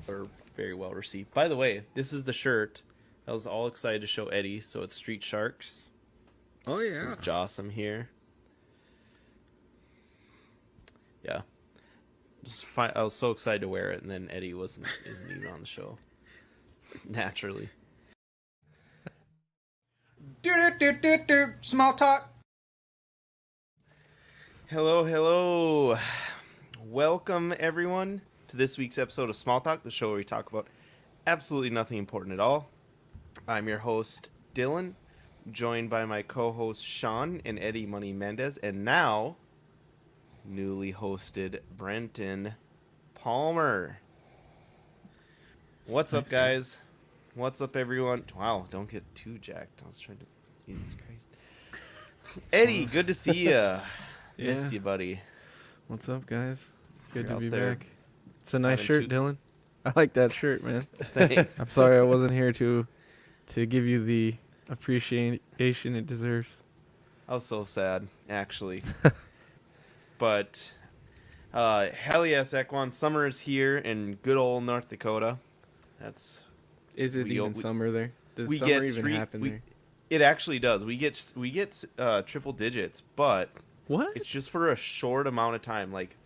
or very well received. By the way, this is the shirt I was all excited to show Eddie. So it's Street Sharks. Oh yeah. This is Jossum here. Yeah. I was so excited to wear it, and then Eddie isn't even on the show. Naturally. Small talk. Hello. Welcome, everyone, to this week's episode of Small Talk, the show where we talk about absolutely nothing important at all. I'm your host, Dylan, joined by my co-hosts Sean and Eddie Money Mendez, and now newly hosted Brenton Palmer. What's up, guys? What's up, everyone? Wow, don't get too jacked. I was trying to... Jesus Christ. Eddie, good to see you. Missed you, buddy. What's up, guys? Good You're to be out there back. It's a nice shirt, Dylan. I like that shirt, man. Thanks. I'm sorry I wasn't here to give you the appreciation it deserves. I was so sad, actually. But, hell yes, Ekwan. Summer is here in good old North Dakota. Is it even summer there? Does we summer get even happen there? It actually does. We get triple digits, but What? it's just for a short amount of time. Like,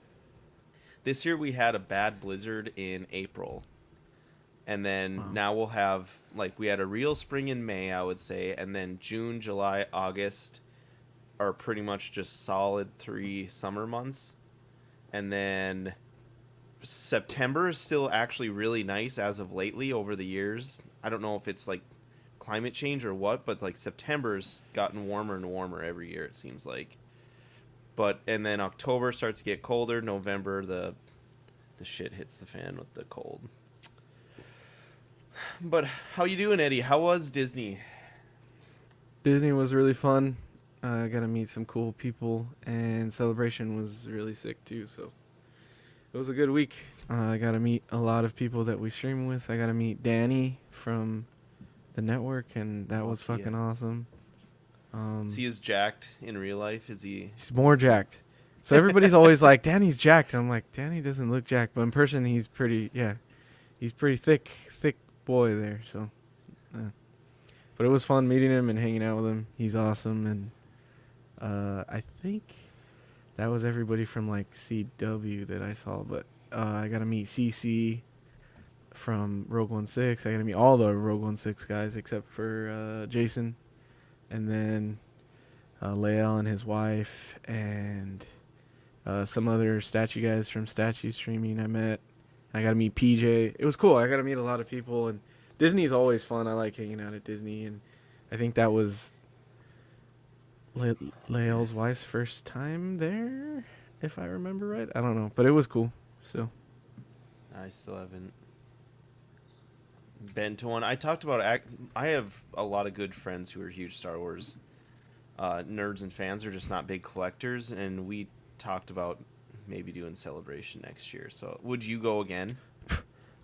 this year we had a bad blizzard in April. And then now we'll have, like, we had a real spring in May, I would say. And then June, July, August are pretty much just solid 3 summer months. And then September is still actually really nice as of lately over the years. I don't know if it's, like, climate change or what, but, like, September's gotten warmer and warmer every year, it seems like. And then October starts to get colder. November, the shit hits the fan with the cold. But how you doing, Eddie? How was Disney? Disney was really fun. I got to meet some cool people, and Celebration was really sick too. So it was a good week. I got to meet a lot of people that we stream with. I got to meet Danny from the network, and that was fucking awesome. Is he as jacked in real life? He's more jacked. So everybody's always like, Danny's jacked. I'm like, Danny doesn't look jacked, but in person he's pretty thick boy there. So, but it was fun meeting him and hanging out with him. He's awesome, and I think that was everybody from like CW that I saw. But I got to meet CC from Rogue One 6. I got to meet all the Rogue One 6 guys except for Jason. And then Lael and his wife, and some other statue guys from Statue Streaming I met. I got to meet PJ. It was cool. I got to meet a lot of people, and Disney's always fun. I like hanging out at Disney, and I think that was Lael's wife's first time there, if I remember right. I don't know, but it was cool. So I still haven't been to one. I talked about I have a lot of good friends who are huge Star Wars nerds and fans. They're just not big collectors, and we talked about maybe doing Celebration next year. So would you go again?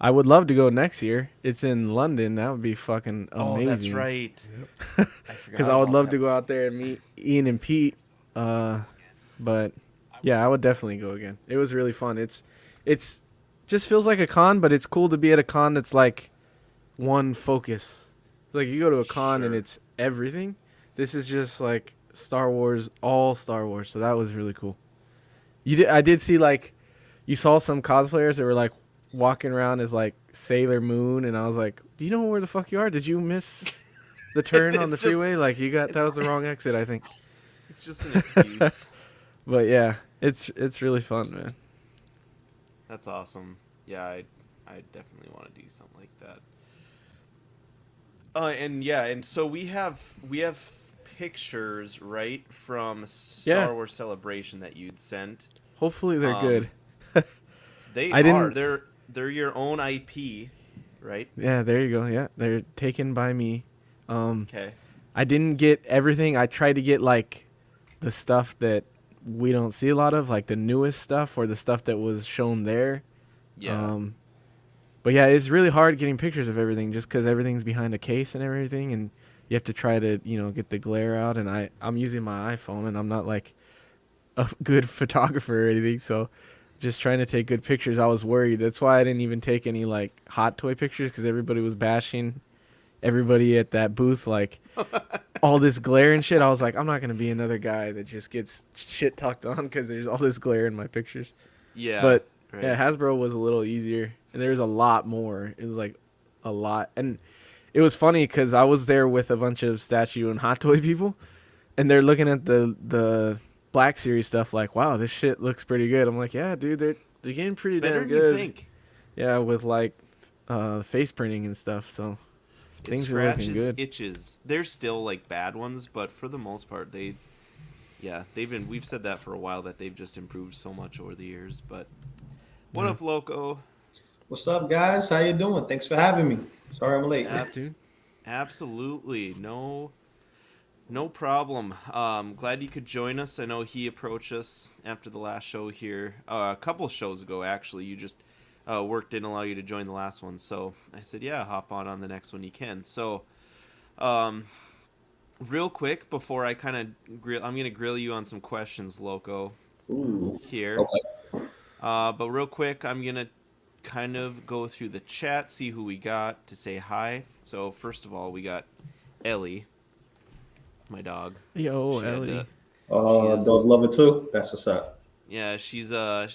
I would love to go next year. It's in London. That would be fucking amazing. Oh, that's right. Yep. Because I would love to go out there and meet Ian and Pete. But yeah, I would definitely go again. It was really fun. It's just feels like a con, but it's cool to be at a con that's like one focus. It's like you go to a con and it's everything. This is just like Star Wars, all Star Wars. So that was really cool. I did see, like, you saw some cosplayers that were like walking around as like Sailor Moon, and I was like, do you know where the fuck you are? Did you miss the turn on the freeway? Like, that was the wrong exit, I think. It's just an excuse. But yeah, it's really fun, man. That's awesome. Yeah, I definitely want to do something like that. And so we have pictures, right, from Star Wars Celebration that you'd sent. Hopefully they're good. They're your own IP, right? Yeah, there you go. Yeah, they're taken by me. Okay. I didn't get everything. I tried to get like the stuff that we don't see a lot of, like the newest stuff or the stuff that was shown there. Yeah. But yeah, it's really hard getting pictures of everything just because everything's behind a case and everything, and you have to try to, get the glare out. And I'm using my iPhone, and I'm not like a good photographer or anything, so just trying to take good pictures, I was worried. That's why I didn't even take any like hot toy pictures, because everybody was bashing everybody at that booth, like all this glare and shit. I was like, I'm not gonna be another guy that just gets shit talked on because there's all this glare in my pictures. Yeah. But right. yeah, Hasbro was a little easier, and there was a lot more. It was like a lot, and it was funny because I was there with a bunch of statue and hot toy people, and they're looking at the Black Series stuff like, wow, this shit looks pretty good. I'm like, yeah, dude, they're getting pretty It's better damn than good. you think. Yeah, with like face printing and stuff, so things are looking good. Itches. There's still like bad ones, but for the most part, we've said that for a while, that they've just improved so much over the years. But what up, Loco? What's up, guys? How you doing? Thanks for having me. Sorry I'm late. Dude. Absolutely. No problem. Glad you could join us. I know he approached us after the last show here. A couple shows ago, actually. You just work didn't allow you to join the last one. So I said, yeah, hop on the next one you can. So real quick, before I kind of I'm going to grill you on some questions, Loco. Ooh. Here. Okay. But real quick, I'm going to kind of go through the chat, see who we got to say hi. So first of all, we got Ellie, my dog. Yo, She Ellie. Dogs love it too. That's what's up. Yeah, she's I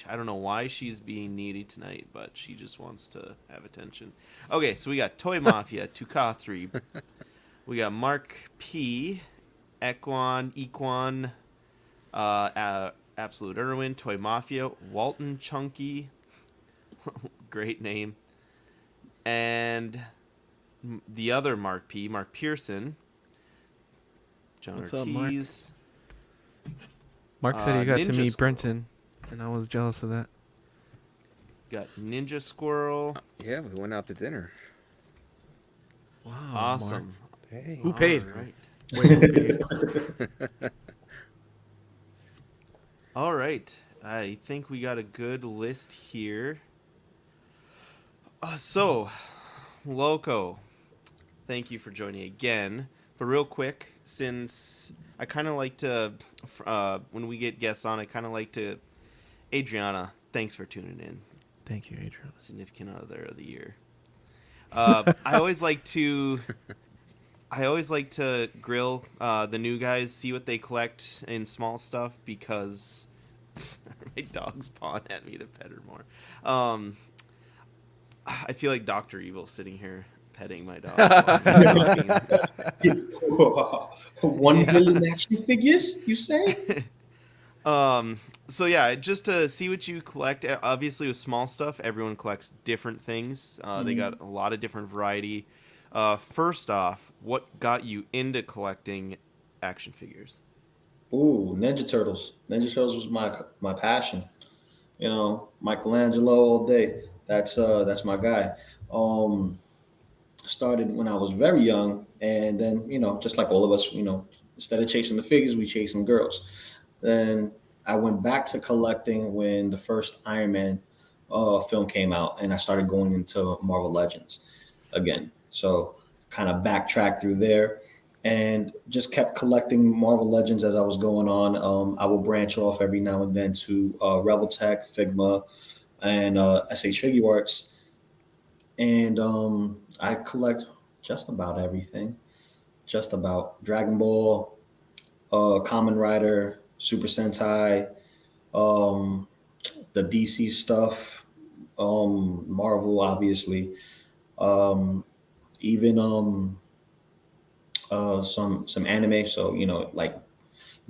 don't know why she's being needy tonight, but she just wants to have attention. Okay, so we got Toy Mafia, Tukathri. We got Mark P, Equan, Absolute Irwin, Toy Mafia, Walton Chunky, great name, and the other Mark P, Mark Pearson, John What's up, Ortiz. Mark said he got to Ninja meet Squirrel. Brenton, and I was jealous of that. Got Ninja Squirrel. Yeah, we went out to dinner. Wow, Awesome. Hey. Who paid? All right. Wait, who paid? All right. I think we got a good list here. So, Loco, thank you for joining again. But real quick, since I kind of like to, when we get guests on, I kind of like to, Adriana, thanks for tuning in. Thank you, Adrian. Significant other of the year. I always like to grill the new guys, see what they collect in small stuff, because my dog's pawing at me to pet her more. I feel like Dr. Evil sitting here petting my dog. One billion action figures, you say? So yeah, just to see what you collect. Obviously, with small stuff, everyone collects different things. They got a lot of different variety. First off, what got you into collecting action figures? Ooh, Ninja Turtles. Ninja Turtles was my passion. You know, Michelangelo all day. That's my guy. Started when I was very young, and then just like all of us, instead of chasing the figures, we chasing girls. Then I went back to collecting when the first Iron Man film came out, and I started going into Marvel Legends again. So kind of backtracked through there and just kept collecting Marvel Legends as I was going on. I will branch off every now and then to Rebel Tech, Figma, and SH Figuarts. And I collect just about everything. Just about Dragon Ball, Kamen Rider, Super Sentai, the DC stuff, Marvel, obviously, even some anime. So like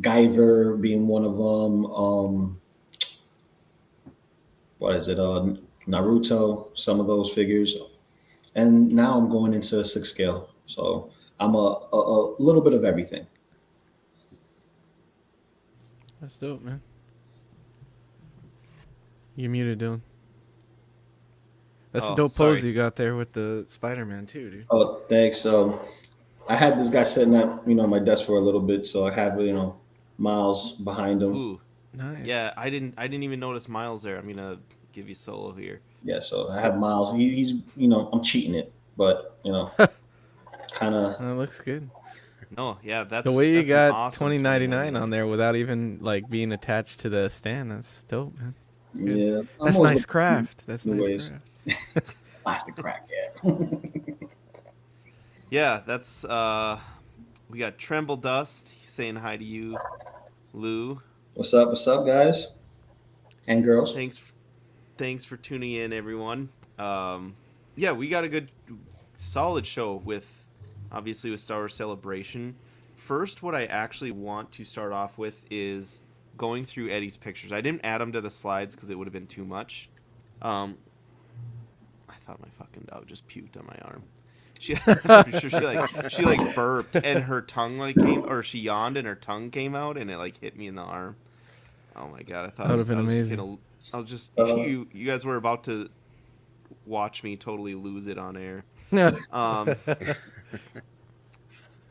Guyver being one of them. What is it? Naruto. Some of those figures, and now I'm going into 6 scale. So I'm a little bit of everything. That's dope, man. You muted, Dylan. That's a dope sorry. pose you got there with the Spider-Man too, dude. Oh, thanks. I had this guy sitting at my desk for a little bit, so I have Miles behind him. Ooh, Nice. yeah, I didn't even notice Miles there. I'm gonna give you solo here. Yeah, so I have Miles. He's I'm cheating it, but kind of. That looks good. No, yeah, that's The way you that's an got awesome $20.99 on there without even like being attached to the stand, that's dope, man. Good. Yeah, I'm That's always nice looking craft. That's for new nice ways. craft. Plastic crack, yeah. Yeah, that's we got Tremble Dust. He's saying hi to you, Lou. What's up? What's up, guys and girls? Thanks for tuning in, everyone. Yeah, we got a good, solid show with, obviously, with Star Wars Celebration. First, what I actually want to start off with is going through Eddie's pictures. I didn't add them to the slides because it would have been too much. I thought my fucking dog just puked on my arm. I'm pretty sure she burped and her tongue she yawned and her tongue came out and it like hit me in the arm. Oh my god! I thought That would have been amazing. You guys were about to watch me totally lose it on air.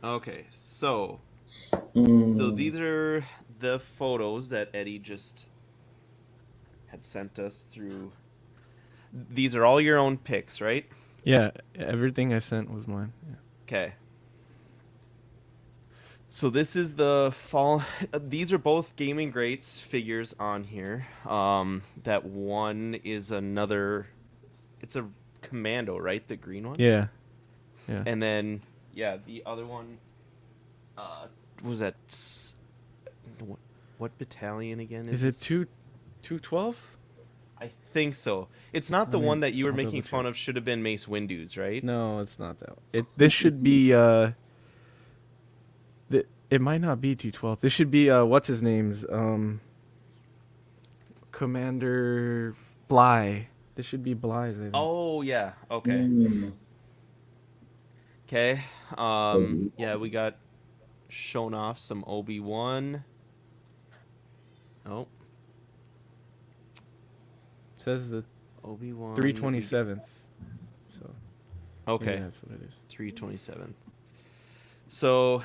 Okay, so these are the photos that Eddie just had sent us through. These are all your own pics, right? Yeah, everything I sent was mine. Yeah. Okay. So this is the fall. These are both Gaming Greats figures on here. That one is another. It's a Commando, right? The green one. Yeah. Yeah. And then the other one. Was that? What battalion again? Is it 212? I think so. It's not the one that you were making fun of. Should have been Mace Windu's, right? No, it's not that one. This should be it might not be 212. This should be what's his name's Commander Bly. This should be Bly's, I think. Oh yeah. Okay. Okay. Yeah, we got shown off some Obi-Wan. Oh. Says the Obi-Wan 327th. So okay, yeah, that's what it is. 327. So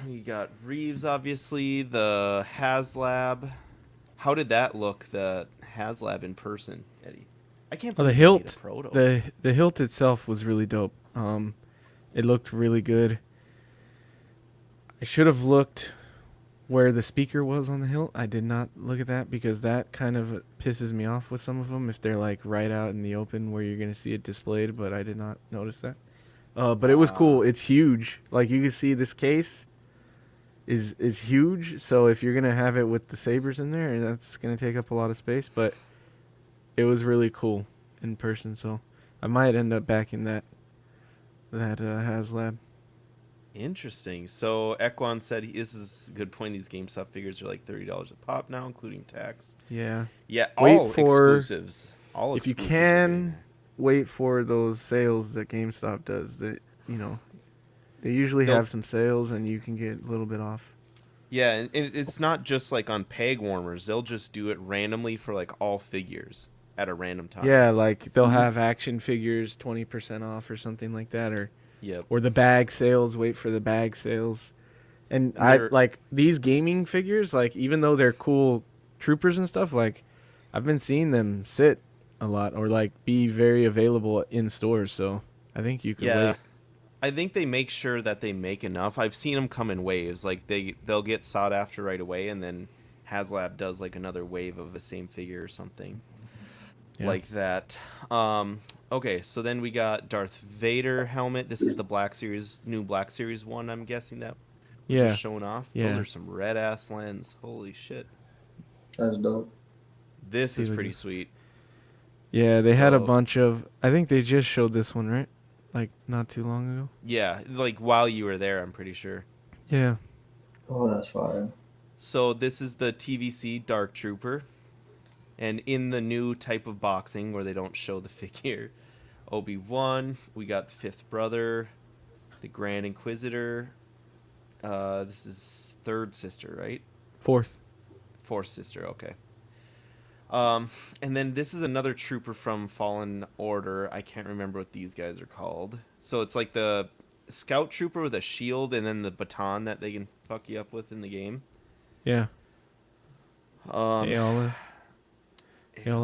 you got Reeves, obviously, the HasLab. How did that look, the HasLab in person, Eddie? I can't believe the they made hilt. a proto. The hilt itself was really dope. It looked really good. I should have looked where the speaker was on the hilt. I did not look at that because that kind of pisses me off with some of them if they're like right out in the open where you're going to see it displayed, but I did not notice that. But it was cool. It's huge. Like you can see this case is huge, so if you're going to have it with the sabers in there, that's going to take up a lot of space, but it was really cool in person, so I might end up backing that HasLab. Interesting. So Ekwan said this is a good point. These GameStop figures are like $30 a pop now, including tax. Yeah. Yeah, Wait all for exclusives. All if you exclusives can wait for those sales that GameStop does. That they usually have some sales and you can get a little bit off. Yeah, and it's not just like on peg warmers. They'll just do it randomly for like all figures at a random time. Yeah, like they'll have action figures 20% off or something like that, or the bag sales. Wait for the bag sales, and I like these gaming figures. Like even though they're cool troopers and stuff, like I've been seeing them sit a lot or like be very available in stores. So I think you could wait. I think they make sure that they make enough. I've seen them come in waves. Like they'll get sought after right away, and then HasLab does like another wave of the same figure or something like that. Okay, so then we got Darth Vader helmet. This is the new Black Series one. I'm guessing that was just showing off. Those are some red ass lens. Holy shit, that's dope. This is pretty sweet. Yeah, they had a bunch of. I think they just showed this one, right? Like not too long ago. Yeah, like while you were there, I'm pretty sure. Yeah. Oh, that's fine. So this is the TVC Dark Trooper. And in the new type of boxing where they don't show the figure, Obi-Wan, we got the Fifth Brother, the Grand Inquisitor. This is third sister, right? Fourth sister, okay. And then this is another trooper from Fallen Order. I can't remember what these guys are called. So it's like the scout trooper with a shield and then the baton that they can fuck you up with in the game. Yeah. Ayala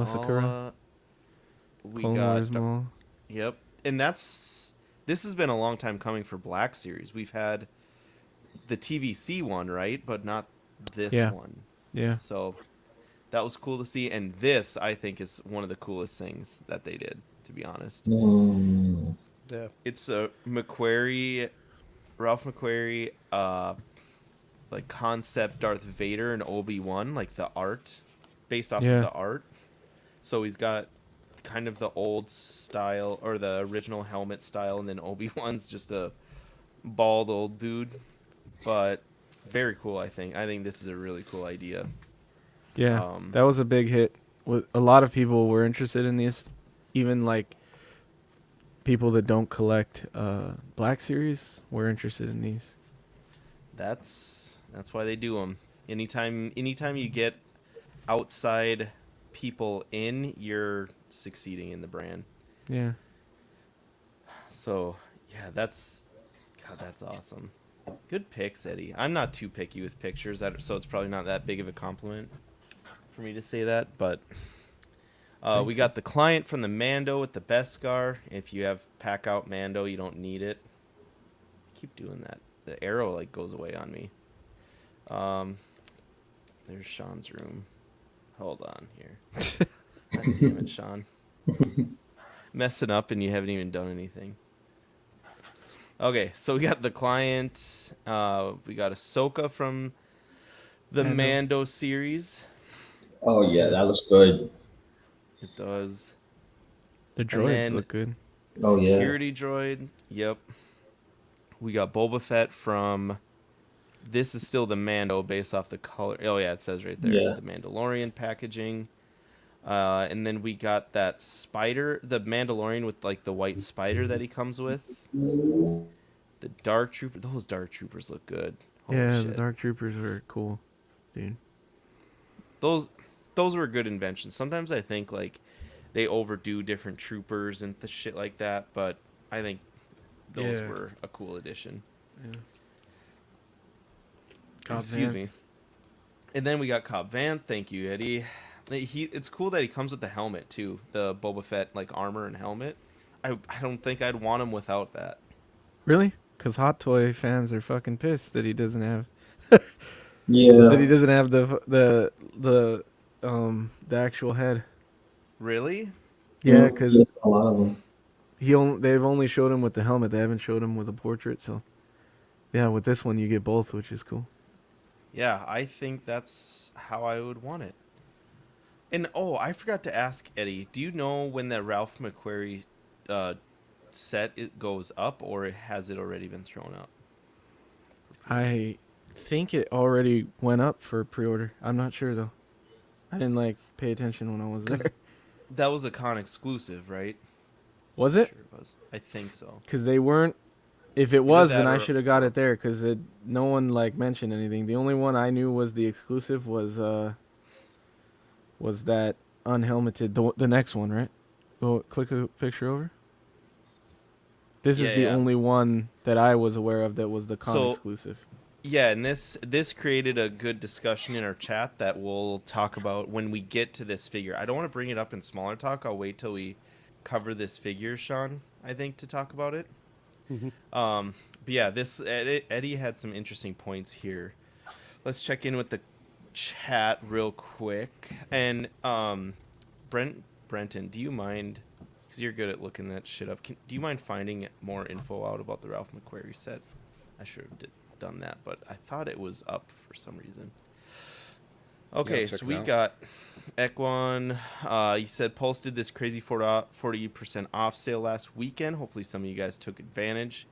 Sakura. We Clone got Wars Yep. And this has been a long time coming for Black Series. We've had the TVC one, right? But not this Yeah. one. Yeah. So that was cool to see. And this, I think, is one of the coolest things that they did, to be honest. Yeah. It's a Ralph McQuarrie, like concept Darth Vader and Obi-Wan, like the art, based off of the art. So he's got kind of the old style or the original helmet style, and then Obi-Wan's just a bald old dude. But very cool, I think. I think this is a really cool idea. Yeah, that was a big hit. A lot of people were interested in these, even like people that don't collect Black Series were interested in these. That's why they do them. Anytime you get outside people in, you're succeeding in the brand. Yeah. So yeah, that's awesome. Good picks, Eddie. I'm not too picky with pictures, so it's probably not that big of a compliment for me to say that. But we got the client from the Mando with the Beskar. If you have pack out Mando, you don't need it. Keep doing that. The arrow like goes away on me. There's Sean's room. Hold on here. God damn it, Sean. Messing up and you haven't even done anything. Okay, so we got the client. We got Ahsoka from the Mando series. Oh yeah, that looks good. It does. The droids look good. Oh, yeah. Security droid. Yep. We got Boba Fett from. This is still the Mando based off the color. Oh yeah, it says right there. Yeah. The Mandalorian packaging. And then we got that spider, the Mandalorian with like the white spider that he comes with. The Dark Trooper. Those Dark Troopers look good. Holy Yeah, shit. the Dark Troopers are cool, dude. Those were good inventions. Sometimes I think like they overdo different troopers and shit like that, but I think those were a cool addition. Yeah. Excuse me. And then we got Cobb Vanth. Thank you, Eddie. It's cool that he comes with the helmet too, the Boba Fett like armor and helmet. I don't think I'd want him without that. Really? Because Hot Toy fans are fucking pissed that he doesn't have. Yeah. That he doesn't have the actual head. Really? Yeah, because a lot of them. they've only showed him with the helmet. They haven't showed him with a portrait. So, yeah, with this one you get both, which is cool. Yeah, I think that's how I would want it. And I forgot to ask Eddie. Do you know when the Ralph McQuarrie set it goes up, or has it already been thrown up? I think it already went up for pre-order. I'm not sure though. I didn't pay attention when I was there. That was a con exclusive, right? Was it? Sure it was. I think so. Because they weren't. If it was, that then I or- should have got it there. Because no one mentioned anything. The only one I knew was the exclusive was that unhelmeted, the next one, right? Go click a picture over. This is the only one that I was aware of that was the con exclusive. Yeah, and this created a good discussion in our chat that we'll talk about when we get to this figure. I don't want to bring it up in smaller talk. I'll wait till we cover this figure, Sean, I think, to talk about it. Mm-hmm. But yeah, Eddie had some interesting points here. Let's check in with the chat real quick. And Brenton, do you mind, because you're good at looking that shit up, do you mind finding more info out about the Ralph McQuarrie set? I should have done that, but I thought it was up for some reason. Okay, Yeah, check so it we out. got Ekwan. He said posted this crazy 40% off sale last weekend. Hopefully some of you guys took advantage.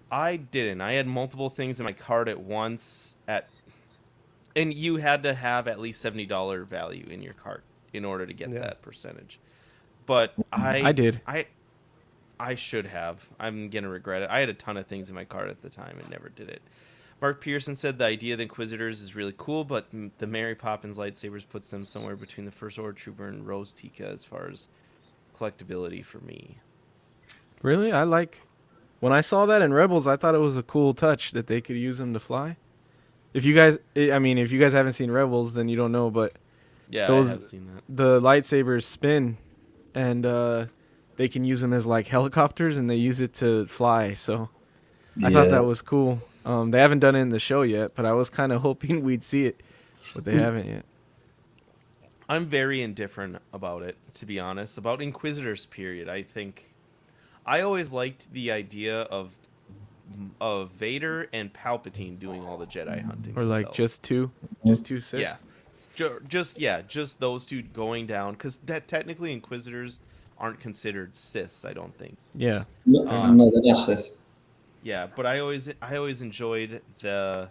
I didn't. I had multiple things in my cart at once and you had to have at least $70 value in your cart in order to get that percentage. But I did. I should have. I'm going to regret it. I had a ton of things in my cart at the time and never did it. Mark Pearson said the idea of the Inquisitors is really cool, but the Mary Poppins lightsabers puts them somewhere between the First Order Trooper and Rose Tika as far as collectability for me. Really? When I saw that in Rebels, I thought it was a cool touch that they could use them to fly. If you guys haven't seen Rebels, then you don't know, but Yeah, I have seen that. the lightsabers spin, and they can use them as helicopters, and they use it to fly. So I thought that was cool. They haven't done it in the show yet, but I was kind of hoping we'd see it, but they haven't yet. I'm very indifferent about it, to be honest. About Inquisitors, period. I think I always liked the idea of Vader and Palpatine doing all the Jedi hunting. Or like themselves. just two Sith. Yeah. Just those two going down, because technically Inquisitors aren't considered Siths, I don't think. Yeah. No, they're not Sith. Yeah, but I always enjoyed the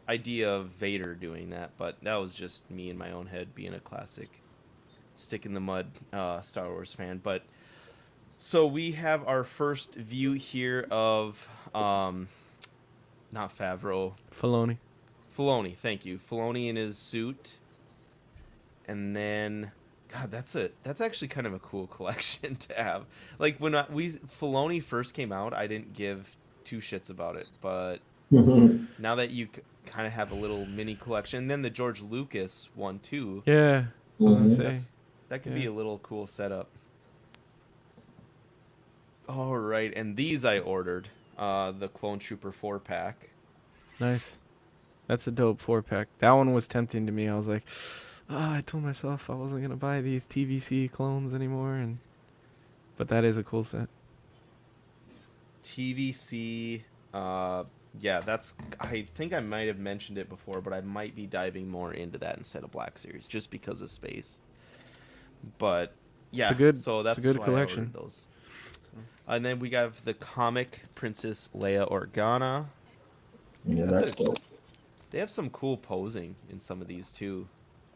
idea of Vader doing that, but that was just me in my own head being a classic stick in the mud Star Wars fan. But so we have our first view here of not Favreau, Filoni, thank you. Filoni in his suit. And then God, that's actually kind of a cool collection to have. Like when Filoni first came out, I didn't give two shits about it, but now that you kind of have a little mini collection, and then the George Lucas one too. Yeah. That could be a little cool setup. All right, and these I ordered, the Clone Trooper 4-pack. Nice. That's a dope 4-pack. That one was tempting to me. I was like, I told myself I wasn't gonna buy these TVC clones anymore, but that is a cool set. TVC, yeah, I think I might have mentioned it before, but I might be diving more into that instead of Black Series just because of space. But yeah, that's a good collection. I ordered those. And then we have the comic Princess Leia Organa. Yeah, that's cool. They have some cool posing in some of these too,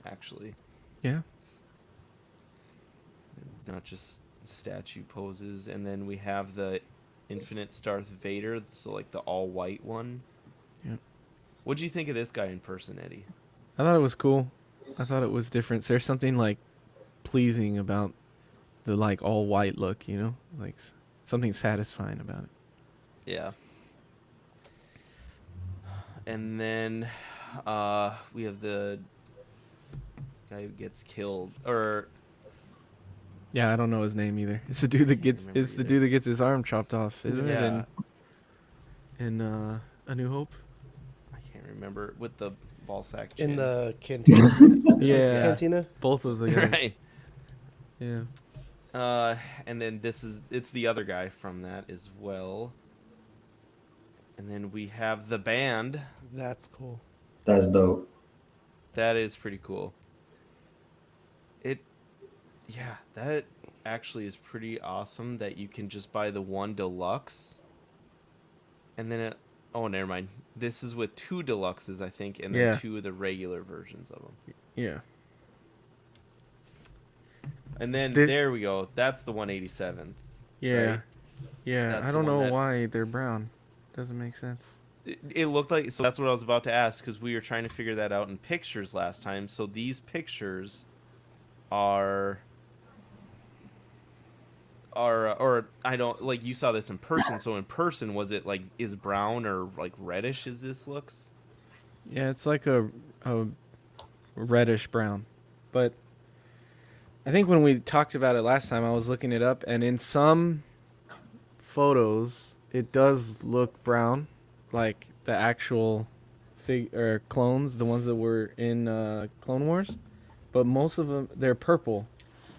actually. Yeah. Not just statue poses. And then we have the Infinite Darth Vader, so like the all-white one. Yeah. What'd you think of this guy in person, Eddie? I thought it was cool. I thought it was different. There's something like pleasing about the like all-white look, you know? Like something satisfying about it. Yeah. And then we have the guy who gets killed, or yeah, I don't know his name either. It's the dude that gets his arm chopped off, isn't it? In A New Hope. I can't remember, with the ball sack chin. In the cantina. Yeah, cantina. Both of the guys. Right. Yeah. And then it's the other guy from that as well. And then we have the band. That's cool. That's dope. That is pretty cool. That actually is pretty awesome that you can just buy the one deluxe. And then never mind. This is with two deluxes, I think, and then two of the regular versions of them. Yeah. And then there we go. That's the 187th. Yeah. Right? Yeah. That's I don't know why they're brown. Doesn't make sense. It looked like, so that's what I was about to ask, because we were trying to figure that out in pictures last time. So these pictures are or I don't, like, you saw this in person, so in person, was it like, is brown or like reddish as this looks? Yeah, it's like a reddish brown. But I think when we talked about it last time, I was looking it up, and in some photos it does look brown, like the actual clones, the ones that were in Clone Wars, but most of them, they're purple.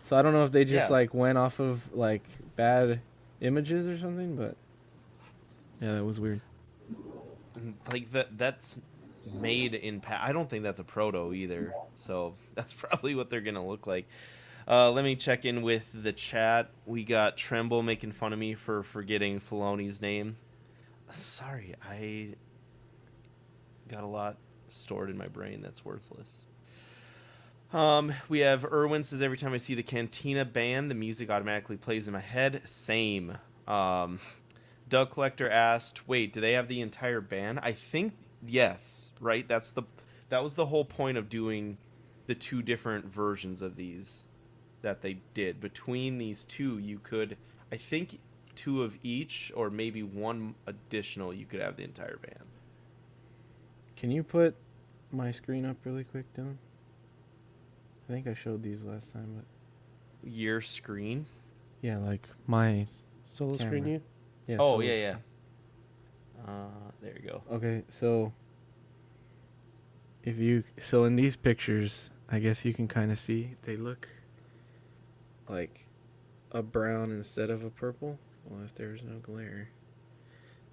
So I don't know if they just like went off of like bad images or something, but yeah, that was weird. Like that's made in I don't think that's a proto either, so that's probably what they're gonna look like. Let me check in with the chat. We got Tremble making fun of me for forgetting Filoni's name. Sorry, I got a lot stored in my brain that's worthless. We have Erwin says, every time I see the Cantina band, the music automatically plays in my head. Same. Doug Collector asked, wait, do they have the entire band? I think yes, right? That was the whole point of doing the two different versions of these that they did. Between these two, you could, I think, two of each, or maybe one additional, you could have the entire band. Can you put my screen up really quick, Dylan? I think I showed these last time, but Your screen? yeah, like my Solo camera. screen you? Yeah. Oh, yeah. There you go. Okay, so in these pictures, I guess you can kind of see they look like a brown instead of a purple. Well, if there's no glare.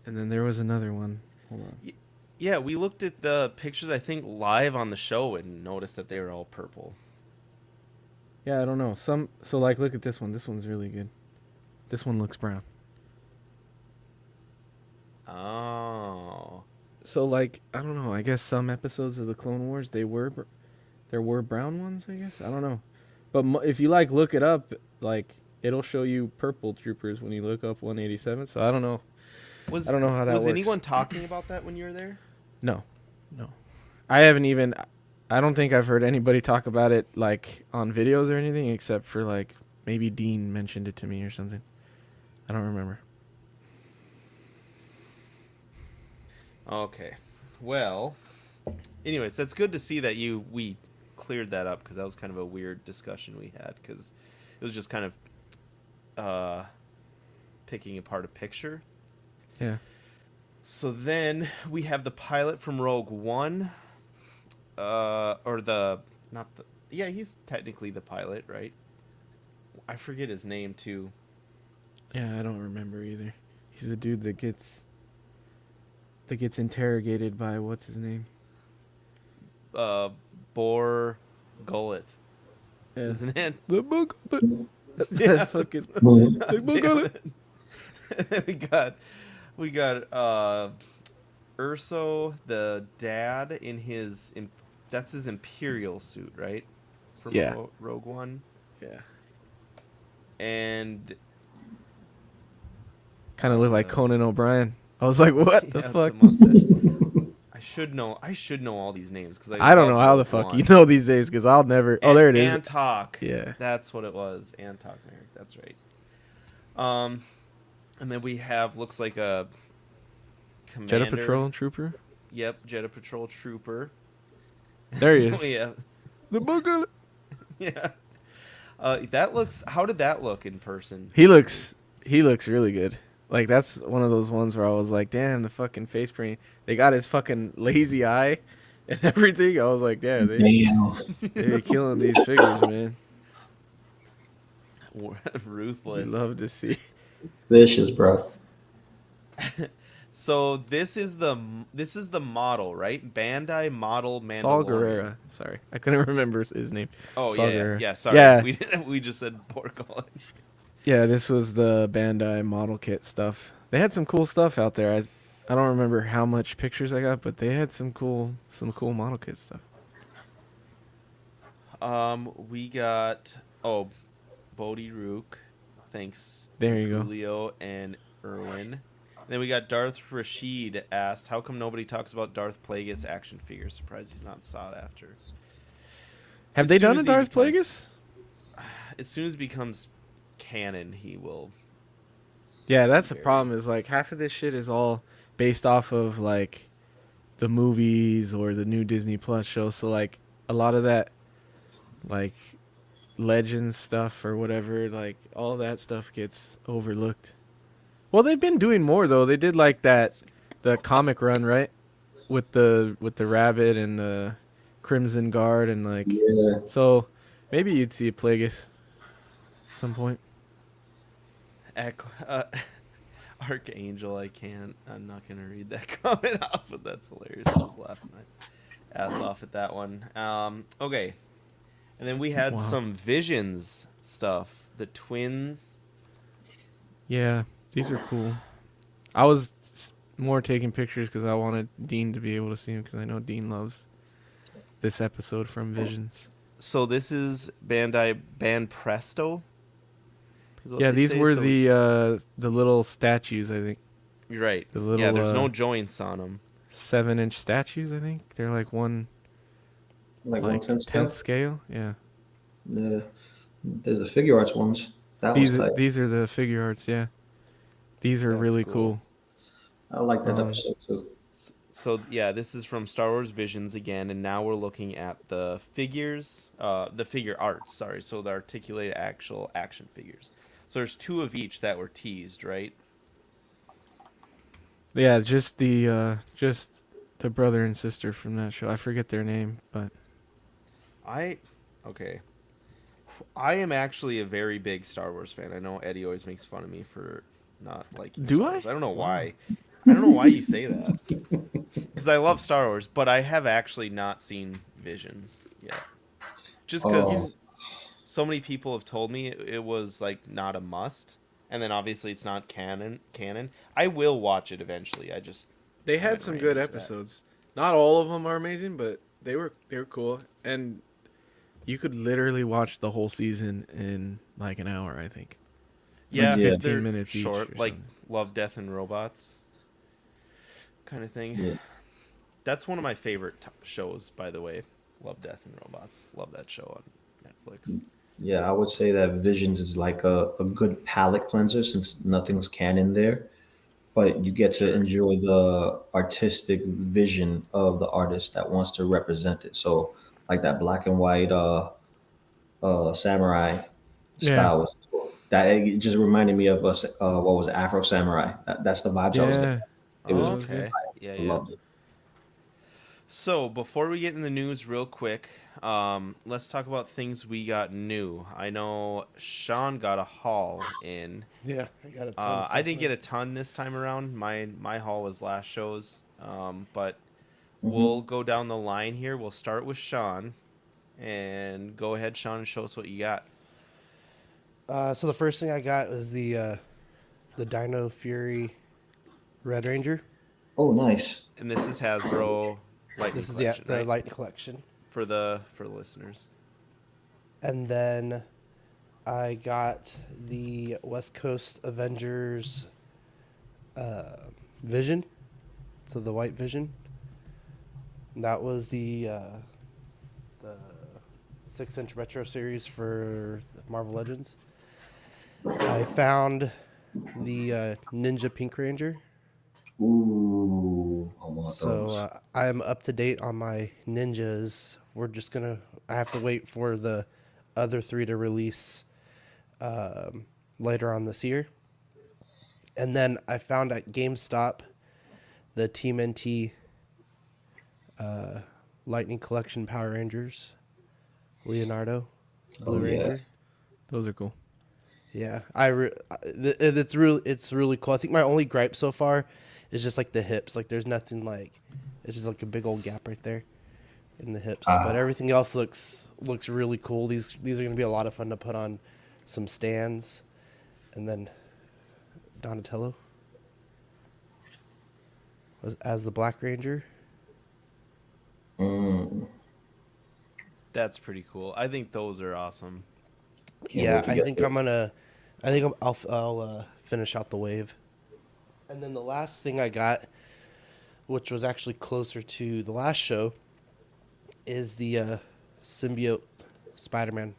And then there was another one. Hold on. Yeah, we looked at the pictures, I think, live on the show and noticed that they were all purple. Yeah, I don't know. So like look at this one. This one's really good. This one looks brown. Oh. So like I don't know. I guess some episodes of the Clone Wars there were brown ones. I guess I don't know. But if you like look it up, like it'll show you purple troopers when you look up 187. So I don't know. I don't know how that was works. anyone talking about that when you were there? No. I haven't even. I don't think I've heard anybody talk about it like on videos or anything, except for like maybe Dean mentioned it to me or something. I don't remember. Okay. Well, anyways, that's good to see that we cleared that up, because that was kind of a weird discussion we had, because it was just kind of picking apart a picture. Yeah. So then we have the pilot from Rogue One, he's technically the pilot, right? I forget his name too. Yeah, I don't remember either. He's the dude that gets interrogated by what's his name? Bor Gullet, Yeah. isn't it? The book. Yeah, That's fucking. the book. we got Urso, the dad, in his that's his Imperial suit, right? From Yeah. Rogue One. Yeah. And Kind of look like Conan O'Brien. I was like, what the yeah, fuck? the mustache. I should know all these names, because I don't know love how the Rogue fuck One. you know these days, because I'll never. Oh, there it is. Antok. Yeah. That's what it was. Antok Merrick. That's right. And then we have, looks like a commander. Jeddah Patrol Trooper. Yep, Jeddah Patrol Trooper. There he is. Yeah. The book. Yeah. How did that look in person? He looks really good. Like that's one of those ones where I was like, damn, the fucking face paint. They got his fucking lazy eye and everything. I was like, yeah, they're killing these figures, man. Ruthless. We love to see. Vicious, bro. So this is the model, right? Bandai model Mandalorian. Saul Guerrera. Sorry, I couldn't remember his name. Oh Saul yeah, Guerrera. yeah. Sorry, Yeah. we just said Borgol. Yeah, this was the Bandai model kit stuff. They had some cool stuff out there. I don't remember how much pictures I got, but they had some cool model kit stuff. We got Bodhi Rook. Thanks. There you go. Julio and Erwin. Then we got Darth Rashid asked, how come nobody talks about Darth Plagueis action figures? Surprised he's not sought after. Have As they soon done a as he Darth becomes- Plagueis? As soon as it becomes canon, he will. Yeah, that's the Very- problem. Is like half of this shit is all based off of like the movies or the new Disney Plus show. So like a lot of that, like Legends stuff or whatever, like all that stuff gets overlooked. Well, they've been doing more though. They did like the comic run, right? With the rabbit and the Crimson Guard and like Yeah. so maybe you'd see a Plagueis at some point. Archangel, I'm not gonna read that comment off, but that's hilarious. I was laughing my ass off at that one. Okay, and then we had Wow. some Visions stuff. The twins. Yeah, these are cool. I was more taking pictures because I wanted Dean to be able to see them because I know Dean loves this episode from Visions. So this is Bandai Band Presto. is what Yeah, they these say. were So the little statues, I think. you're right. the little, yeah, there's no uh, joints on them. 7-inch statues, I think. They're like one Like like 1/10 scale. 10th scale. Yeah. Yeah. There's the Figuarts ones. That one's tight. These are the figure arts, yeah. These are That's really cool. cool. I like that Um, episode too. So yeah, this is from Star Wars Visions again, and now we're looking at the figures, the figure arts. Sorry, so the articulated actual action figures. So there's 2 of each that were teased, right? Yeah, just the brother and sister from that show. I forget their name, but Okay. I am actually a very big Star Wars fan. I know Eddie always makes fun of me for not liking Do Star I? Wars. I don't know Wow. why. I don't know why you say that. Because I love Star Wars, but I have actually not seen Visions yet. Just because so many people have told me it was like not a must, and then obviously it's not canon. I will watch it eventually. They haven't had some ran good into that. episodes. Not all of them are amazing, but they were cool. And you could literally watch the whole season in like an hour, I think. It's Yeah, like Yeah. 15 they're minutes each short, or like something. Love, Death, and Robots kind of thing. Yeah. That's one of my favorite shows, by the way. Love, Death, and Robots. Love that show on Netflix. Yeah, I would say that Visions is like a good palate cleanser since nothing's canon there, but you get to Sure. enjoy the artistic vision of the artist that wants to represent it. So, like that black and white samurai Yeah. style was cool. That it just reminded me of us. What was it, Afro Samurai? That's the vibes I was getting. Yeah. It was Oh, That was good. okay. Yeah, I yeah. loved it. So, before we get in the news real quick, let's talk about things we got new. I know Sean got a haul in. Yeah, I got a ton of stuff I didn't get in. a ton this time around. My haul was last show's. But Hmm. we'll go down the line here. We'll start with Sean. And go ahead, Sean, and show us what you got. So the first thing I got was the Dino Fury Red Ranger. Oh, nice. And this is Hasbro Lightning This is Collection, the right? Lightning Collection. For the listeners. And then I got the West Coast Avengers Vision. So the White Vision. That was the 6-inch retro series for Marvel Legends. I found the Ninja Pink Ranger. Ooh, I want those. So I am up to date on my ninjas. I have to wait for the other 3 to release later on this year. And then I found at GameStop the TMNT Lightning Collection Power Rangers. Leonardo, Blue Oh, yeah. Ranger. Those are cool. Yeah, it's really cool. I think my only gripe so far is just like the hips. Like there's nothing like, it's just like a big old gap right there in the hips. But everything else looks really cool. These are gonna be a lot of fun to put on some stands, and then Donatello as the Black Ranger. That's pretty cool. I think those are awesome. Can't wait to I get think there. I'll finish out the wave. And then the last thing I got, which was actually closer to the last show, is the symbiote Spider-Man.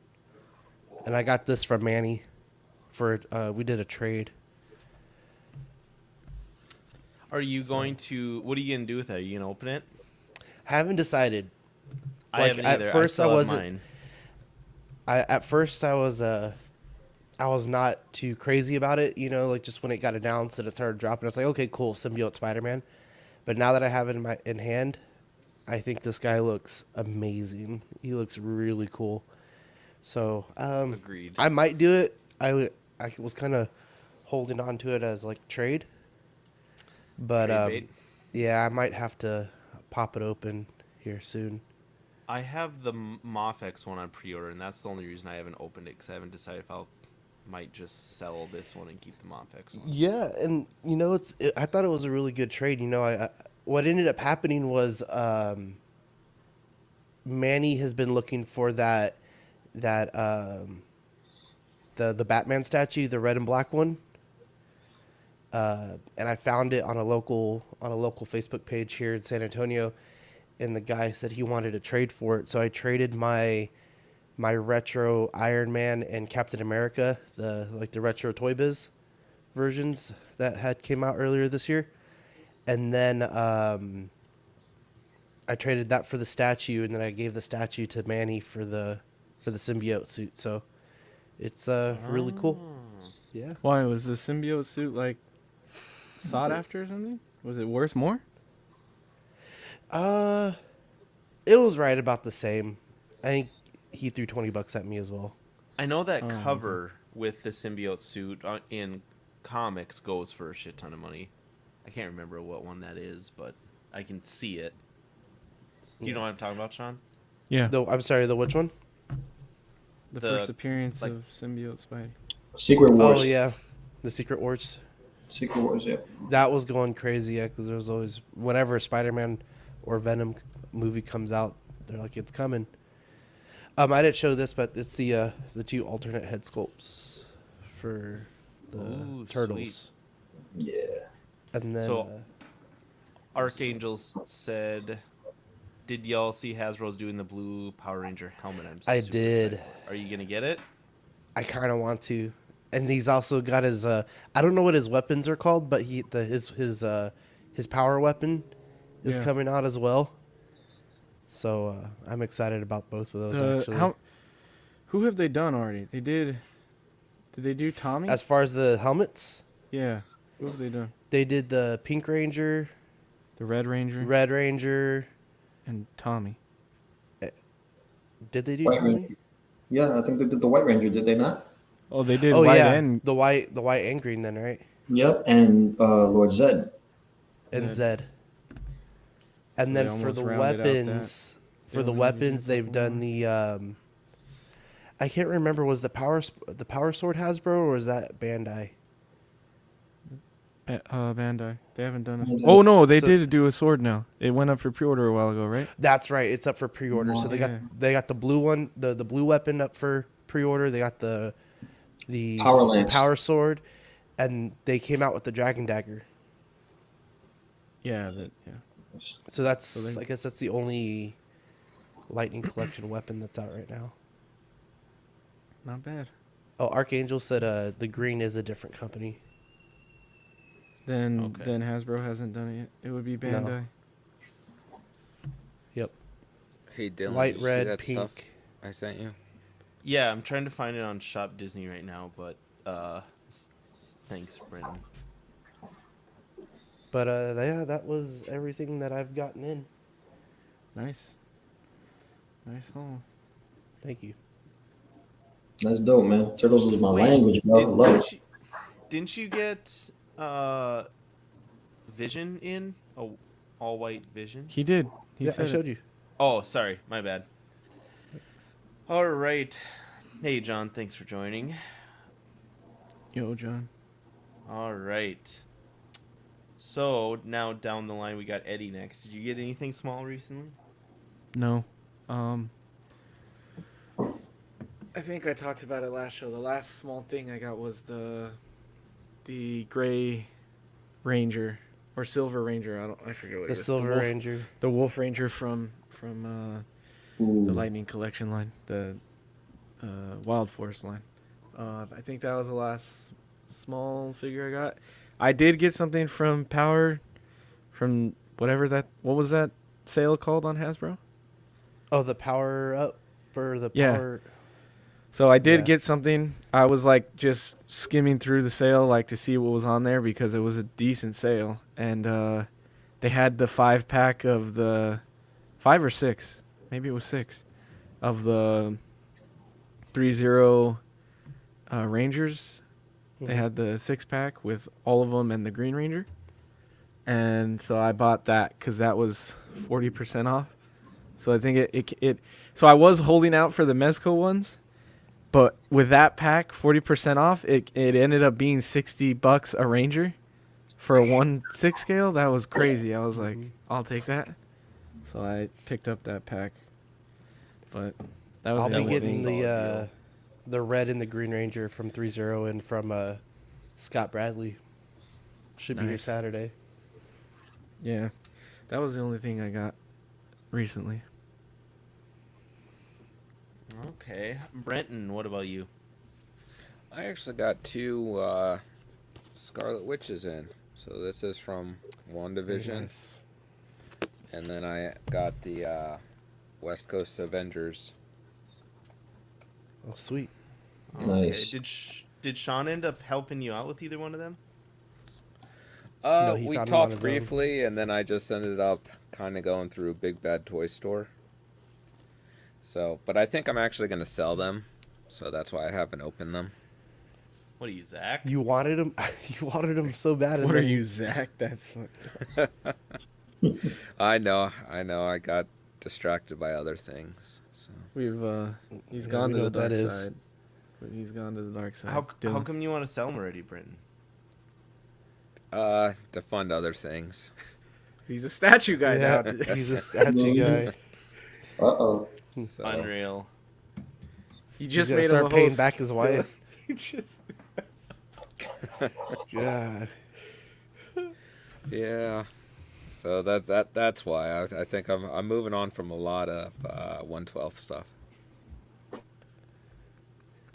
And I got this from Manny for we did a trade. Are you going to? What are you gonna do with that? Are you gonna open it? Haven't decided. I Like, haven't at either. first I I still have wasn't- mine. At first I was not too crazy about it, you know, like just when it got announced and it started dropping, I was like, okay, cool, symbiote Spider-Man. But now that I have it in hand, I think this guy looks amazing. He looks really cool. So Agreed. I might do it. I was kind of holding on to it as like trade, but Trade bait. yeah, I might have to pop it open here soon. I have the Mafex one on pre-order, and that's the only reason I haven't opened it because I haven't decided if might just sell this one and keep the Mafex one. Yeah, and you know, I thought it was a really good trade. You know, what ended up happening was Manny has been looking for the Batman statue, the red and black one, and I found it on a local Facebook page here in San Antonio, and the guy said he wanted to trade for it, so I traded my retro Iron Man and Captain America, the retro Toy Biz versions that had came out earlier this year, and then I traded that for the statue, and then I gave the statue to Manny for the symbiote suit. So it's really cool. Yeah. Why was the symbiote suit like sought after or something? Was it worth more? It was right about the same. I think he threw $20 at me as well. I know that Oh, cover with the symbiote suit in comics goes for a shit ton of money. I can't remember what one that is, but I can see it. Do you know what I'm talking about, Sean? Yeah. I'm sorry, the which one? The the, first appearance like- of symbiote Spidey. Secret Wars. Oh yeah, the Secret Wars. Secret Wars. Yeah. That was going crazy, yeah, because there was always whenever a Spider-Man or Venom movie comes out, they're like, it's coming. I didn't show this, but it's the 2 alternate head sculpts for the Ooh, turtles. Yeah. And then So, Archangels said, "Did y'all see Hasbro's doing the blue Power Ranger helmet?" I super did. excited. Are you gonna get it? I kind of want to. And he's also got his I don't know what his weapons are called, but his power weapon is Yeah. coming out as well. So I'm excited about both of those actually. Who have they done already? Did they do Tommy? As far as the helmets, Yeah. Who have they done? they did the Pink Ranger, The Red Ranger Red Ranger. and Tommy. Did they do White Tommy? Ranger. Yeah, I think they did the White Ranger, did they not? Oh, they did Oh White yeah, and the white and green then, right? Yep, and Lord Zed. And Zed. Zed. And So then they for almost the rounded out that. weapons, They only had to do they've done the I can't remember, was the power sword Hasbro or was that Bandai? Bandai. They haven't done a. Bandai. Oh no, they So- did do a sword now. It went up for pre-order a while ago, right? That's right. It's up for pre-order. So they Yeah. got the blue one, the blue weapon up for pre-order. They got the Power Lance. power sword, and they came out with the dragon dagger. Yeah. So that's So they- I guess that's the only Lightning Collection weapon that's out right now. Not bad. Oh, Archangel said the green is a different company. Then Okay. Hasbro hasn't done it yet. It would be Bandai. Yep. Hey Dylan, White, did you see red, that pink. stuff I sent you? Yeah, I'm trying to find it on Shop Disney right now, but thanks, Brendan. But yeah, that was everything that I've gotten in. Nice haul. Thank you. That's dope, man. Turtles is my Wait, language, bro. I love it. Didn't you get Vision in? Oh, all white Vision? He did. He Yeah, I said showed you. Oh, sorry, my bad. All right. Hey, John, thanks for joining. Yo, John. All right. So now down the line, we got Eddie next. Did you get anything small recently? No. I think I talked about it last show. The last small thing I got was the gray Ranger or Silver Ranger. I forget what The it is. Silver Wolf, Ranger. The Wolf Ranger from the Ooh. Lightning Collection line, the Wild Forest line. I think that was the last small figure I got. I did get something from Power, from whatever that. What was that sale called on Hasbro? Oh, the power up or the Yeah. power. So I did Yeah. get something. I was like just skimming through the sale, like to see what was on there because it was a decent sale, and they had the 5-pack of the 5 or 6, maybe it was 6, of the ThreeZero Rangers. They had the 6-pack with all of them and the Green Ranger, and so I bought that because that was 40% off. So I think it. So I was holding out for the Mezco ones. But with that pack, 40% off, it ended up being $60 a Ranger for a 1/6 scale. That was crazy. I was like, I'll take that. So I picked up that pack. But that was I'll the be only getting thing. the red and the Green Ranger from ThreeZero and from Scott Bradley. Should be here Nice. Saturday. Yeah, that was the only thing I got recently. Okay. Brenton, what about you? I actually got 2 Scarlet Witches in. So this is from WandaVision, Nice. and then I got the West Coast Avengers. Oh, sweet. Nice. Okay. Did Sean end up helping you out with either one of them? he We found them on talked his own? briefly, and then I just ended up kind of going through Big Bad Toy Store. So, but I think I'm actually going to sell them, so that's why I haven't opened them. What are you, Zach? You wanted him. You wanted him so bad. What are you, Zach? That's fucked up. I know. I got distracted by other things. So. He's Yeah, gone we to know the what that dark is. side. But he's gone to the dark side. How Dylan. come you want to sell them already, Britton? To fund other things. He's a statue guy Yeah, now. he's a statue guy. Uh-oh. So, Unreal. You He's just gonna made him start a paying host. back his wife. You just... God. yeah. So that's why I think I'm moving on from a lot of 1/12 stuff.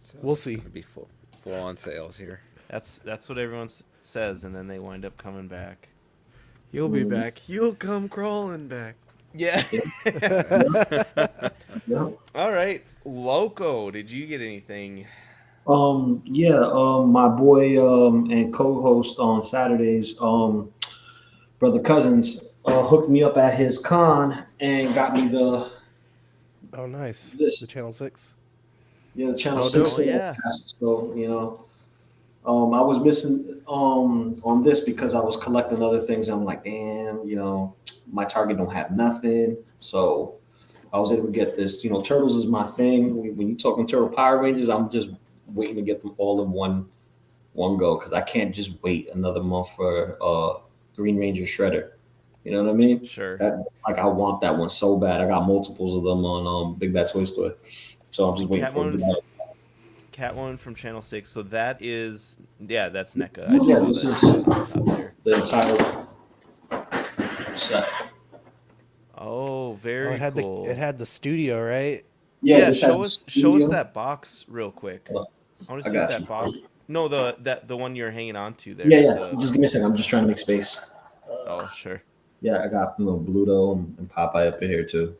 So We'll it's see. gonna be full on sales here. That's what everyone says, and then they wind up coming back. You'll be back. You'll come crawling back. Yeah. Yeah. All right, Loco. Did you get anything? My boy and co-host on Saturdays, brother Cousins, hooked me up at his con and got me the Oh, nice. This- The Channel 6. the Channel Oh, 6 dope. Yeah. cast. So, I was missing on this because I was collecting other things. I'm like, damn, my Target don't have nothing. So I was able to get this. Turtles is my thing. When you're talking Turtle Power Rangers, I'm just waiting to get them all in one go because I can't just wait another month for Green Ranger Shredder. You know what I mean? Sure. I want that one so bad. I got multiples of them on Big Bad Toy Store. So I'm just waiting for it. Catwoman from Channel 6. So that is, that's NECA. Yeah, I this just is- saw that up top there. The entire set. Oh, very it had cool. it had the studio, right? Yeah, this has show the us studio. that box real quick. Hold I want I to see what got that you. box. No, the one you're hanging on to there. Yeah. Just give me a second. I'm just trying to make space. Oh, sure. Yeah, I got Bluto and Popeye up in here too.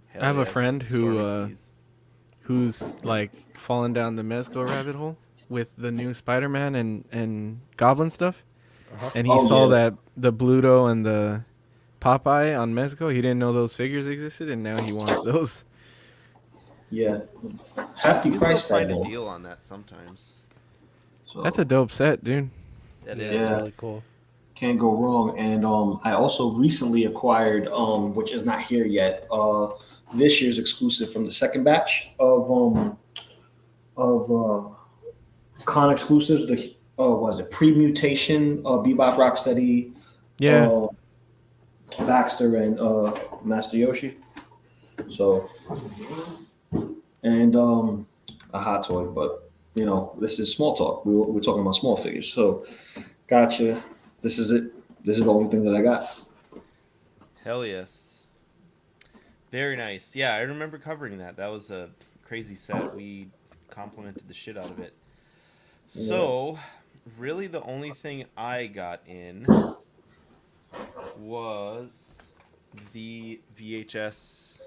Hell I have a yes, friend who, Stormy Seas. who's like fallen down the Mezco rabbit hole with the new Spider-Man and Goblin stuff. And he Oh, saw yeah. that the Bluto and the Popeye on Mezco. He didn't know those figures existed, and now he wants those. Yeah, hefty You can still price tag. find a though. deal on that sometimes. So, That's a dope set, dude. That Yeah. is. Really cool. can't go wrong. And I also recently acquired, which is not here yet, this year's exclusive from the second batch of con exclusives. The was it pre-mutation? Bebop, Rocksteady, Yeah. Baxter, and Master Yoshi. So, and a hot toy, but this is small talk. We're talking about small figures. So, gotcha. This is it. This is the only thing that I got. Hell yes. Very nice. Yeah, I remember covering that. That was a crazy set. We complimented the shit out of it. So, really the only thing I got in was the VHS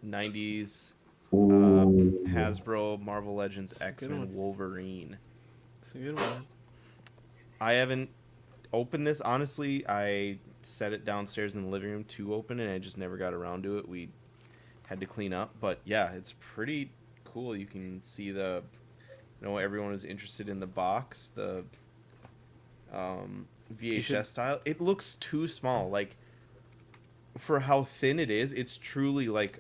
90s Hasbro Marvel Legends X-Men one. Wolverine. It's a good one. I haven't opened this. Honestly, I set it downstairs in the living room to open it, and I just never got around to it. We had to clean up. But yeah, it's pretty cool. You can see everyone is interested in the box, the VHS style. It looks too small. Like, for how thin it is, it's truly like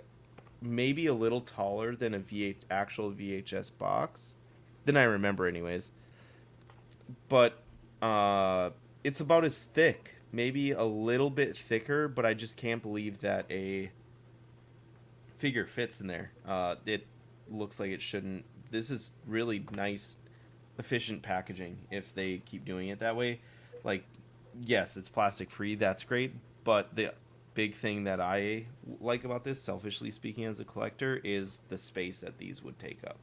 maybe a little taller than actual VHS box. Than I remember anyways. But it's about as thick, maybe a little bit thicker, but I just can't believe that a figure fits in there. It looks like it shouldn't. This is really nice, efficient packaging if they keep doing it that way. Like, yes, it's plastic free, that's great, but the big thing that I like about this, selfishly speaking as a collector, is the space that these would take up.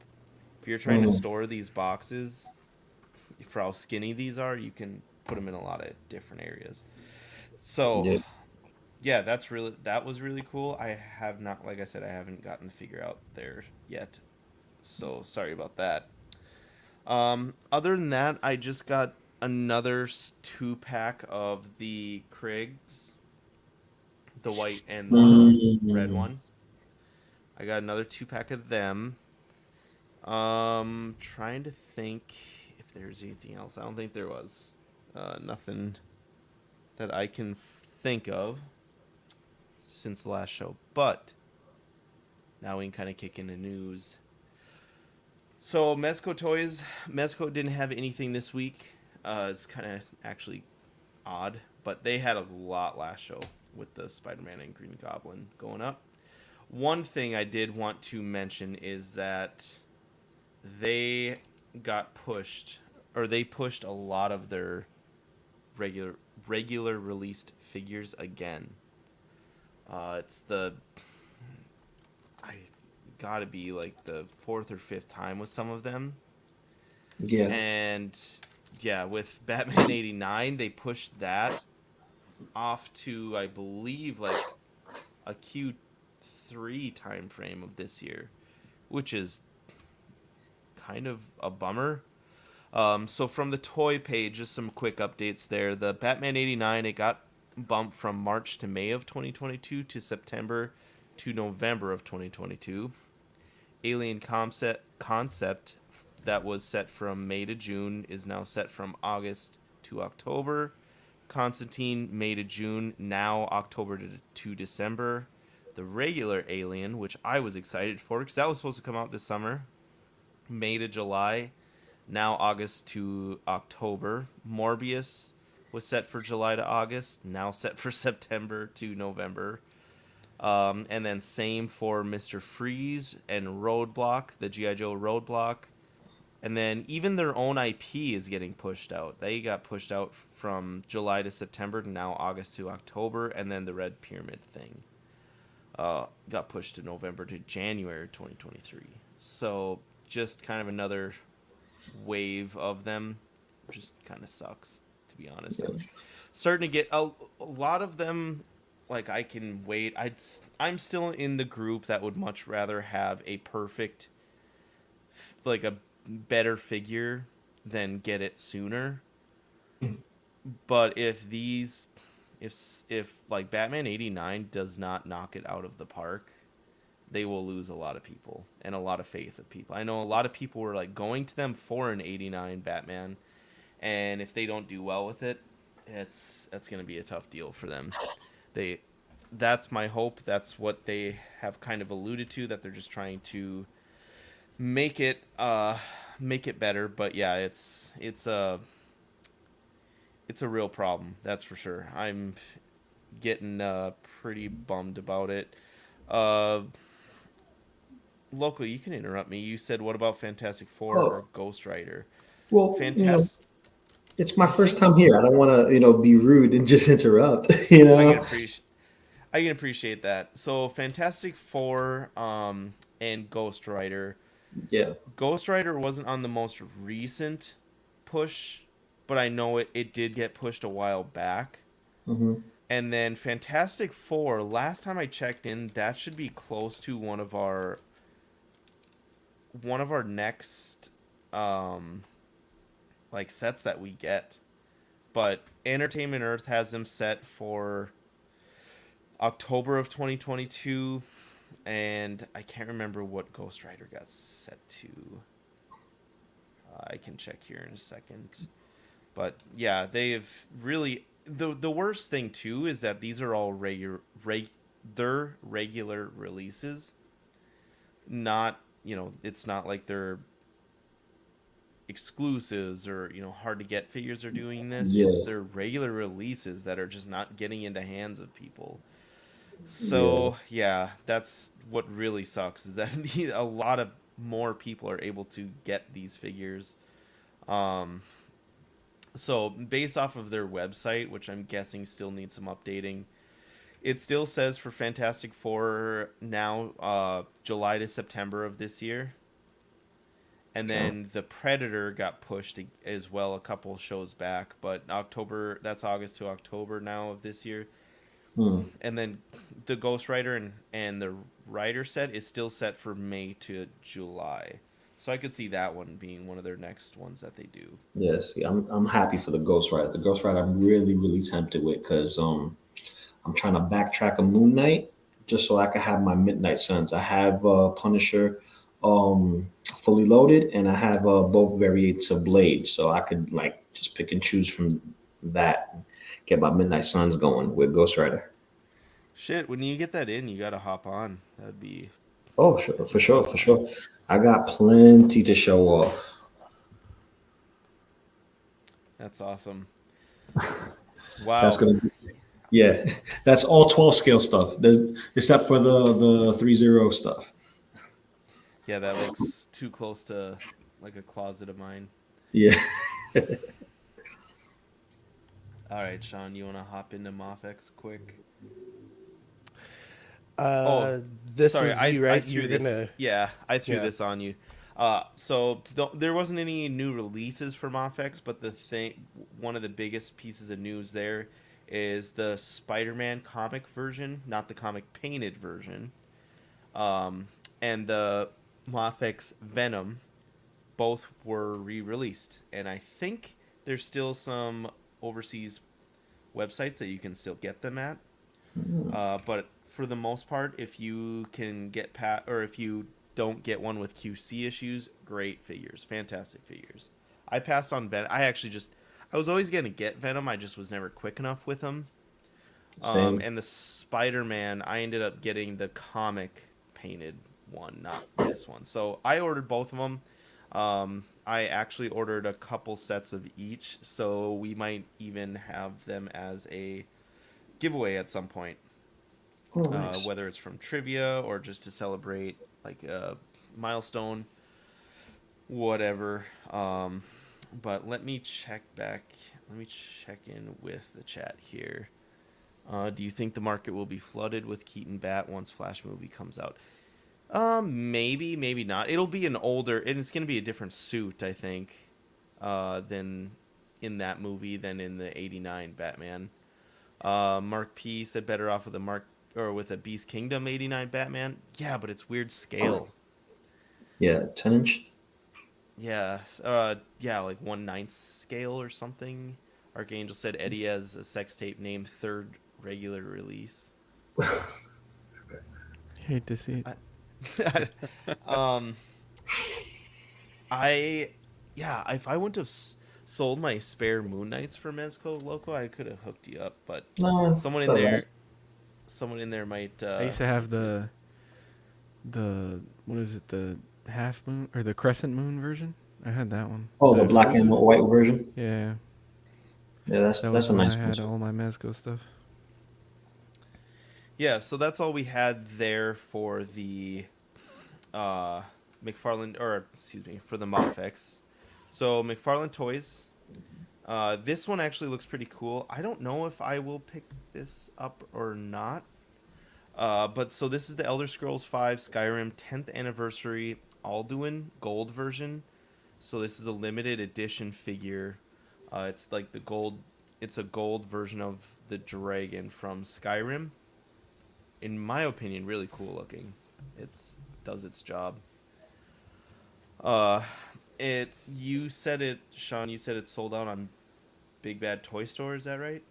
If you're trying to store these boxes, for how skinny these are, you can put them in a lot of different areas. So, yeah, that was really cool. I have not, like I said, I haven't gotten the figure out there yet. So, sorry about that. Other than that, I just got another 2-pack of the Kriegs, the white and the red one. I got another 2-pack of them. Trying to think if there's anything else. I don't think there was. Nothing that I can think of since the last show. But now we can kind of kick into news. So Mezco Toys, Mezco didn't have anything this week. It's kind of actually odd, but they had a lot last show with the Spider-Man and Green Goblin going up. One thing I did want to mention is that they got pushed, or they pushed a lot of their regular released figures again. It's I gotta be like the 4th or 5th time with some of them. Yeah. And yeah, with Batman 89, they pushed that off to, I believe, like a Q3 time frame of this year, which is kind of a bummer. So from the toy page, just some quick updates there. The Batman 89, it got bumped from March to May of 2022 to September to November of 2022. Alien concept that was set from May to June is now set from August to October. Constantine, May to June, now October to December. The regular Alien, which I was excited for because that was supposed to come out this summer, May to July, now August to October. Morbius was set for July to August, now set for September to November. And then same for Mr. Freeze and Roadblock, the G.I. Joe Roadblock. And then even their own IP is getting pushed out. They got pushed out from July to September, now August to October. And then the Red Pyramid thing got pushed to November to January 2023. So just kind of another wave of them, which just kind of sucks, to be honest. I'm starting to get a lot of them. Like, I can wait. I'm still in the group that would much rather have a perfect, like a better figure than get it sooner. But if like Batman 89 does not knock it out of the park, they will lose a lot of people and a lot of faith of people. I know a lot of people were like going to them for an 89 Batman, and if they don't do well with it, that's going to be a tough deal for them. That's my hope. That's what they have kind of alluded to, that they're just trying to make it better. But yeah, it's a real problem, that's for sure. I'm getting pretty bummed about it. Loco, you can interrupt me. You said, what about Fantastic Four or Ghost Rider? Well, Fantastic. It's my first time here. I don't want to, be rude and just interrupt. I can appreciate that. So Fantastic Four and Ghost Rider. Yeah. Ghost Rider wasn't on the most recent push, but I know it did get pushed a while back. Mm-hmm. And then Fantastic Four, last time I checked in, that should be close to one of our next like sets that we get. But Entertainment Earth has them set for October of 2022, and I can't remember what Ghost Rider got set to. I can check here in a second. But yeah, they've really... The worst thing too is that these are all regular releases. Not, it's not like they're exclusives or hard to get figures are doing this. Yeah. It's their regular releases that are just not getting into hands of people. So yeah, that's what really sucks, is that a lot of more people are able to get these figures. So based off of their website, which I'm guessing still needs some updating, it still says for Fantastic Four now July to September of this year. And then the Predator got pushed as well a couple shows back, but that's August to October now of this year. And then the Ghost Rider and the Rider set is still set for May to July. So I could see that one being one of their next ones that they do. Yes, yeah, I'm happy for the Ghost Rider. The Ghost Rider I'm really tempted with because I'm trying to backtrack a Moon Knight just so I can have my Midnight Suns. I have Punisher fully loaded, and I have both variants of Blade, so I could like just pick and choose from that, and get my Midnight Suns going with Ghost Rider. Shit, when you get that in, you gotta hop on. That'd be Oh, sure, for sure, for sure. I got plenty to show off. that's awesome. That's Wow. gonna be, yeah, that's all 12 scale stuff, except for the 3-0 stuff. Yeah, that looks too close to like a closet of mine. Yeah. All right, Sean, you want to hop into Mafex quick? Oh, Uh, this sorry, was I you, I right? threw You're this. gonna. Yeah, I threw Yeah. this on you. So there wasn't any new releases for Mafex, but one of the biggest pieces of news there is the Spider-Man comic version, not the comic painted version, and the Mafex Venom. Both were re-released, and I think there's still some overseas websites that you can still get them at. But for the most part, if you can get or if you don't get one with QC issues, great figures, fantastic figures. I passed on Venom. I was always gonna get Venom. I just was never quick enough with them. Same. And the Spider-Man, I ended up getting the comic painted one, not this one. So I ordered both of them. I actually ordered a couple sets of each, so we might even have them as a giveaway at some point. Oh, nice. Whether it's from trivia or just to celebrate like a milestone, whatever. But let me check back. Let me check in with the chat here. Do you think the market will be flooded with Keaton Bat once Flash movie comes out? Maybe, maybe not. It'll be an older, and it's going to be a different suit, I think, than in that movie than in the '89 Batman. Mark P said better off with a Beast Kingdom '89 Batman. Yeah, but it's weird scale. Yeah, 10-inch. Yeah, yeah, like 1/9 scale or something. Archangel said Eddie has a sex tape named Third Regular Release. Hate to see it. If I wouldn't have sold my spare Moon Knights for Mezco Loco, I could have hooked you up. But No, someone it's in all there, right. someone in there might. I used to have let's see. the what is it, the half moon or the crescent moon version? I had that one. Oh, the The black and exclusive. white version. Yeah, Yeah, that that's was a when nice I one had too. all my Mezco stuff. Yeah, so that's all we had there for the McFarland, or excuse me, for the Mafex. So McFarland toys. This one actually looks pretty cool. I don't know if I will pick this up or not. But so this is the Elder Scrolls V Skyrim 10th anniversary Alduin gold version. So this is a limited edition figure. It's like the gold. It's a gold version of the dragon from Skyrim. In my opinion, really cool looking. It does its job. You said it, Sean. You said it sold out on Big Bad Toy Store. Is that right?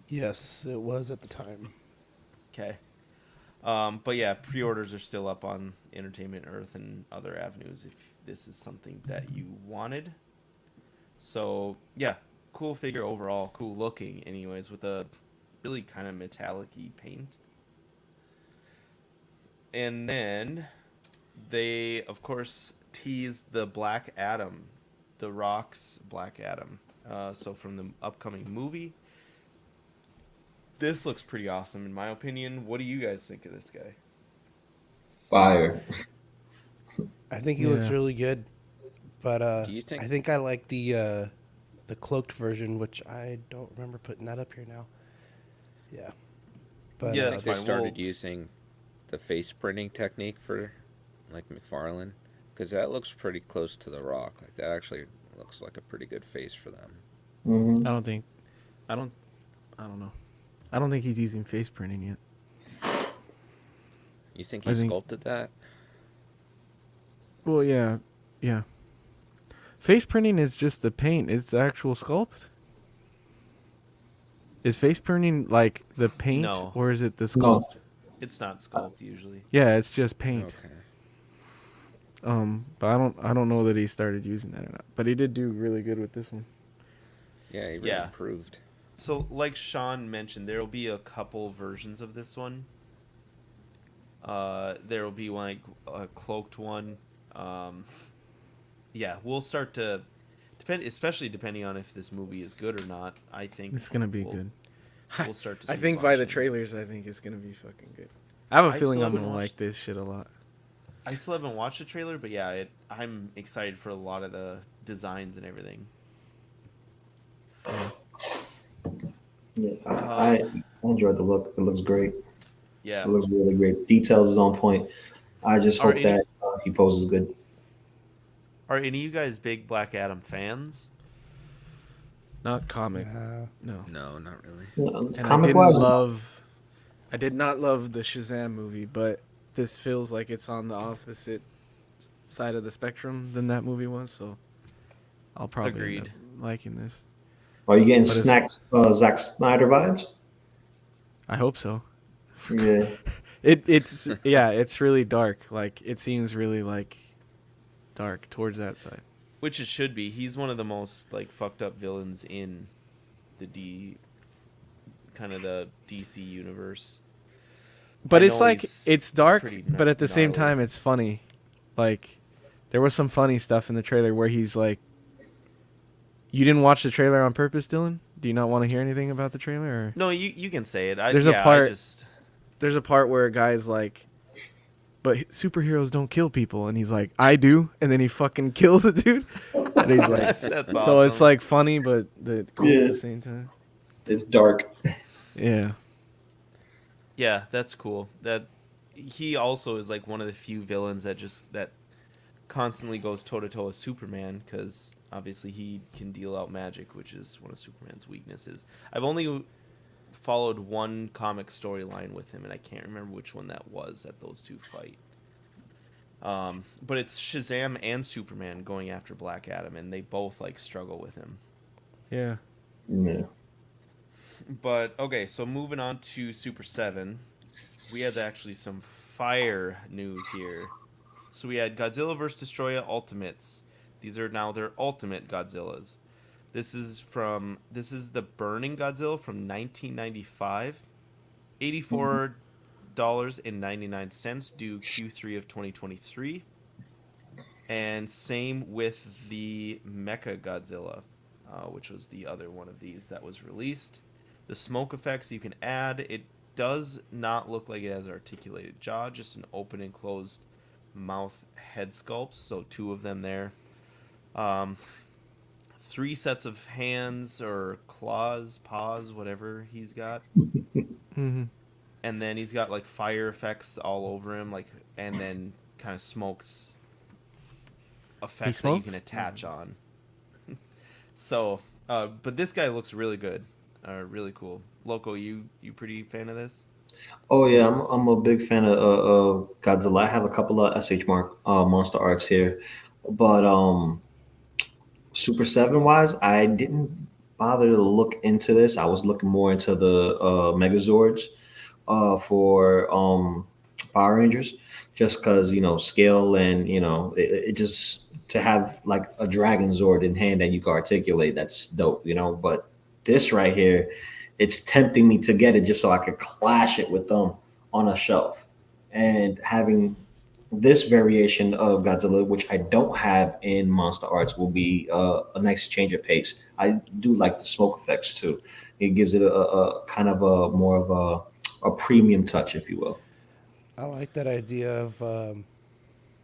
Yes, it was at the time. Okay. But yeah, pre-orders are still up on Entertainment Earth and other avenues if this is something that you wanted. So yeah, cool figure overall, cool looking anyways, with a really kind of metallic-y paint. And then they, of course, teased the Black Adam, The Rock's Black Adam. So from the upcoming movie. This looks pretty awesome in my opinion. What do you guys think of this guy? Fire. I think he looks Yeah. really good, but Do you think? I think I like the cloaked version, which I don't remember putting that up here now. Yeah, but Yeah, I that's think they fine. started using the face printing technique for like McFarlane, because that looks pretty close to the Rock. Like that actually looks like a pretty good face for them. Hmm. I don't think. I don't know. I don't think he's using face printing yet. You think I he think- sculpted that? Well, yeah, yeah. Face printing is just the paint. It's the actual sculpt. Is face printing like the paint, No. or is it the sculpt? No, It's not sculpt usually. Yeah, it's just paint. Okay. But I don't know that he started using that or not. But he did do really good with this one. Yeah, he really Yeah. improved. So, like Sean mentioned, there will be a couple versions of this one. There will be like a cloaked one. Yeah, we'll start to especially depending on if this movie is good or not. I think It's gonna be we'll, good. We'll start to. I see think by the watching. trailers, I think it's gonna be fucking good. I have a I feeling still I'm gonna haven't like watched- this shit a lot. I still haven't watched the trailer, but yeah, I'm excited for a lot of the designs and everything. yeah, I enjoyed the look. It looks great. Yeah. It looks really great. Details is on point. I just Are hope any- that he poses good. Are any of you guys big Black Adam fans? Not comic. No. No, not really. And Comic wise, I did not love the Shazam movie, but this feels like it's on the opposite side of the spectrum than that movie was, so I'll probably end Agreed. up liking this. are you getting But it's- snacks? Zack Snyder vibes? I hope so. Yeah. It's yeah, it's really dark. Like it seems really like dark towards that side. Which it should be. He's one of the most like fucked up villains in the kind of the DC universe. But I it's know like he's it's dark, pretty but at the same gnarly. time it's funny. Like there was some funny stuff in the trailer where he's like, "You didn't watch the trailer on purpose, Dylan? Do you not want to hear anything about the trailer?" Or? No, you can say it. There's a part- I just There's a part where a guy's like, "But superheroes don't kill people," and he's like, "I do," and then he fucking kills a dude. And he's like, That's awesome. so it's like funny, but cool Yeah. at the same time. It's dark. Yeah. Yeah, that's cool. That he also is like one of the few villains that constantly goes toe to toe with Superman, because obviously he can deal out magic, which is one of Superman's weaknesses. I've only followed one comic storyline with him, and I can't remember which one that was that those two fight. But it's Shazam and Superman going after Black Adam, and they both like struggle with him. Yeah. Yeah. But okay, so moving on to Super 7, we had actually some fire news here. So we had Godzilla vs. Destroyer Ultimates. These are now their Ultimate Godzillas. This is the Burning Godzilla from 1995. $84.99 due Q3 of 2023. And same with the Mecha Godzilla, which was the other one of these that was released. The smoke effects you can add. It does not look like it has articulated jaw, just an open and closed mouth head sculpts. So 2 of them there. 3 sets of hands or claws, paws, whatever he's got. Mm-hmm. And then he's got like fire effects all over him, like, and then kind of smokes effects that you can attach on. So, but this guy looks really good. Really cool. Loco, you pretty fan of this? Oh yeah, I'm a big fan of Godzilla. I have a couple of SH Mark monster arts here, but Super 7 wise, I didn't bother to look into this. I was looking more into the Megazords for Power Rangers, just because scale and it just to have like a Dragon Zord in hand that you can articulate. That's dope, But this right here, it's tempting me to get it just so I could clash it with them on a shelf. And having this variation of Godzilla, which I don't have in Monster Arts, will be a nice change of pace. I do like the smoke effects too. It gives it a kind of a more of a premium touch, if you will. I like that idea of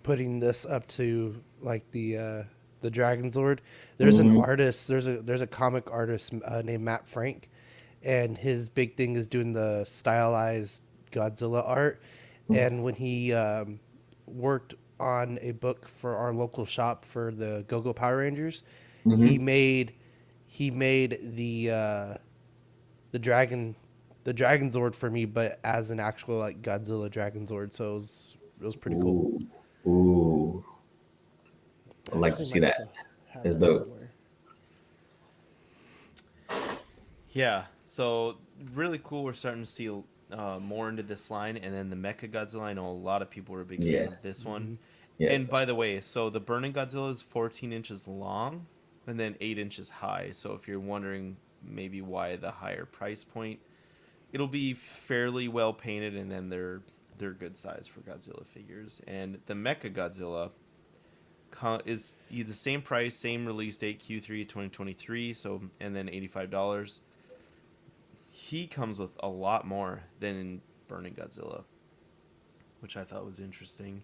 putting this up to like the Dragon Zord. There's an artist. There's a comic artist named Matt Frank, and his big thing is doing the stylized Godzilla art. And when he worked on a book for our local shop for the Go-Go Power Rangers, he made the Dragon Zord for me, but as an actual like Godzilla Dragon Zord. So it was pretty cool. Ooh. I'd like to Actually see might that. still have It's that dope. somewhere. Yeah, so really cool. We're starting to see more into this line, and then the Mecha Godzilla. I know a lot of people were a big fan Yeah. of this one. Yeah. And by the way, so the Burning Godzilla is 14 inches long, and then 8 inches high. So if you're wondering maybe why the higher price point, it'll be fairly well painted, and then they're good size for Godzilla figures. And the Mecha Godzilla is the same price, same release date, Q3 2023. So and then $85. He comes with a lot more than in Burning Godzilla, which I thought was interesting.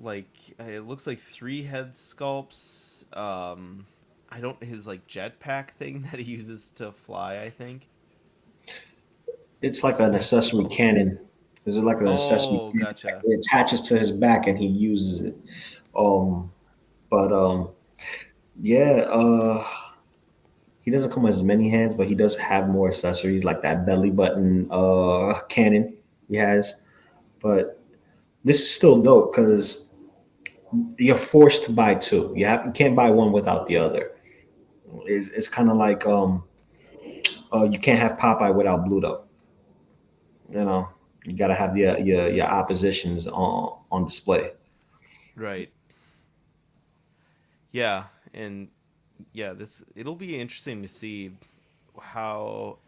Like it looks like 3 head sculpts. I don't his like jetpack thing that he uses to fly. I think. It's like an accessory cannon. Is it like an accessory? Oh, Cannon? gotcha. It attaches to his back and he uses it. But yeah. He doesn't come with as many hands, but he does have more accessories like that belly button cannon he has. But this is still dope because you're forced to buy two. You can't buy one without the other. It's kind of like you can't have Popeye without Bluto. You know, you got to have your oppositions on display. Right. Yeah, and yeah, it'll be interesting to see how.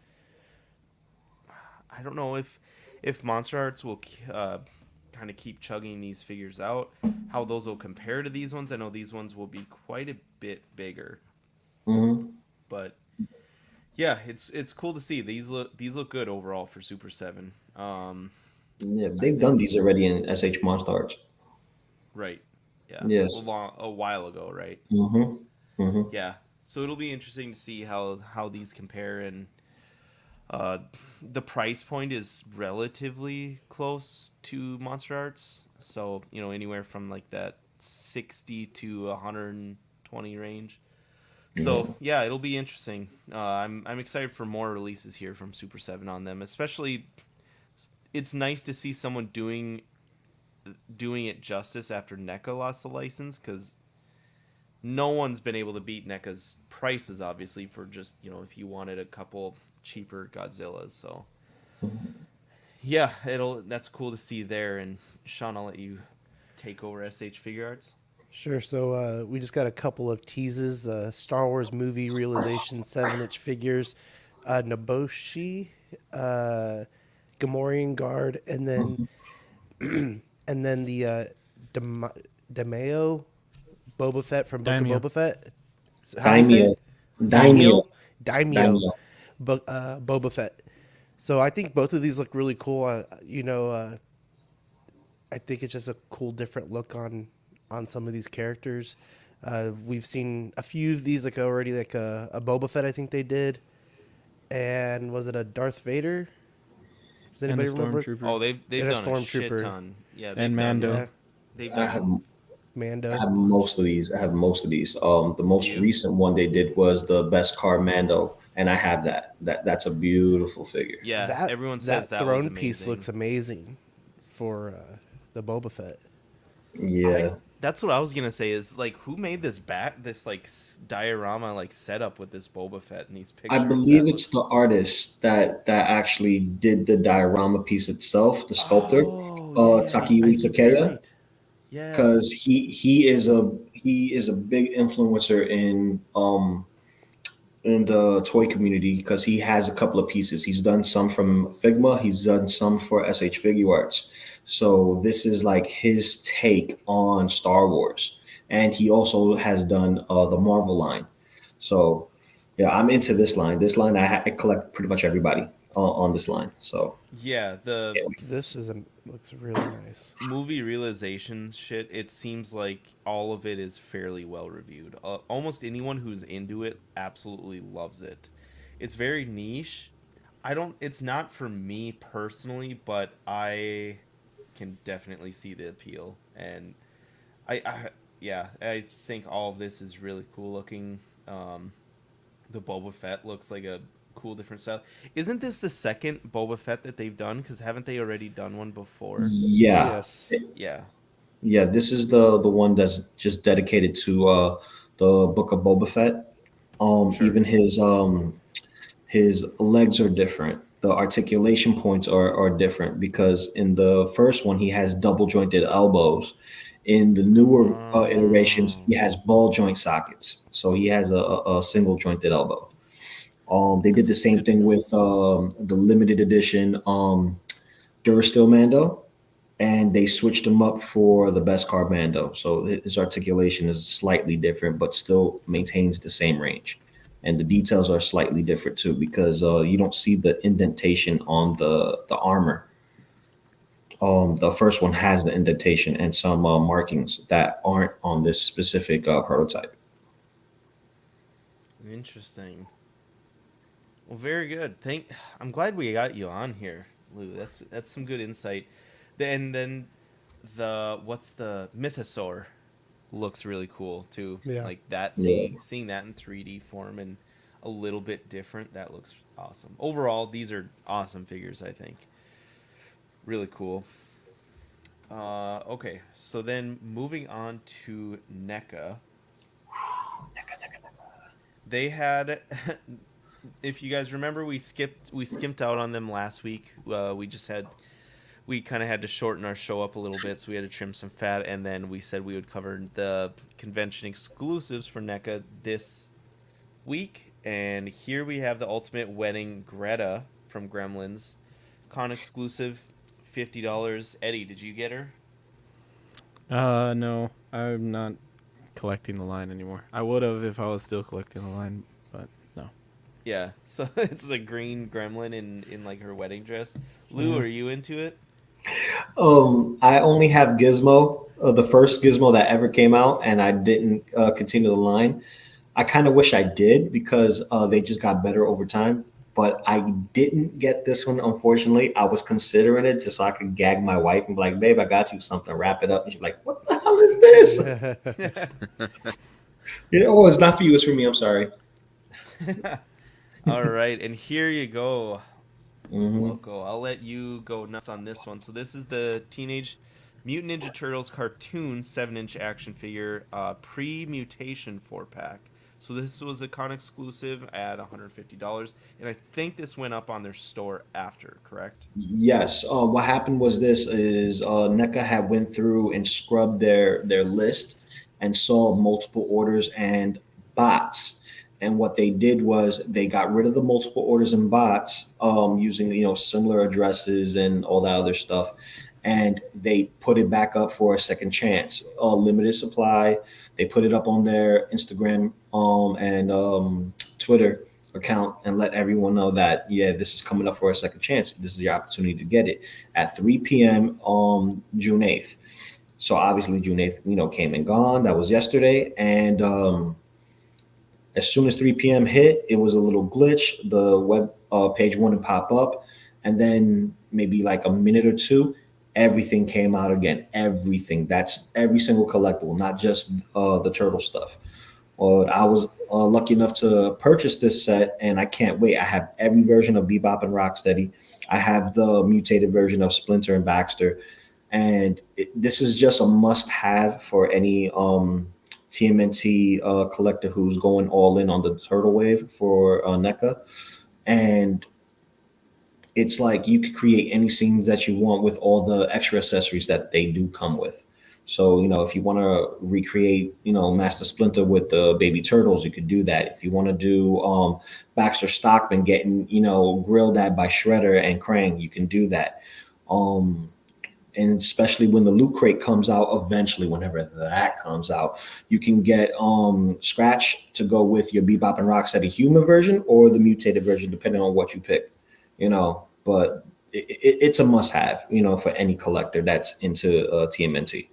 I don't know if Monster Arts will kind of keep chugging these figures out. How those will compare to these ones. I know these ones will be quite a bit bigger, but yeah, it's cool to see. These look good overall for Super 7. Yeah, they've done these already in SH Monster Arts. Right. Yeah. Yes. A while ago, right? Yeah. So it'll be interesting to see how these compare, and the price point is relatively close to Monster Arts. So, anywhere from like that 60 to 120 range. So yeah, it'll be interesting. I'm excited for more releases here from Super 7 on them. Especially, it's nice to see someone doing it justice after NECA lost the license, because no one's been able to beat NECA's prices, obviously, for just if you wanted a couple cheaper Godzillas. So yeah, that's cool to see there. And Sean, I'll let you take over SH Figuarts. Sure. So we just got a couple of teases. Star Wars movie realization 7-inch figures, Naboshi, Gamorrean Guard, and then and then the Demeo Boba Fett from Book of Daimyo. Boba Fett. How do you say it? Daimyo. Boba Fett. So I think both of these look really cool. I think it's just a cool, different look on some of these characters. We've seen a few of these already, like a Boba Fett, I think they did, and was it a Darth Vader? Does anybody remember? Oh, they've And a done a shit Stormtrooper. ton. Yeah, And Mando. Yeah, They've I have done. Mando. I have most of these. The most recent one they did was the best car Mando, and I have that. That's a beautiful figure. Yeah, everyone says that throne was piece amazing. looks amazing for the Boba Fett. Yeah. That's what I was gonna say. Is like, who made this diorama setup with this Boba Fett and these pictures? I believe it's the artist that actually did the diorama piece itself, the sculptor, Takeshi Takeya, because Yes. he is a big influencer in the toy community, because he has a couple of pieces. He's done some from Figma, he's done some for SH Figuarts. So this is like his take on Star Wars, and he also has done the Marvel line. So yeah, I'm into this line. I collect pretty much everybody on this line. So Yeah, the This looks really nice. movie realizations shit. It seems like all of it is fairly well reviewed. Almost anyone who's into it absolutely loves it. It's very niche. It's not for me personally, but I can definitely see the appeal, and I think all of this is really cool looking. The Boba Fett looks like a cool different style. Isn't this the second Boba Fett that they've done? Because haven't they already done one before? yeah, Yes. Yeah. Yeah, this is the one that's just dedicated to the Book of Boba Fett. Sure. Even his legs are different. The articulation points are different because in the first one he has double jointed elbows. In the newer iterations, Oh, he has ball joint sockets, so he has a single jointed elbow. They did that's the same good to thing know. with the limited edition Durasteel Mando, and they switched him up for the best card Mando. So his articulation is slightly different, but still maintains the same range. And the details are slightly different too, because you don't see the indentation on the armor. The first one has the indentation and some markings that aren't on this specific prototype. Interesting. Well, very good. I'm glad we got you on here, Lou. That's some good insight. Then the what's the mythosaur looks really cool too. Yeah. Like that Yeah. seeing that in 3D form and a little bit different. That looks awesome. Overall, these are awesome figures, I think. Really cool. Okay, so then moving on to NECA. They had if you guys remember, we skimped out on them last week. We kind of had to shorten our show up a little bit, so we had to trim some fat, and then we said we would cover the convention exclusives for NECA this week. And here we have the Ultimate Wedding Greta from Gremlins, con exclusive, $50. Eddie, did you get her? No, I'm not collecting the line anymore. I would have if I was still collecting the line, but no. Yeah, so it's the green gremlin in like her wedding dress. Lou, are you into it? I only have Gizmo, the first Gizmo that ever came out, and I didn't continue the line. I kind of wish I did because they just got better over time. But I didn't get this one, unfortunately. I was considering it just so I could gag my wife and be like, "Babe, I got you something. Wrap it up." And she's like, "What the hell is this?" Oh, it's not for you. It's for me. I'm sorry. All right, and here you go. Hmm. Loco, I'll let you go nuts on this one. So this is the Teenage Mutant Ninja Turtles cartoon 7-inch action figure pre-mutation 4-pack. So this was a con exclusive at $150, and I think this went up on their store after, correct? Yes. What happened was this: is NECA had went through and scrubbed their list and saw multiple orders and bots. And what they did was they got rid of the multiple orders and bots using similar addresses and all that other stuff, and they put it back up for a second chance. Limited supply. They put it up on their Instagram and Twitter account and let everyone know that this is coming up for a second chance. This is your opportunity to get it at 3 p.m. on June 8th. So obviously June 8th, came and gone. That was yesterday, and as soon as 3 p.m. hit, it was a little glitch. The web page wouldn't pop up, and then maybe like a minute or two, everything came out again. Everything. That's every single collectible, not just the turtle stuff. I was lucky enough to purchase this set, and I can't wait. I have every version of Bebop and Rocksteady. I have the mutated version of Splinter and Baxter, and this is just a must-have for any TMNT collector who's going all in on the turtle wave for NECA. And it's like you could create any scenes that you want with all the extra accessories that they do come with. So, if you want to recreate, Master Splinter with the baby turtles, you could do that. If you want to do Baxter Stockman getting, grilled at by Shredder and Krang, you can do that. And especially when the loot crate comes out eventually, whenever that comes out, you can get Scratch to go with your Bebop and Rocksteady human version or the mutated version, depending on what you pick. But it's a must-have, for any collector that's into TMNT.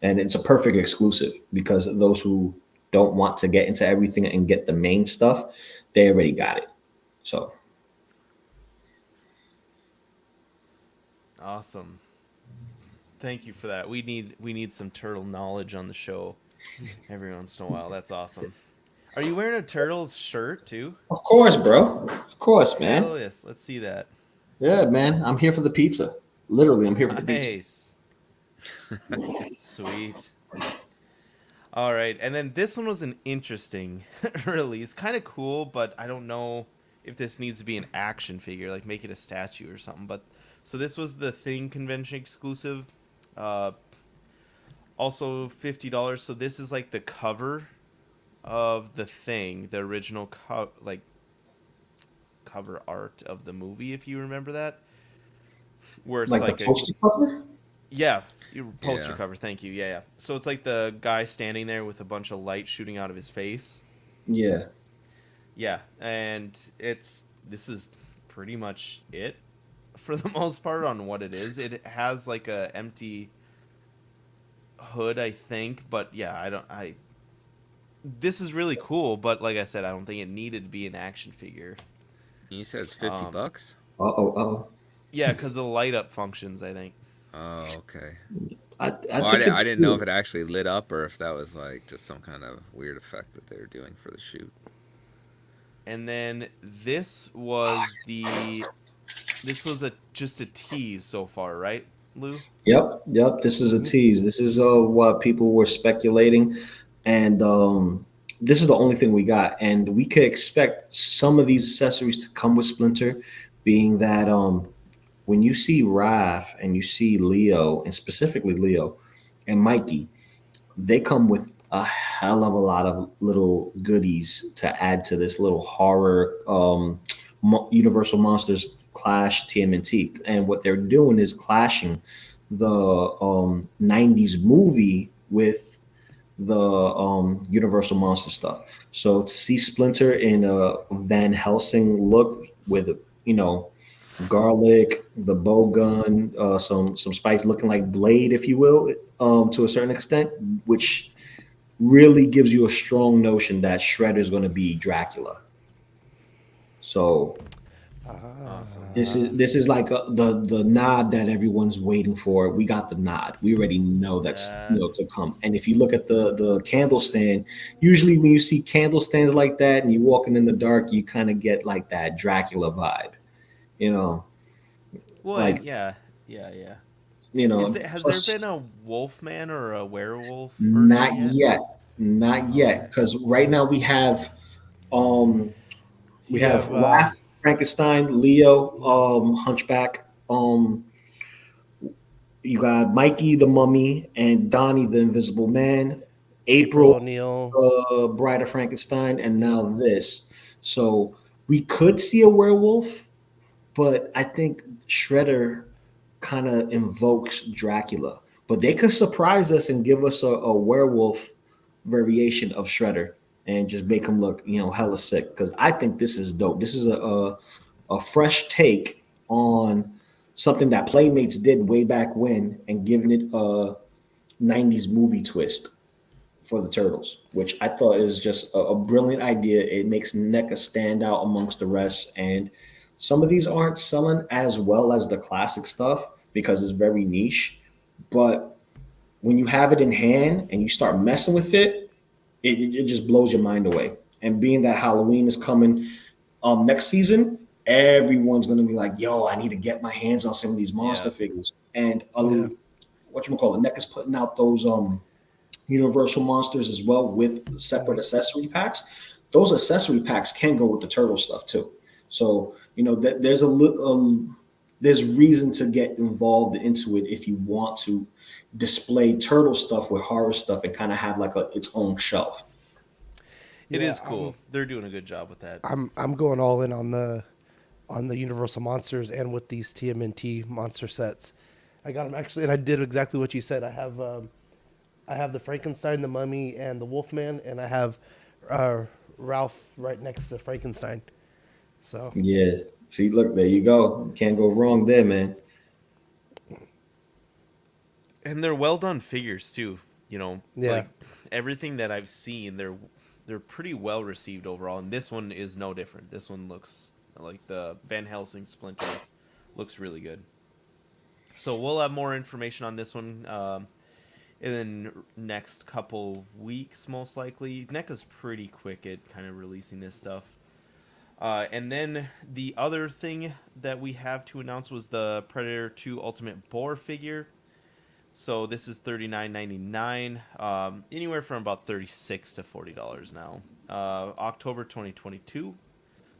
And it's a perfect exclusive because those who don't want to get into everything and get the main stuff, they already got it. So Awesome. Thank you for that. We need some turtle knowledge on the show every once in a while. That's awesome. Are you wearing a turtles shirt too? of course, bro. Of course, man. Hell yes. Let's see that. Yeah, man. I'm here for the pizza. Literally, I'm here for the pizza. Nice. Sweet. All right, and then this one was an interesting release, kind of cool, but I don't know if this needs to be an action figure, like make it a statue or something. But so this was the Thing convention exclusive, uh, also $50. So this is like the cover of the Thing, the original cover art of the movie, if you remember that, where it's Like like the a poster cover. yeah, your poster Yeah. cover. Thank you. Yeah, yeah. So it's like the guy standing there with a bunch of light shooting out of his face. Yeah. Yeah, and this is pretty much it for the most part on what it is. It has like a empty hood, I think, but yeah, I this is really cool, but like I said, I don't think it needed to be an action figure. You said it's 50 Um, bucks? Oh. Yeah, because the light up functions, I think. Oh, okay. I Well, think I it's didn't know if cool. it actually lit up or if that was like just some kind of weird effect that they were doing for the shoot. And then this was just a tease so far, right, Lou? Yep. This is a tease. This is what people were speculating, and this is the only thing we got. And we could expect some of these accessories to come with Splinter, being that when you see Raph and you see Leo, and specifically Leo and Mikey, they come with a hell of a lot of little goodies to add to this little horror Universal Monsters Clash TMNT. And what they're doing is clashing the 90s movie with the Universal Monster stuff. So to see Splinter in a Van Helsing look with, you know, garlic, the bow gun, some spice looking like Blade, if you will, to a certain extent, which really gives you a strong notion that Shredder is going to be Dracula. So Awesome. this is like the nod that everyone's waiting for. We got the nod. We already know that's That to come. And if you look at the candle stand, usually when you see candle stands like that and you're walking in the dark, you kind of get like that Dracula vibe. You know, well, like yeah, yeah, yeah. Has there plus been a wolfman or a werewolf version not yet? yet, not Okay. yet, because right now um we You have have Raph, Frankenstein, Leo, Hunchback, you got Mikey the Mummy and Donnie the Invisible Man, April April, O'Neil. Bride of Frankenstein, and now this. So we could see a werewolf, but I think Shredder kind of invokes Dracula. But they could surprise us and give us a werewolf variation of Shredder and just make him look, hella sick. Because I think this is dope. This is a fresh take on something that Playmates did way back when and giving it a 90s movie twist for the Turtles, which I thought is just a brilliant idea. It makes NECA stand out amongst the rest. And some of these aren't selling as well as the classic stuff because it's very niche. But when you have it in hand and you start messing with it, it just blows your mind away. And being that Halloween is coming next season, everyone's going to be like, yo, I need to get my hands on some of these monster Yeah. figures. And Yeah. NECA's putting out those Universal Monsters as well with separate accessory packs. Those accessory packs can go with the turtle stuff too. So there's reason to get involved into it if you want to display turtle stuff with horror stuff and kind of have like its own shelf. It Yeah, is cool. They're doing a good job with that. I'm going all in on the Universal monsters and with these TMNT monster sets. I got them actually, and I did exactly what you said. I have the Frankenstein, the Mummy, and the Wolfman, and I have Ralph right next to Frankenstein. So Yeah. See, look, there you go. Can't go wrong there, man. And they're well done figures too. Yeah. Like everything that I've seen, they're pretty well received overall. And this one is no different. This one looks like the Van Helsing Splinter looks really good. So we'll have more information on this one in the next couple weeks, most likely. NECA's pretty quick at kind of releasing this stuff. And then the other thing that we have to announce was the Predator 2 Ultimate Boar figure. So this is $39.99, anywhere from about $36 to $40 now. October 2022.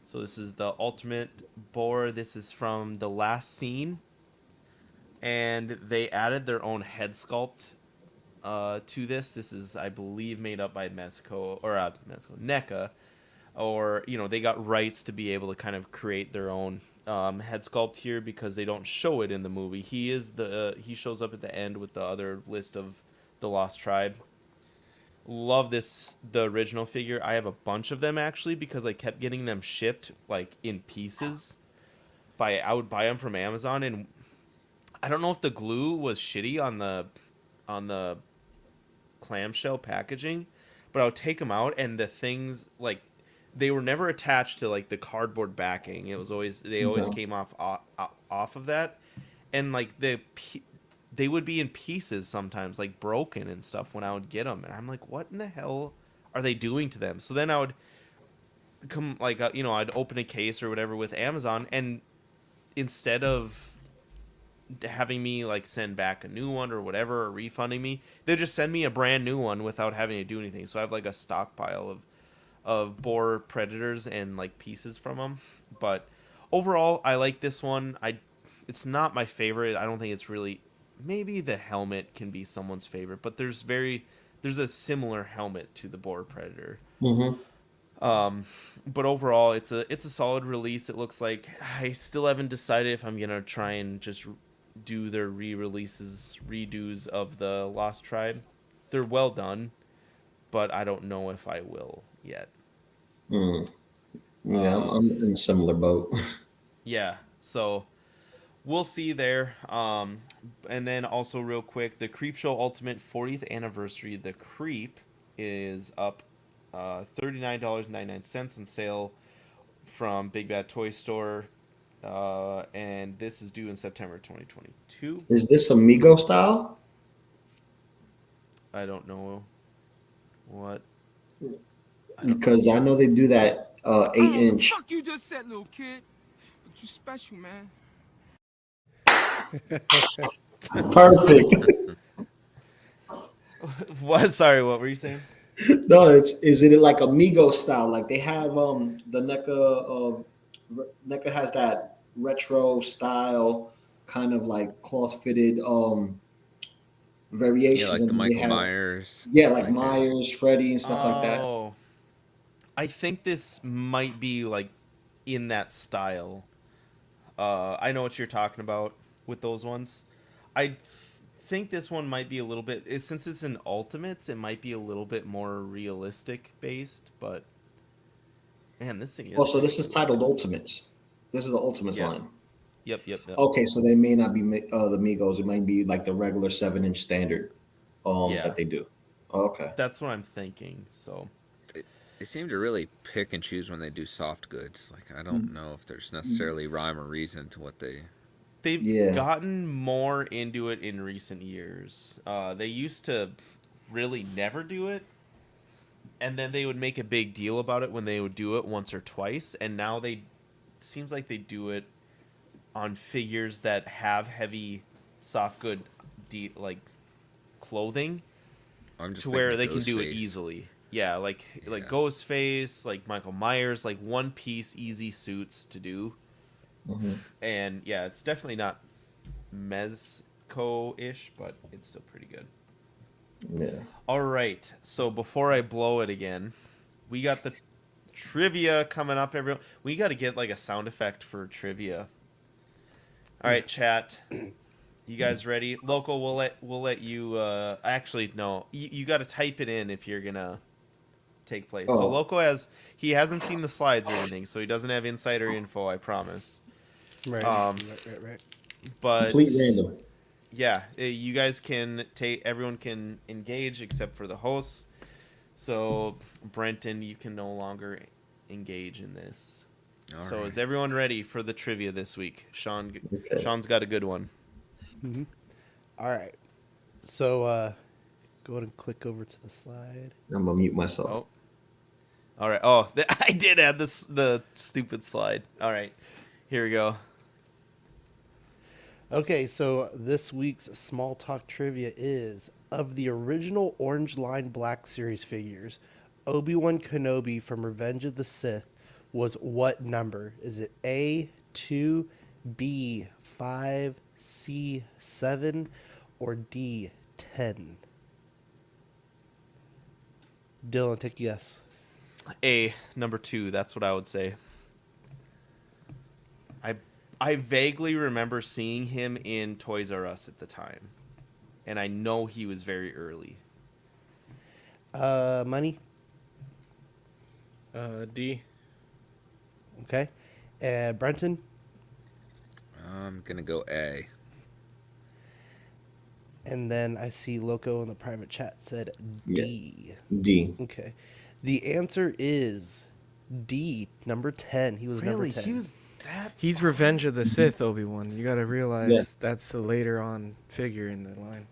So this is the ultimate boar. This is from the last scene, and they added their own head sculpt to this. This is, I believe, made up by NECA, or they got rights to be able to kind of create their own head sculpt here because they don't show it in the movie. He shows up at the end with the other list of the Lost Tribe. Love the original figure. I have a bunch of them actually because I kept getting them shipped like in pieces. I would buy them from Amazon, and I don't know if the glue was shitty on the clamshell packaging, but I would take them out and the things like they were never attached to like the cardboard backing. It was always always came off of that, and like they would be in pieces sometimes, like broken and stuff when I would get them, and I'm like, what in the hell are they doing to them? So then I would come like I'd open a case or whatever with Amazon, and instead of having me like send back a new one or whatever, or refunding me, they just send me a brand new one without having to do anything. So I have like a stockpile of boar predators and like pieces from them. But overall, I like this one. It's not my favorite. I don't think it's really. Maybe the helmet can be someone's favorite, but there's a similar helmet to the boar predator. But overall, it's a solid release. It looks like. I still haven't decided if I'm gonna try and just do their redos of the Lost Tribe. They're well done, but I don't know if I will yet. Yeah, I'm in a similar boat. Yeah, so we'll see there. And then also real quick, the Creepshow Ultimate 40th Anniversary, the Creep, is up $39.99 on sale from Big Bad Toy Store. And this is due in September 2022. Is this Amigo style? I don't know what. Because I know they do that 8-inch. Fuck you just said, little kid. But you special, man. Perfect. What? Sorry, what were you saying? No, is it like Amigo style? Like they have the NECA has that retro style kind of like cloth fitted variations. Yeah, like the Michael Myers. Yeah, like Myers, Freddy, and stuff like that. Oh, I think this might be like in that style. I know what you're talking about with those ones. I think this one might be a little bit, since it's an Ultimates, it might be a little bit more realistic based, but man, this thing is. Oh, so this is titled Ultimates. This is the Ultimates line. Yep. Okay, so they may not be the Migos. It might be like the regular 7-inch standard that they do. Okay. That's what I'm thinking. So They seem to really pick and choose when they do soft goods. Like I don't know if there's necessarily rhyme or reason to what they've gotten more into it in recent years. They used to really never do it, and then they would make a big deal about it when they would do it once or twice, and now seems like they do it on figures that have heavy soft good like clothing to where they can do it easily. Yeah, like Ghostface, like Michael Myers, like one piece easy suits to do. And yeah, it's definitely not Mezco-ish, but it's still pretty good. Yeah. All right, so before I blow it again, we got the trivia coming up. Everyone, we got to get like a sound effect for trivia. All right, chat, you guys ready? Local, we'll let you. Actually, no, you got to type it in if you're gonna take place. So Loco he hasn't seen the slides or anything, so he doesn't have insider info. I promise. Right. Right. But complete random. Yeah, you guys can everyone can engage except for the hosts. So Brenton, you can no longer engage in this. All right. Is everyone ready for the trivia this week? Sean's got a good one. Mm-hmm. All right. So go ahead and click over to the slide. I'm gonna mute myself. Oh. All right. Oh, I did add the stupid slide. All right. Here we go. Okay, so this week's small talk trivia is of the original Orange Line Black Series figures, Obi-Wan Kenobi from Revenge of the Sith was what number? Is it A, 2, B, 5, C, 7, or D, 10? Dylan, take a guess. A, number 2. That's what I would say. I vaguely remember seeing him in Toys R Us at the time, and I know he was very early. Money? D. Okay. Brenton? I'm gonna go A. And then I see Loco in the private chat said D. D. Okay. The answer is D, number 10. He was Really? number 10. He was that He's far? Revenge of the Sith, Obi-Wan. You gotta realize Yeah. that's a later on figure in the line.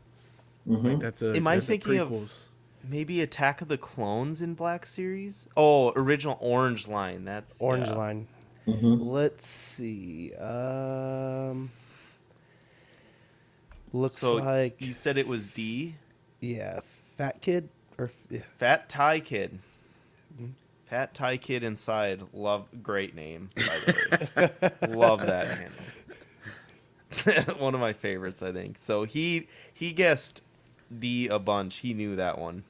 Mm-hmm. Like that's a. Am I that's a thinking of prequels. maybe Attack of the Clones in Black Series? Oh, original Orange Line. That's Orange yeah. line. Mm-hmm. Let's see. Looks So like you said it was D? yeah, Fat Kid or yeah. Fat Thai Kid. Fat Thai Kid inside. Great name, by the way. Love that handle. One of my favorites, I think. So he guessed D a bunch. He knew that one.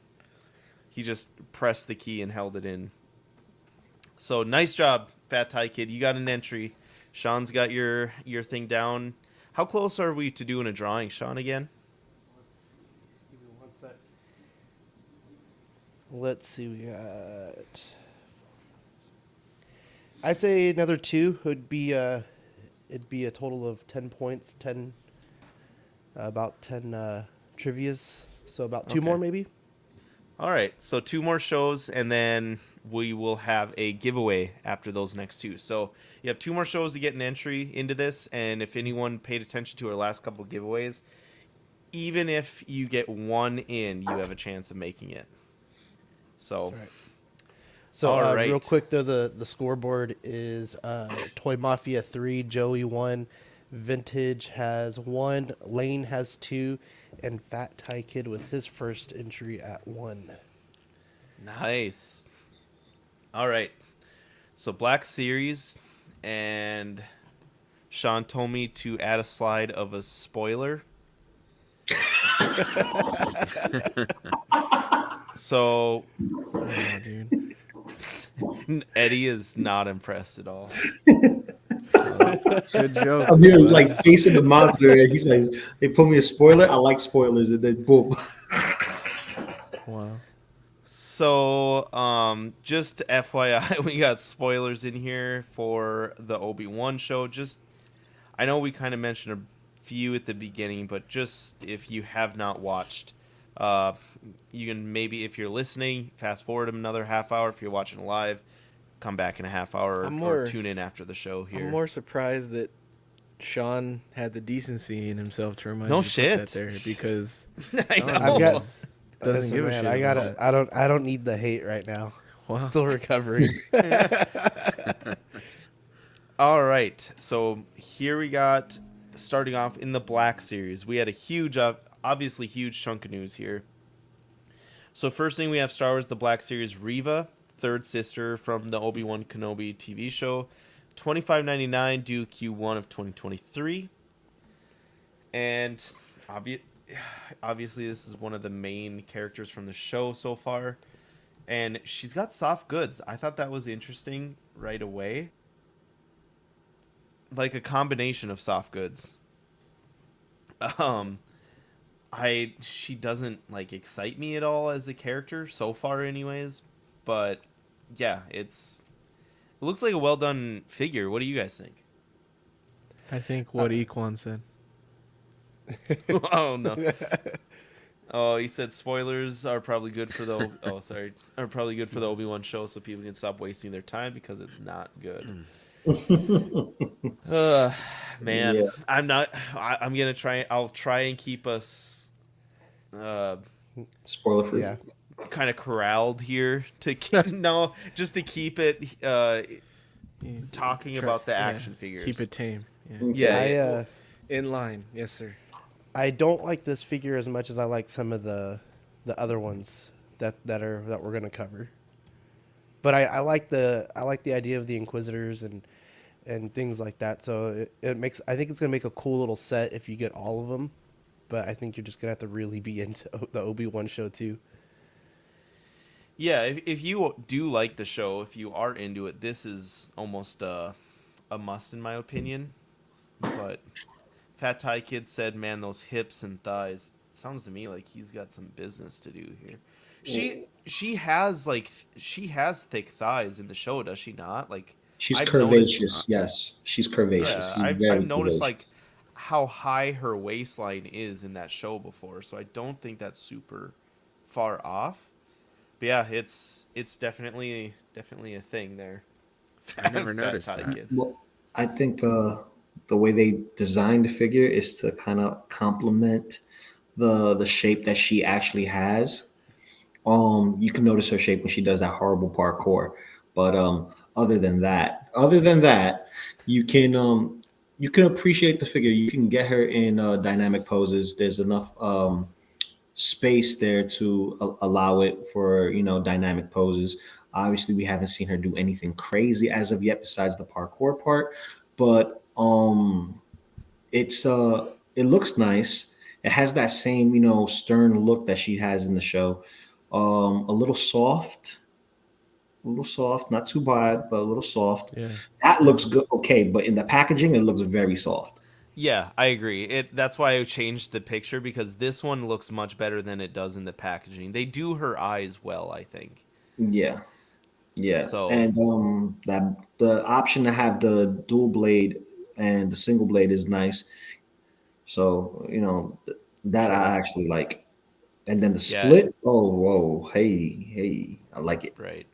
He just pressed the key and held it in. So nice job, Fat Thai Kid. You got an entry. Sean's got your thing down. How close are we to doing a drawing, Sean, again? Give me 1 sec. Let's see. We got. I'd say another 2 would be it'd be a total of 10 points. 10. About 10 trivias. So about 2 Okay. more maybe. All right, so 2 more shows, and then we will have a giveaway after those next 2. So you have 2 more shows to get an entry into this, and if anyone paid attention to our last couple of giveaways, even if you get 1 in, you have a chance of making it. So, All right. So All right. real quick though, the scoreboard is Toy Mafia 3, Joey 1, Vintage has 1, Lane has 2, and Fat Thai Kid with his first entry at 1. nice. All right, so Black Series, and Sean told me to add a slide of a spoiler. So Oh, dude. Eddie is not impressed at all. Good joke. I'm here like facing the monitor, and he's like, "They put me a spoiler. I like spoilers," and then boom. Wow. So, just FYI, we got spoilers in here for the Obi-Wan show. I know we kind of mentioned a few at the beginning, but just if you have not watched, you can maybe, if you're listening, fast forward another half hour. If you're watching live, come back in a half hour or tune in after the show here. I'm more surprised that Sean had the decency in himself to remind No you to shit. put that there because I Sean know. I've got- doesn't Listen, give a man, shit. I about gotta. that. I don't need the hate right now. Wow. Still recovering. All right, so here we got, starting off in the Black Series, we had a huge, obviously huge chunk of news here. So first thing, we have Star Wars The Black Series Reva, third sister from the Obi-Wan Kenobi TV show, $25.99, due Q1 of 2023. And obviously this is one of the main characters from the show so far. And she's got soft goods. I thought that was interesting right away. Like a combination of soft goods. She doesn't like excite me at all as a character so far anyways, but yeah, it looks like a well done figure. What do you guys think? I think what Equan said. Oh no. Oh, he said spoilers are probably good for the are probably good for the Obi-Wan show, so people can stop wasting their time because it's not good. Man, Yeah. I'm gonna try. I'll try and keep us Spoiler free. Yeah. kind of corralled here to keep just to keep it Yeah, talking about the action figures. Keep it tame. Yeah. Okay. Yeah, In line, yes, sir. I don't like this figure as much as I like some of the other ones that we're gonna cover. But I like the idea of the Inquisitors and things like that. So it makes, I think it's gonna make a cool little set if you get all of them. But I think you're just gonna have to really be into the Obi-Wan show too. Yeah, if you do like the show, if you are into it, this is almost a must in my opinion. But Fat Thai Kid said, "Man, those hips and thighs." Sounds to me like he's got some business to do here. She has thick thighs in the show, does she not? Like She's I've curvaceous. noticed, Yes, she's curvaceous. yeah, She's I've very noticed curvaceous. like how high her waistline is in that show before, so I don't think that's super far off. But yeah, it's definitely a thing there. I never Fat noticed Thai that. Kid. Well, I think the way they designed the figure is to kind of complement the shape that she actually has. You can notice her shape when she does that horrible parkour, but other than that, you can you can appreciate the figure. You can get her in dynamic poses. There's enough space there to allow it for dynamic poses. Obviously, we haven't seen her do anything crazy as of yet, besides the parkour part. But it looks nice. It has that same stern look that she has in the show. A little soft, not too bad, but a little soft. Yeah. That looks good, okay, but in the packaging, it looks very soft. Yeah, I agree. That's why I changed the picture, because this one looks much better than it does in the packaging. They do her eyes well, I think. Yeah, yeah, So and that the option to have the dual blade and the single blade is nice. So that sure, I actually like. And then the yeah, split, oh whoa, hey, I like it. right.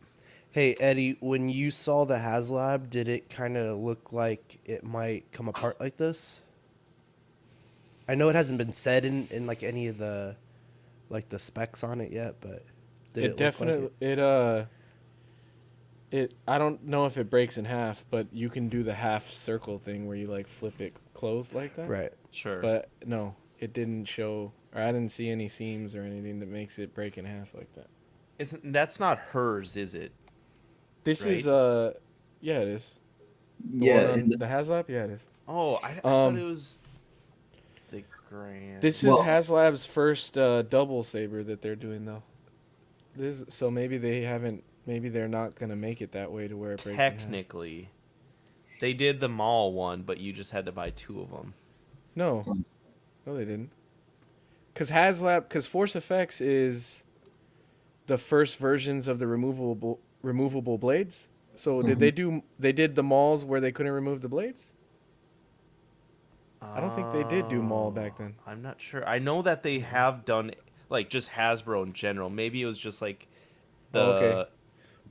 Hey Eddie, when you saw the HasLab, did it kind of look like it might come apart like this? I know it hasn't been said in like any of the specs on it yet, but did it look definitely like it? it I don't know if it breaks in half, but you can do the half circle thing where you like flip it closed like that. Right. Sure. But no, it didn't show, or I didn't see any seams or anything that makes it break in half like that. That's not hers, is it? This Right? is yeah, it is. The Yeah, one on and the HasLab, yeah, it is. Oh, I thought it was the Grand. This is Well- HasLab's first double saber that they're doing though. So maybe they're not gonna make it that way to where it breaks in half. Technically, they did the mall one, but you just had to buy 2 of them. No, they didn't. Because Force Effects is the first versions of the removable blades. So they did the malls where they couldn't remove the blades? I don't think they did do mall back then. I'm not sure. I know that they have done like just Hasbro in general. Maybe it was just like the. Oh, okay.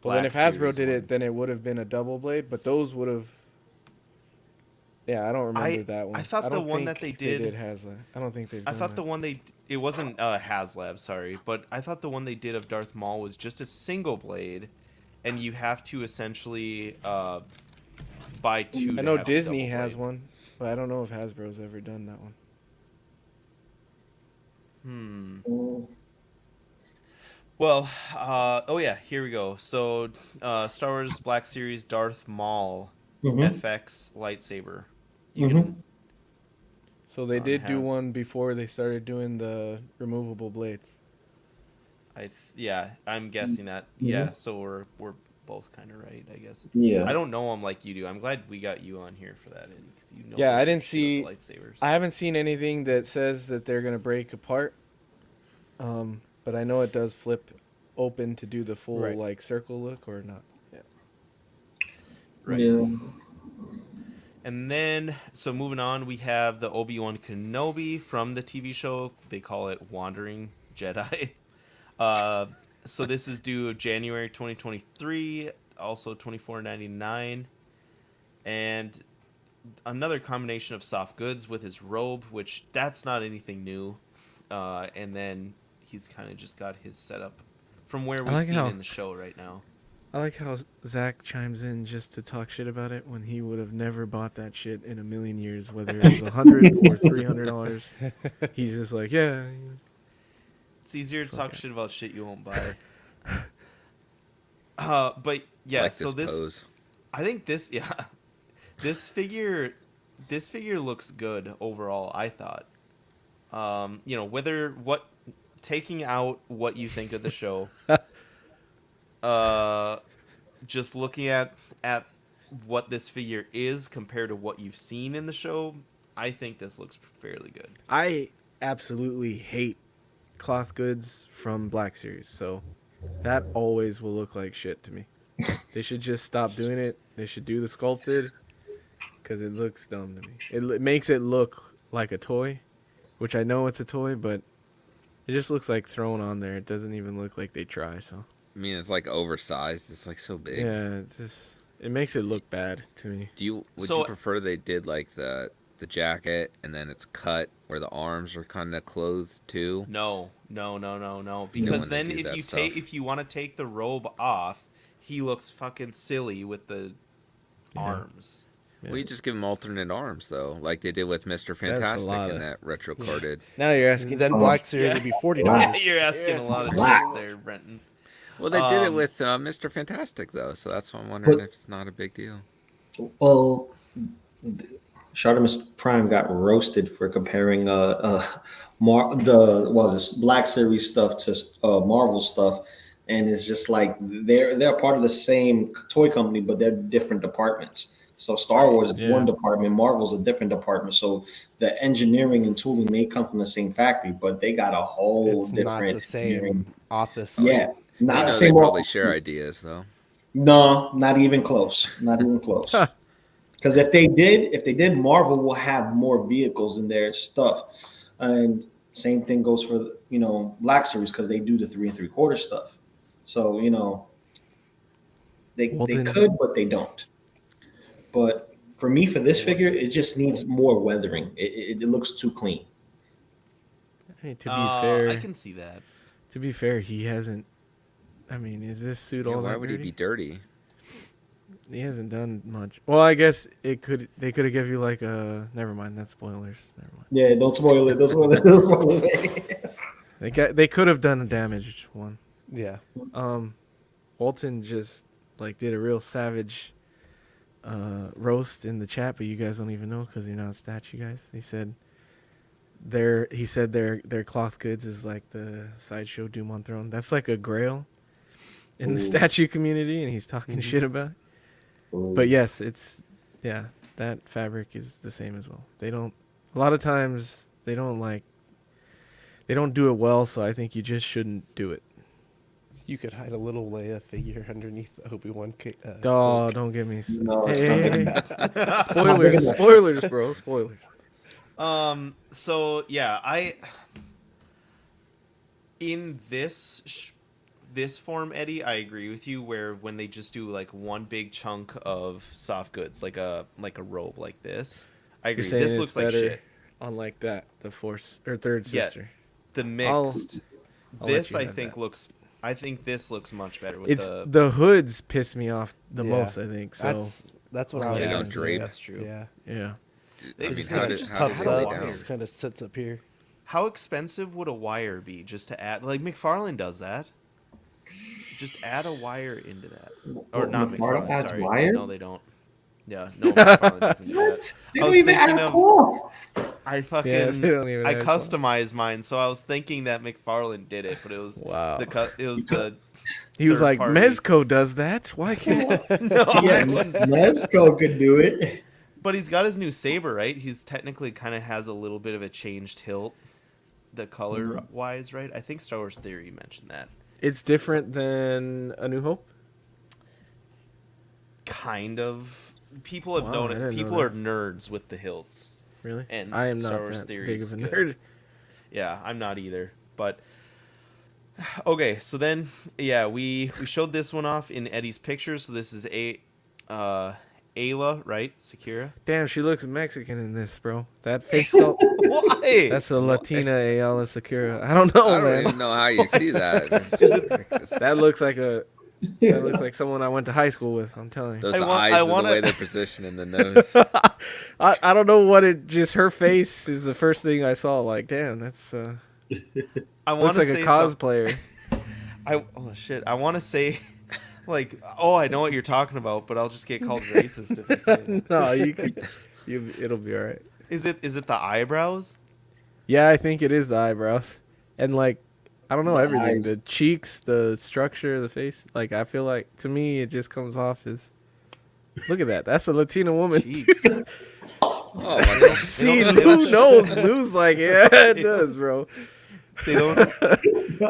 Well, then if Black Hasbro Series did one. it, then it would have been a double blade, but those would have. Yeah, I don't remember that one. I thought the don't one think that they did- HasLab. I don't think they've I done thought the that. one it wasn't HasLab, sorry, but I thought the one they did of Darth Maul was just a single blade, and you have to essentially buy 2. I to know have the Disney double has blade. one, but I don't know if Hasbro's ever done that one. Well, oh yeah, here we go. So, Star Wars Black Series Darth Maul FX lightsaber. You can, So they It's on did do Has. one before they started doing the removable blades. yeah, I'm guessing that. Yeah, so we're both kind of right, I guess. Yeah. I don't know them like you do. I'm glad we got you on here for that, Eddie, because you know. Yeah, I your didn't shit see. with lightsabers. I haven't seen anything that says that they're gonna break apart. But I know it does flip open to do the full Right. like circle look or not. Yeah. Right. Yeah. And then, so moving on, we have the Obi-Wan Kenobi from the TV show. They call it Wandering Jedi. So this is due January 2023, also $24.99. And another combination of soft goods with his robe, which that's not anything new. And then he's kind of just got his setup from where we've like seen how- in the show right now. I like how Zach chimes in just to talk shit about it when he would have never bought that shit in a million years, whether it was $100 or $300. He's just like, yeah. It's easier to Fuck talk it. shit about shit you won't buy. But yeah, like so this this, pose. I think this, yeah, this figure looks good overall. I thought, you know, taking out what you think of the show, just looking at what this figure is compared to what you've seen in the show, I think this looks fairly good. I absolutely hate cloth goods from Black Series, so that always will look like shit to me. They should just stop doing it. They should do the sculpted, because it looks dumb to me. It makes it look like a toy, which I know it's a toy, but it just looks like thrown on there. It doesn't even look like they try. So I mean, it's like oversized. It's like so big. yeah, it makes it look bad to me. Would you prefer they did like the jacket and then it's cut where the arms are kind of closed too? No. when Because they then do that if you want to take the robe off, he looks fucking silly with the arms. Yeah. Well, you just give him alternate arms though, like they did with Mr. a Fantastic lot in of- that retro carded. Now you're asking. Then Black Series would be $40. You're asking a lot of Black. shit there, Brenton. Well, they did it Um, with Mr. Fantastic though, so that's why I'm wondering But- if it's not a big deal. Well, Shartimus Prime got roasted for comparing this Black Series stuff to Marvel stuff, and it's just like they're part of the same toy company, but they're different departments. So Star Wars is one department, Marvel's a different department. So the engineering and tooling may come from the same factory, but they got a whole It's different not the same engineering. office. Yeah, I not know the they same. probably share ideas though. No, not even close. Not even close. Because if they did, Marvel will have more vehicles in their stuff, and same thing goes for Black Series because they do the 3 3/4 stuff. So they could, but they don't. But for me, for this figure, it just needs more weathering. It looks too clean. Hey, to be fair, I can see that. To be fair, he hasn't. I mean, is this suit all Why that would he dirty? be dirty? He hasn't done much. Well, I guess they could have give you like a. Never mind, that's spoilers. Never mind. Yeah, don't spoil it. Don't spoil it. Don't spoil it. They could have done a damaged one. Yeah. Walton just like did a real savage roast in the chat, but you guys don't even know because you're not stats, you guys. He said their cloth goods is like the sideshow Doom on Throne. That's like a grail in the statue community, and he's talking shit about it. But yes, that fabric is the same as well. They don't, a lot of times they don't do it well, so I think you just shouldn't do it. You could hide a little Leia figure underneath the Obi-Wan Oh, cloak. don't get me. No, it's Hey, not. spoilers, bro. Spoilers. So yeah, in this form, Eddie, I agree with you. Where when they just do like one big chunk of soft goods, like a robe like this, I agree. You're saying This it's looks like better shit. on like that, the Force or third Yeah. sister. The mixed. I'll let This you I have think that. looks. I think this looks much better with It's the. the hoods piss me off the Yeah. most. I think so. That's what I was They gonna don't say. drape. That's true. Yeah. Yeah. They I mean, just how kinda did- just how Puffs did it lay up lay down. and down? just kind of sits up here. How expensive would a wire be just to add? Like McFarlane does that. Just add a wire into that, or What, not McFarlane McFarlane. adds Sorry, wire? no, they don't. Yeah, no, McFarlane doesn't do that. What? They I don't was even thinking add of. cloth. I Yeah, fucking. they don't even I have cloth. customized mine, so I was thinking that McFarlane did it, but it was Wow. it was the. He was third like, party. Mezco does that. Why can't? No, Yeah, Mezco could do it. but he's got his new saber, right? He's technically kind of has a little bit of a changed hilt, the color wise, right? I think Star Wars Theory mentioned that. It's different than A New Hope. Kind of. People have Wow, known I it. didn't know People that. are nerds with the hilts. Really? And I am Star not Wars that Theory big is of a good. nerd. Yeah, I'm not either. But okay, so then we showed this one off in Eddie's pictures. So this is Ayla, right? Sakura. Damn, she looks Mexican in this, bro. That face sculpt. Why? That's a Latina Ayala Sakura. I don't know, I don't man. even know how you see that. That looks like a That looks like someone I went to high school with. I'm telling you. Those I eyes, the wanna- way they're positioned in the nose. I don't know what it. Just her face is the first thing I saw. Like, damn, that's I want looks to like say a cosplayer. oh shit! I want to say, like, oh, I know what you're talking about, but I'll just get called racist if I say that. No, it'll be all right. Is it the eyebrows? Yeah, I think it is the eyebrows, and like, I don't know, The everything. eyes. The cheeks, the structure of the face. Like, I feel like to me, it just comes off as. Look at that. That's a Latina woman. Jeez. Oh, my God. See, don't- Lou knows. Lou's like, yeah, it does, bro. They don't.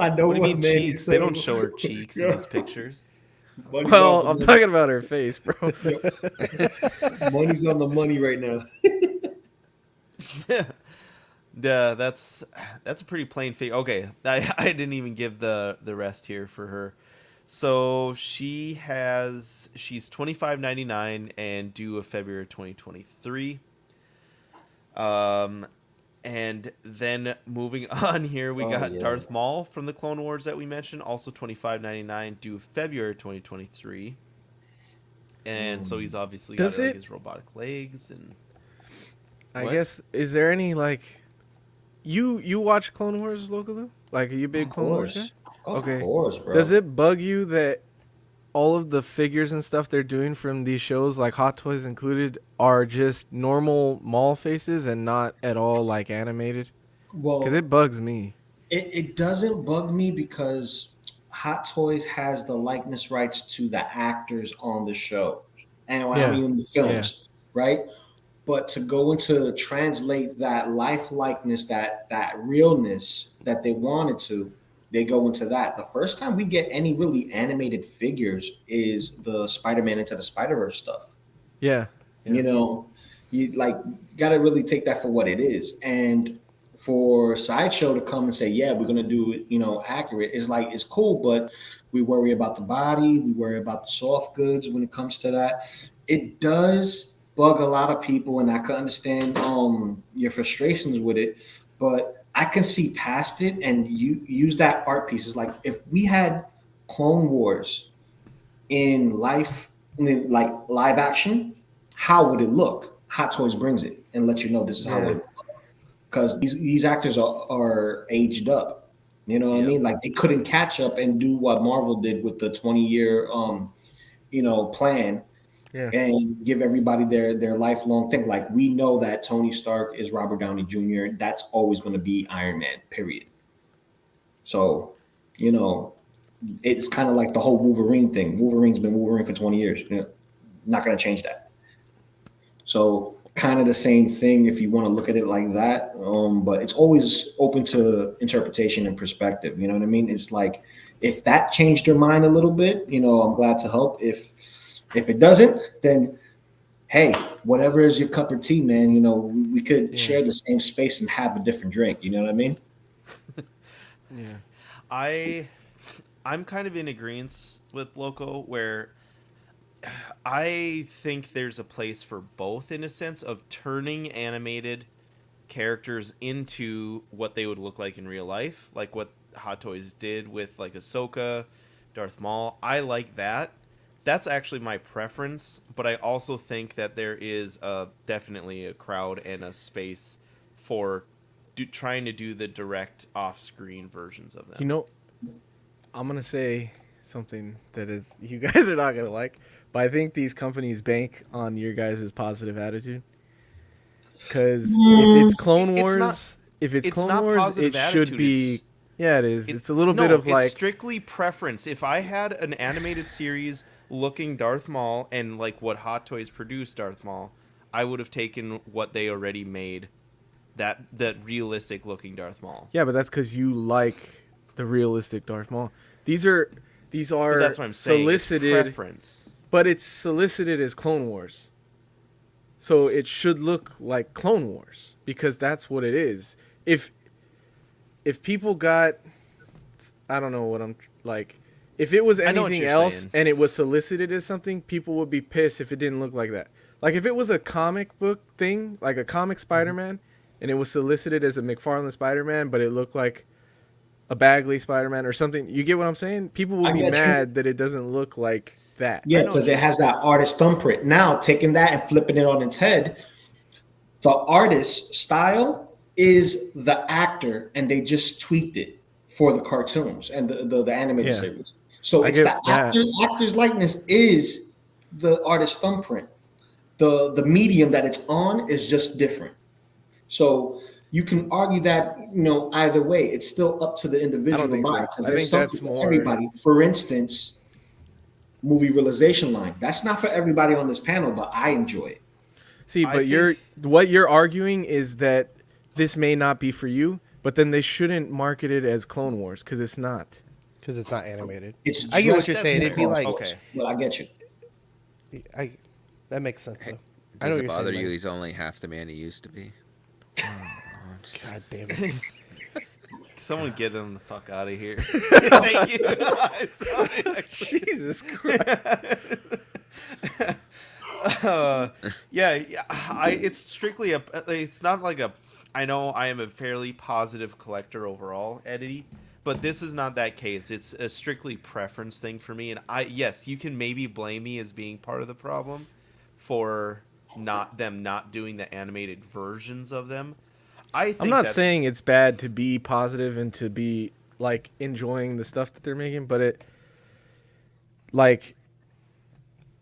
I know What do you mean man cheeks? is They don't so- show her cheeks in these pictures. Money's Well, on I'm the talking about her face, bro. money. Money's on the money right now. Yeah, that's a pretty plain figure. Okay, I didn't even give the rest here for her. So she's $25.99 and due of February 2023. And then moving on here, we Oh, got yeah. Darth Maul from the Clone Wars that we mentioned, also $25.99, due February 2023. And so he's obviously got Does like it- his robotic legs and I What? guess, is there any, like, you watch Clone Wars, Local? Like, are you a big Of Clone Wars guy? course. Of Okay. course, bro. Does it bug you that all of the figures and stuff they're doing from these shows, like Hot Toys included, are just normal Maul faces and not at all, like, animated? Well, Because it bugs me. it doesn't bug me because Hot Toys has the likeness rights to the actors on the show, and Yeah. I mean the films, right? But to go into translate that likeness, that realness that they wanted to, they go into that. The first time we get any really animated figures is the Spider-Man Into the Spider-Verse stuff. Yeah. Yeah. You know, you like got to really take that for what it is. And for Sideshow to come and say, yeah, we're gonna do it, accurate, is like it's cool, but we worry about the body, we worry about the soft goods when it comes to that. It does bug a lot of people, and I can understand your frustrations with it, but I can see past it and you use that art piece. It's like if we had Clone Wars in live action, how would it look? Hot Toys brings it and lets you know this is how it would look. Because these actors are aged up. You know what I mean? Like they couldn't catch up and do what Marvel did with the 20-year plan. Yeah. And give everybody their lifelong thing. Like we know that Tony Stark is Robert Downey Jr. That's always going to be Iron Man, period. So, it's kind of like the whole Wolverine thing. Wolverine's been Wolverine for 20 years. Not going to change that. So kind of the same thing if you want to look at it like that. But it's always open to interpretation and perspective. You know what I mean? It's like if that changed your mind a little bit, I'm glad to help. If it doesn't, then hey, whatever is your cup of tea, man. We could share the same space and have a different drink. You know what I mean? Yeah. I'm kind of in agreement with Loco where I think there's a place for both in a sense of turning animated characters into what they would look like in real life, like what Hot Toys did with like Ahsoka, Darth Maul. I like that. That's actually my preference, but I also think that there is definitely a crowd and a space for trying to do the direct off-screen versions of them. I'm going to say something that is you guys are not going to like, but I think these companies bank on your guys' positive attitude. Because if it's Clone Wars, it's not it positive should attitude, be... Yeah, it is. It's a little bit of it's like... strictly preference. If I had an animated series looking Darth Maul and like what Hot Toys produced Darth Maul, I would have taken what they already made, that realistic looking Darth Maul. Yeah, but that's because you like the realistic Darth Maul. These are But that's what I'm saying. solicited, It's preference. but it's solicited as Clone Wars. So it should look like Clone Wars because that's what it is. If people got, I don't know what I'm like. If it was I know what anything you're else saying. and it was solicited as something, people would be pissed if it didn't look like that. Like if it was a comic book thing, like a comic Spider-Man, and it was solicited as a McFarlane Spider-Man, but it looked like a Bagley Spider-Man or something. You get what I'm saying? People will I be get you. mad that it doesn't look like that. Yeah, I know because what it you're has that artist thumbprint. Now, taking that and flipping it on its head, the artist's style is the actor, and they just tweaked it for the cartoons and the animated Yeah. series. So I it's get the that. actor's likeness is the artist's thumbprint. The medium that it's on is just different. So you can argue that either way. It's still up to the individual think so. buyer because I there's think something that's for more- everybody. For instance, movie realization line. That's not for everybody on this panel, but I enjoy it. See, I but what you're arguing is that this may not be for you, but then they shouldn't market it as Clone Wars because it's not. Because it's not animated. It's I get what just you're saying. It'd be like, Okay. Well, I get you. That makes sense though. I Does know what it you're bother saying. you? Mike. He's only half the man he used to be. God damn it. Someone get him the fuck out of here. Thank you. Sorry, actually. Jesus Christ. It's strictly it's not like a, I know I am a fairly positive collector overall, Eddie, but this is not that case. It's a strictly preference thing for me, and yes, you can maybe blame me as being part of the problem for not doing the animated versions of them. I'm not saying it's bad to be positive and to be like enjoying the stuff that they're making, but it like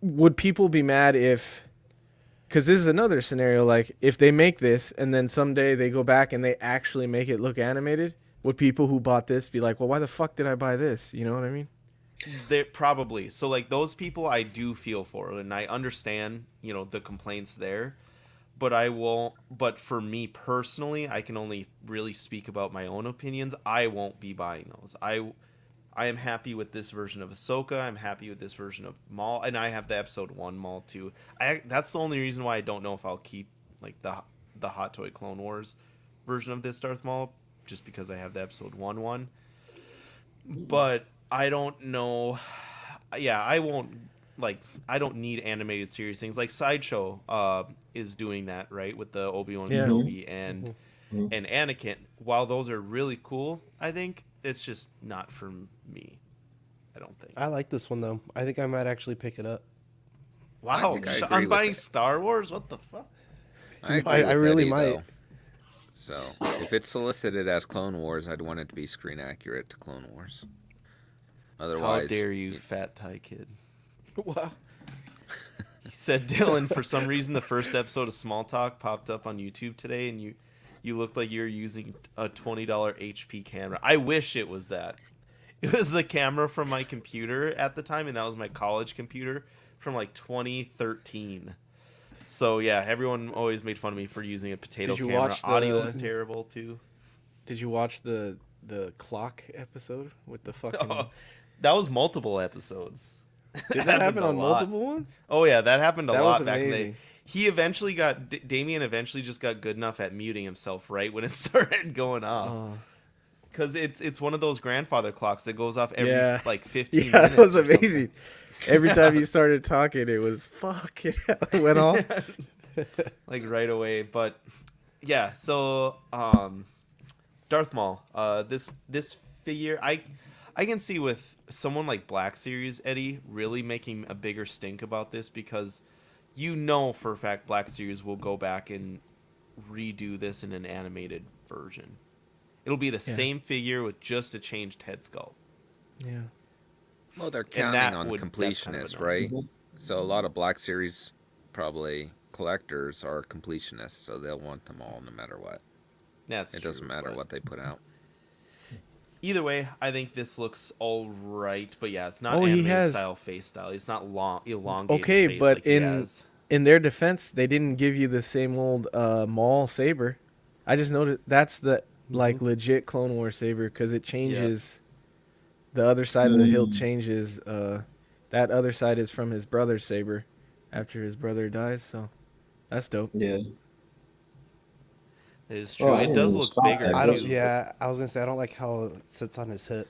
would people be mad if, because this is another scenario, like if they make this and then someday they go back and they actually make it look animated, would people who bought this be like, well, why the fuck did I buy this? You know what I mean? They probably. So like those people I do feel for, and I understand, the complaints there, but I won't. But for me personally, I can only really speak about my own opinions. I won't be buying those. I am happy with this version of Ahsoka. I'm happy with this version of Maul, and I have the episode 1 Maul too. That's the only reason why I don't know if I'll keep like the Hot Toy Clone Wars version of this Darth Maul, just because I have the episode 1. But I don't know. Yeah, I won't. Like, I don't need animated series things. Like Sideshow is doing that, right, with the Obi-Wan Kenobi and Anakin. While those are really cool, I think it's just not for me. I don't think. I like this one though. I think I might actually pick it up. Wow, think I agree I'm with buying it. Star Wars? What the fuck? I agree I with really Eddie, might. though. So if it's solicited as Clone Wars, I'd want it to be screen accurate to Clone Wars. Otherwise, How dare you, fat Thai kid? Wow. He said, Dylan, for some reason the first episode of Small Talk popped up on YouTube today, and you looked like you were using a $20 HP camera. I wish it was that. It was the camera from my computer at the time, and that was my college computer from like 2013. So yeah, everyone always made fun of me for using a potato Did you camera. watch Audio the- was terrible too. Did you watch the clock episode with the fucking? That was multiple episodes. Did that happen a on lot. multiple ones? Oh yeah, that happened a That lot was back in the day. amazing. He eventually Damien eventually just got good enough at muting himself right when it started going off. Oh. Because it's one of those grandfather clocks that goes off every Yeah. like 15 Yeah, minutes. that was or something. amazing. Every time you started talking, it was fuck it. It went off. Like right away. But yeah, so Darth Maul. This figure I can see with someone like Black Series Eddie really making a bigger stink about this, because for a fact Black Series will go back and redo this in an animated version. It'll be the same figure with just a changed head sculpt. Yeah. well, they're that counting on that's kind of completionists, annoying. right? So a lot of Black Series probably collectors are completionists, so they'll want them all no matter what. That's It doesn't true, matter but what they put out. Either way, I think this looks all right. But yeah, it's not Oh, he animated has- style face style. It's not elongated. Okay, face but like he in has. their defense, they didn't give you the same old Maul saber. I just noticed that's the like legit Clone War saber, because it changes. The other side of the hilt changes. That other side is from his brother's saber after his brother dies. So that's dope. Yeah. It is true. I It didn't does even look spot bigger that. I don't. too. Yeah, I was gonna say I don't like how it sits on his hip.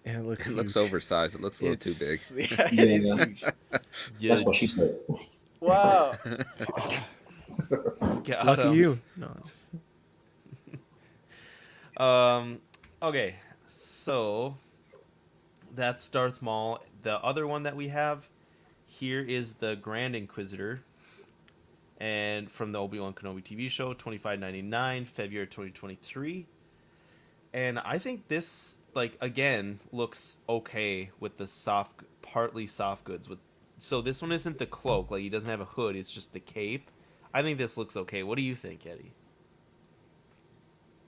Yeah, it looks. It looks huge. oversized. It looks a little too big. Yeah, Yeah, it's yeah. huge. Yeah, That's what she said. Wow. got Lucky him. you. No, just... Okay, so that's Darth Maul. The other one that we have here is the Grand Inquisitor, and from the Obi-Wan Kenobi TV show, $25.99, February 2023. And I think this, like, again, looks okay with the partly soft goods. So this one isn't the cloak, like he doesn't have a hood, it's just the cape. I think this looks okay. What do you think, Eddie?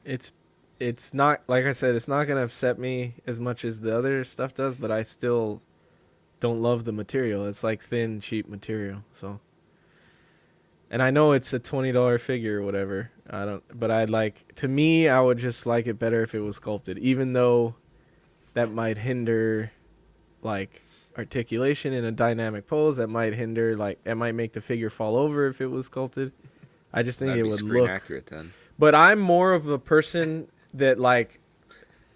It's not, like I said, it's not gonna upset me as much as the other stuff does, but I still don't love the material. It's like thin, cheap material. So, and I know it's a $20 figure or whatever. But to me, I would just like it better if it was sculpted, even though that might hinder like articulation in a dynamic pose. That might hinder, like, it might make the figure fall over if it was sculpted. I just think That'd it be would screen look accurate then. But I'm more of a person that, like,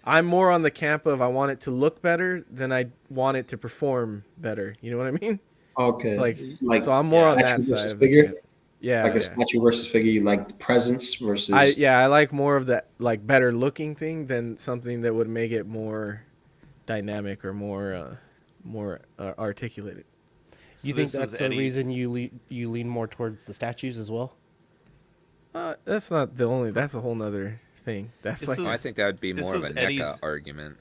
I'm more on the camp of I want it to look better than I want it to perform better. You know what I mean? Okay. Like so I'm more on that statue side versus of the figure. camp. Yeah. Like a statue versus figure, you like the presence versus. I like more of that, like, better looking thing than something that would make it more dynamic or more articulated. You think that's the reason you lean more towards the statues as well? That's not the only. That's a whole nother thing. That's like. I think that would be more of a NECA argument.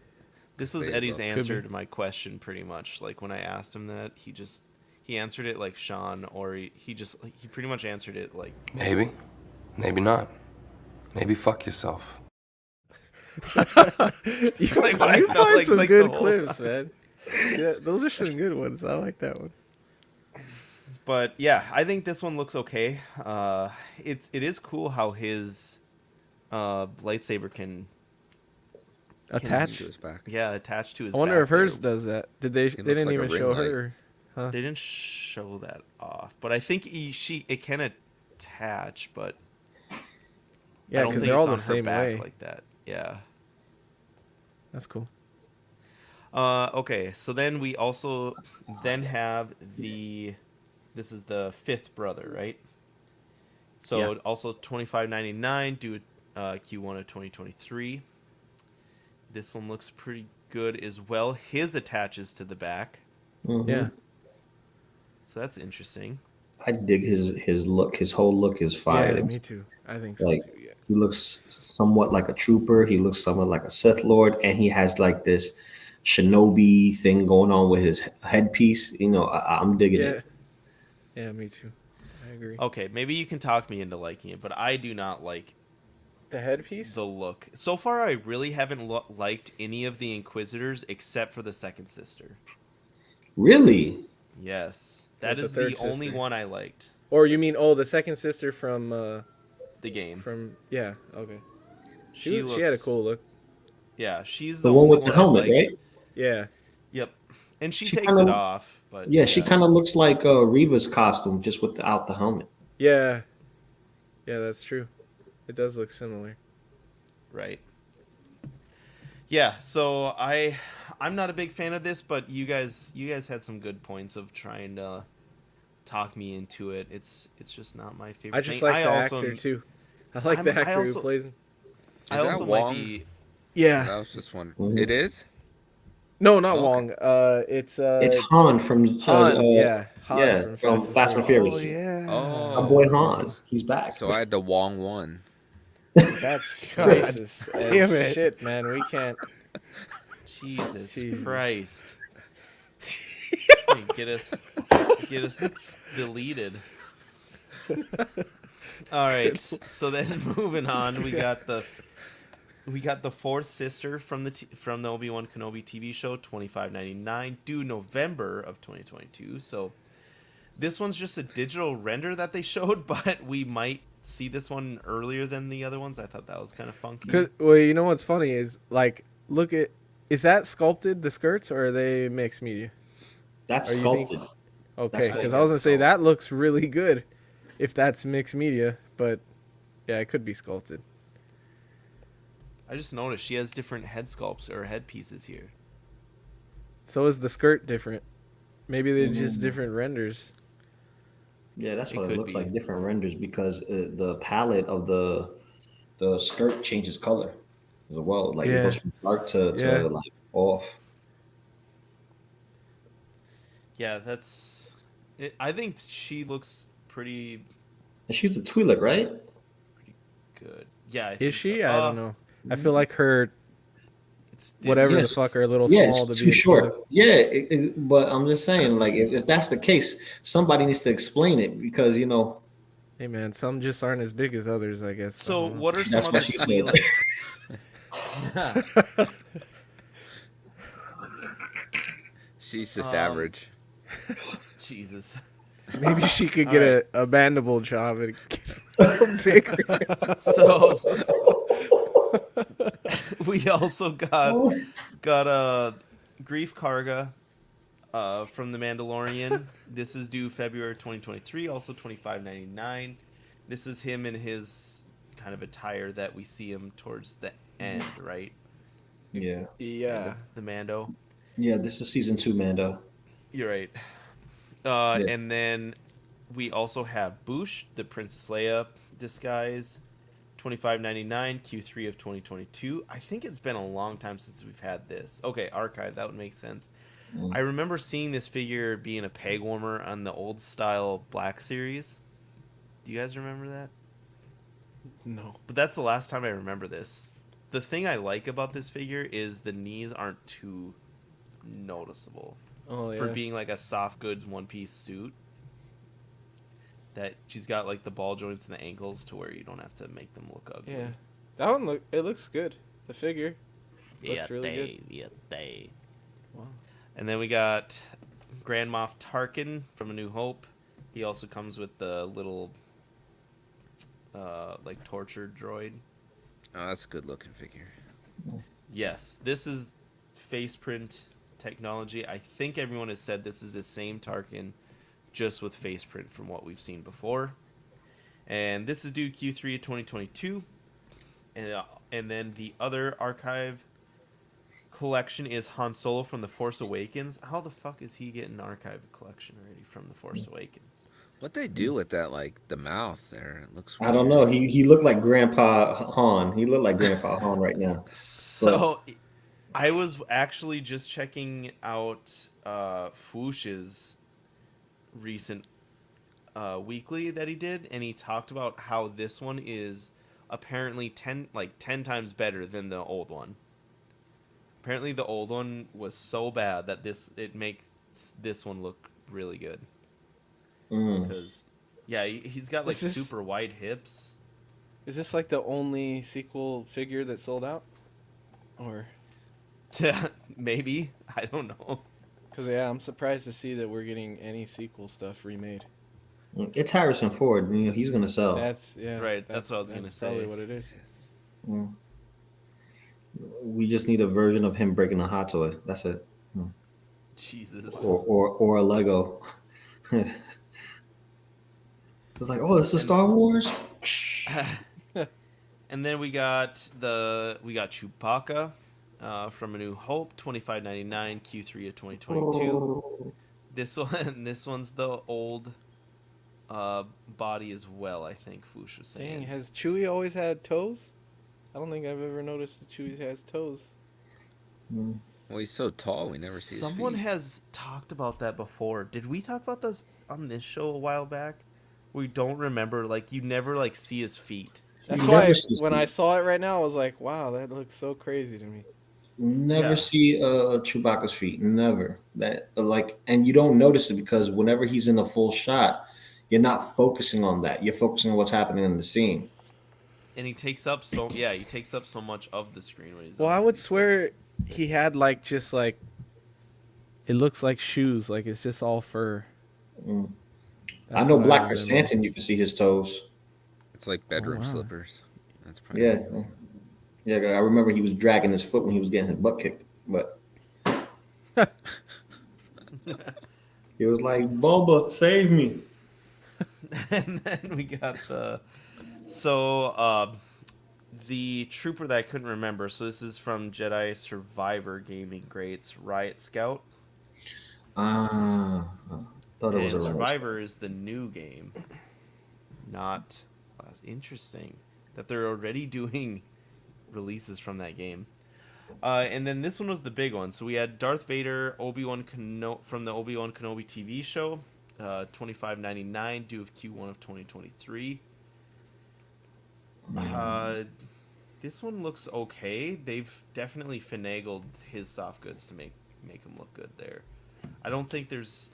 This was Eddie's answer to my question, pretty much. Like, when I asked him that, he answered it like Sean, or he pretty much answered it like, maybe not, maybe fuck yourself. It's like what I felt find like, some like good the clips, time. man. Yeah, those are some good ones. I like that one. But yeah, I think this one looks okay. It is cool how his lightsaber can attach to his back. Yeah, attached to his. I wonder back if hers there. does that. Did they? They didn't like even show her. Huh? They didn't show that off, but I think it can attach, but Yeah, because they're all the same way. like that. Yeah. That's cool. Okay, so then we also have this is the fifth brother, right? So Yeah. also $25.99 due Q1 of 2023. This one looks pretty good as well. His attaches to the back. Mhm. Yeah. So that's interesting. I dig his look. His whole look is fire. Yeah, me too. I think so Like, too. Yeah. he looks somewhat like a trooper. He looks somewhat like a Sith Lord, and he has like this shinobi thing going on with his headpiece. You know, I'm digging it. Yeah, me too. I agree. Okay, maybe you can talk me into liking it, but I do not like The headpiece? the look. So far, I really haven't liked any of the Inquisitors except for the second sister. Really? Yes, that Like is the the third only sister. one I liked. Or you mean the second sister from The game. yeah, okay. She She had a cool look. Yeah, she's The the one only with the I helmet, liked. right? Yeah. Yep. And she She takes kinda- it off, but Yeah, she kind of looks like Reva's costume, just without the helmet. Yeah. Yeah, that's true. It does look similar. right. Yeah, so I'm not a big fan of this, but you guys had some good points of trying to talk me into it. It's just not my favorite I just thing. like the also actor too. I like the actor who plays him. I Is that also might Wong? be Yeah. That was just one. Mhm. It is? No, not Okay. Wong. It's It's Han from Han. Yeah. Han yeah, from Fast and Furious. Oh yeah. Oh. My boy Han, he's back. So I had the Wong one. That's racist. as damn it. Shit, man. We can't. Jesus Jesus. Christ. get us deleted. All right. So then moving on, we got the fourth sister from the Obi-Wan Kenobi TV show, $25.99 due November of 2022. So this one's just a digital render that they showed, but we might see this one earlier than the other ones. I thought that was kind of funky. Well, you know what's funny is, like, look at, is that sculpted, the skirts, or are they mixed media? That's Are you sculpted. Okay, That's because sculpted. I was gonna say Sculpted. that looks really good, if that's mixed media. But yeah, it could be sculpted. I just noticed she has different head sculpts or head pieces here. So is the skirt different? Maybe they're just different renders. Yeah, that's It what it could looks be. like. Different renders because the palette of the skirt changes color. as well. Like it Yeah. goes from dark to Yeah. like off. Yeah, I think she looks pretty And she's a Twi'lek, right? good. Yeah, I Is think she? so. I don't know. I feel like her It's whatever Yeah. the fuck are a little Yeah, small to it's be too a short. Twi'lek. Yeah, but I'm just saying, like, if that's the case, somebody needs to explain it because Hey man, some just aren't as big as others, I guess. I So don't know. what are some that's other what she said. Twi'leks? She's just Um, average. Jesus. Maybe she could get Alright. a mandible job and get bigger. So we also got Grief Karga from the Mandalorian. This is due February 2023, also $25.99. This is him in his kind of attire that we see him towards the end, right? Yeah, Yeah. The Mando. yeah. This is season 2, Mando. You're right. Yes. And then we also have Boosh, the Princess Leia disguise, $25.99, Q3 of 2022. I think it's been a long time since we've had this. Okay, archive, that would make sense. I remember seeing this figure being a peg warmer on the old style Black Series. Do you guys remember that? No. But that's the last time I remember this. The thing I like about this figure is the knees aren't too noticeable. Oh yeah. For being like a soft goods one-piece suit. That she's got like the ball joints and the ankles to where you don't have to make them look ugly. Yeah. That one looks good. The figure. Looks really they. Wow. And then we got Grand Moff Tarkin from A New Hope. He also comes with the little like torture droid. Oh, that's a good looking figure. Yes, this is face print technology. I think everyone has said this is the same Tarkin, just with face print from what we've seen before. And this is due Q3 of 2022. And then the other archive collection is Han Solo from The Force Awakens. How the fuck is he getting an archive collection already from The Force Awakens? What they do with that, like the mouth there? It looks. I don't know. He looked like Grandpa Han. He looked like Grandpa Han right now. So I was actually just checking out Foosh's recent weekly that he did, and he talked about how this one is apparently 10 times better than the old one. Apparently the old one was so bad that it makes this one look really good. Because he's got like Is this- super wide hips. Is this like the only sequel figure that sold out? Or Maybe, I don't know. because yeah, I'm surprised to see that we're getting any sequel stuff remade. It's Harrison Ford. He's gonna sell. That's Right, that's what I was gonna say. Probably what it is. Mm. We just need a version of him breaking a hot toy. That's it. Jesus. Or a Lego. It's like, oh, this is Star Wars. And then we got Chewbacca from A New Hope, $25.99, Q3 of 2022. This one's the old body as well. I think Foosh was saying. Dang, has Chewie always had toes? I don't think I've ever noticed that Chewie has toes. Mm. Well, he's so tall, we never see his Someone feet. has talked about that before. Did we talk about this on this show a while back? We don't remember. Like you never like see his feet. That's You why never see when I Chewie. saw it right now, I was like, wow, that looks so crazy to me. Never Yeah. see Chewbacca's feet. Never. That and you don't notice it because whenever he's in a full shot, you're not focusing on that. You're focusing on what's happening in the scene. And he takes up so much of the screen when he's. Well, I on would this. swear he had like just like it looks like shoes, like it's just all fur. Mm. I That's know what Black remember. Chrysanthemum. You can see his toes. It's like bedroom wow. slippers. That's probably. Yeah, yeah. I remember he was dragging his foot when he was getting his butt kicked, but he was like, "Boba, save me!" And then we got the trooper that I couldn't remember. So this is from Jedi Survivor Gaming Greats Riot Scout. Ah, thought it was And a Survivor is the new game. Not interesting that they're already doing releases from that game. And then this one was the big one. So we had Darth Vader, Obi-Wan from the Obi-Wan Kenobi TV show, $25.99, due of Q1 of 2023. This one looks okay. They've definitely finagled his soft goods to make him look good there. I don't think there's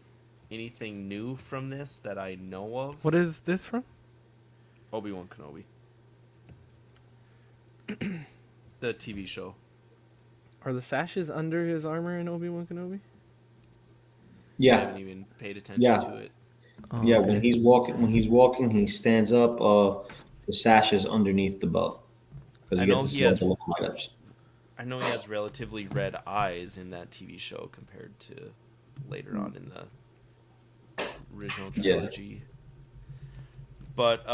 anything new from this that I know of. What is this from? Obi-Wan Kenobi. The TV show. Are the sashes under his armor in Obi-Wan Kenobi? I Yeah, haven't even paid attention Yeah. to it. Oh, yeah. okay. When he's walking, he stands up. The sash is underneath the belt because I you know get to he see all has- the little items. I know he has relatively red eyes in that TV show compared to later on in the original Yeah. trilogy. But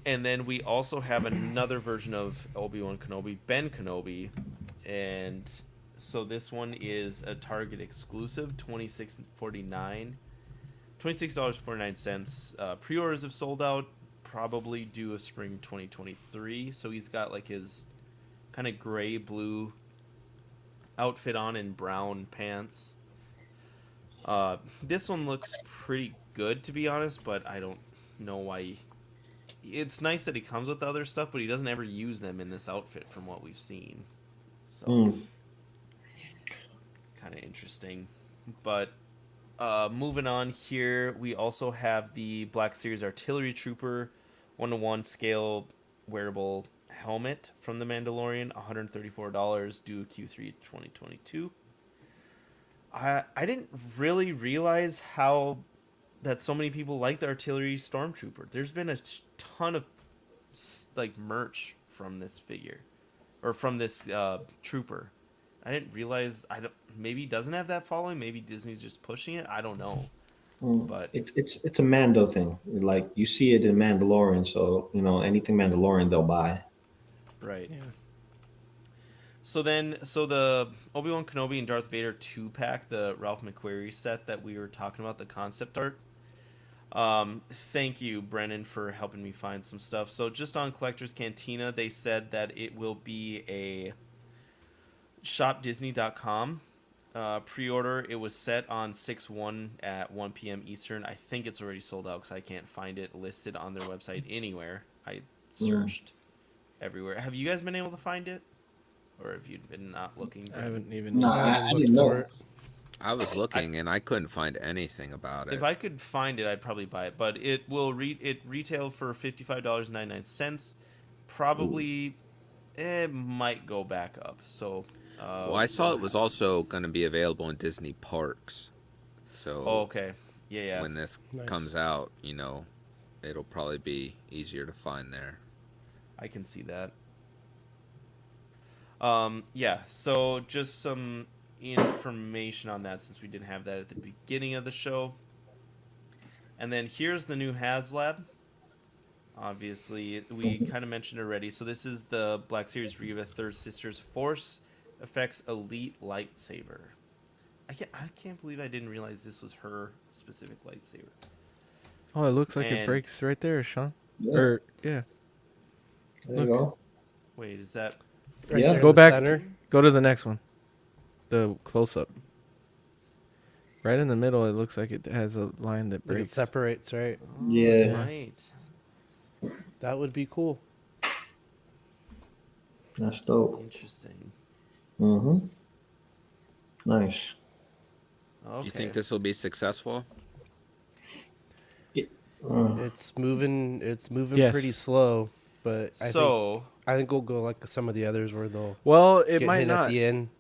and then we also have another version of Obi-Wan Kenobi, Ben Kenobi, and so this one is a Target exclusive, $26.49. Pre-orders have sold out, probably due of spring 2023. So he's got like his kind of gray blue outfit on and brown pants. This one looks pretty good, to be honest, but I don't know why. It's nice that he comes with the other stuff, but he doesn't ever use them in this outfit from what we've seen. So kind of interesting. But moving on here, we also have the Black Series Artillery Trooper 1-to-1 scale wearable helmet from the Mandalorian, $134, due Q3 2022. I didn't really realize how that so many people like the Artillery Stormtrooper. There's been a ton of like merch from this figure or from this trooper. I didn't realize. Maybe he doesn't have that following. Maybe Disney's just pushing it. I don't know. But It's a Mando thing. Like you see it in Mandalorian, so anything Mandalorian they'll buy. right. Yeah. So the Obi-Wan Kenobi and Darth Vader 2-pack, the Ralph McQuarrie set that we were talking about, the concept art. Thank you, Brennan, for helping me find some stuff. So just on Collector's Cantina, they said that it will be a shopdisney.com pre-order. It was set on 6/1 at 1 p.m. Eastern. I think it's already sold out because I can't find it listed on their website anywhere. I searched everywhere. Have you guys been able to find it? Or have you been not looking? I haven't even. No, I didn't know. I was looking and I couldn't find anything about it. If I could find it, I'd probably buy it. But it will it retailed for $55.99. Probably, it might go back up. So. Well, I saw it was also going to be available in Disney parks. So. Oh, okay. Yeah. When this Nice. comes out, it'll probably be easier to find there. I can see that. Yeah, so just some information on that since we didn't have that at the beginning of the show. And then here's the new HasLab. Obviously, we kind of mentioned already. So this is the Black Series Reva Third Sister's Force Effects Elite Lightsaber. I can't believe I didn't realize this was her specific lightsaber. Oh, it looks like it And- breaks right there, Sean. Yeah. Yeah. There you go. Wait, is that... Right Yeah. there in Go the back. center. Go to the next one. The close up. Right in the middle, it looks like it has a line that Like it breaks. separates, right? Yeah. Right. That would be cool. That's dope. Interesting. Nice. Okay. Do you think this will be successful? It's moving. It's moving Yes. pretty slow, but So... I think we'll go like some of the others where they'll Well, it get might hit not. at the end.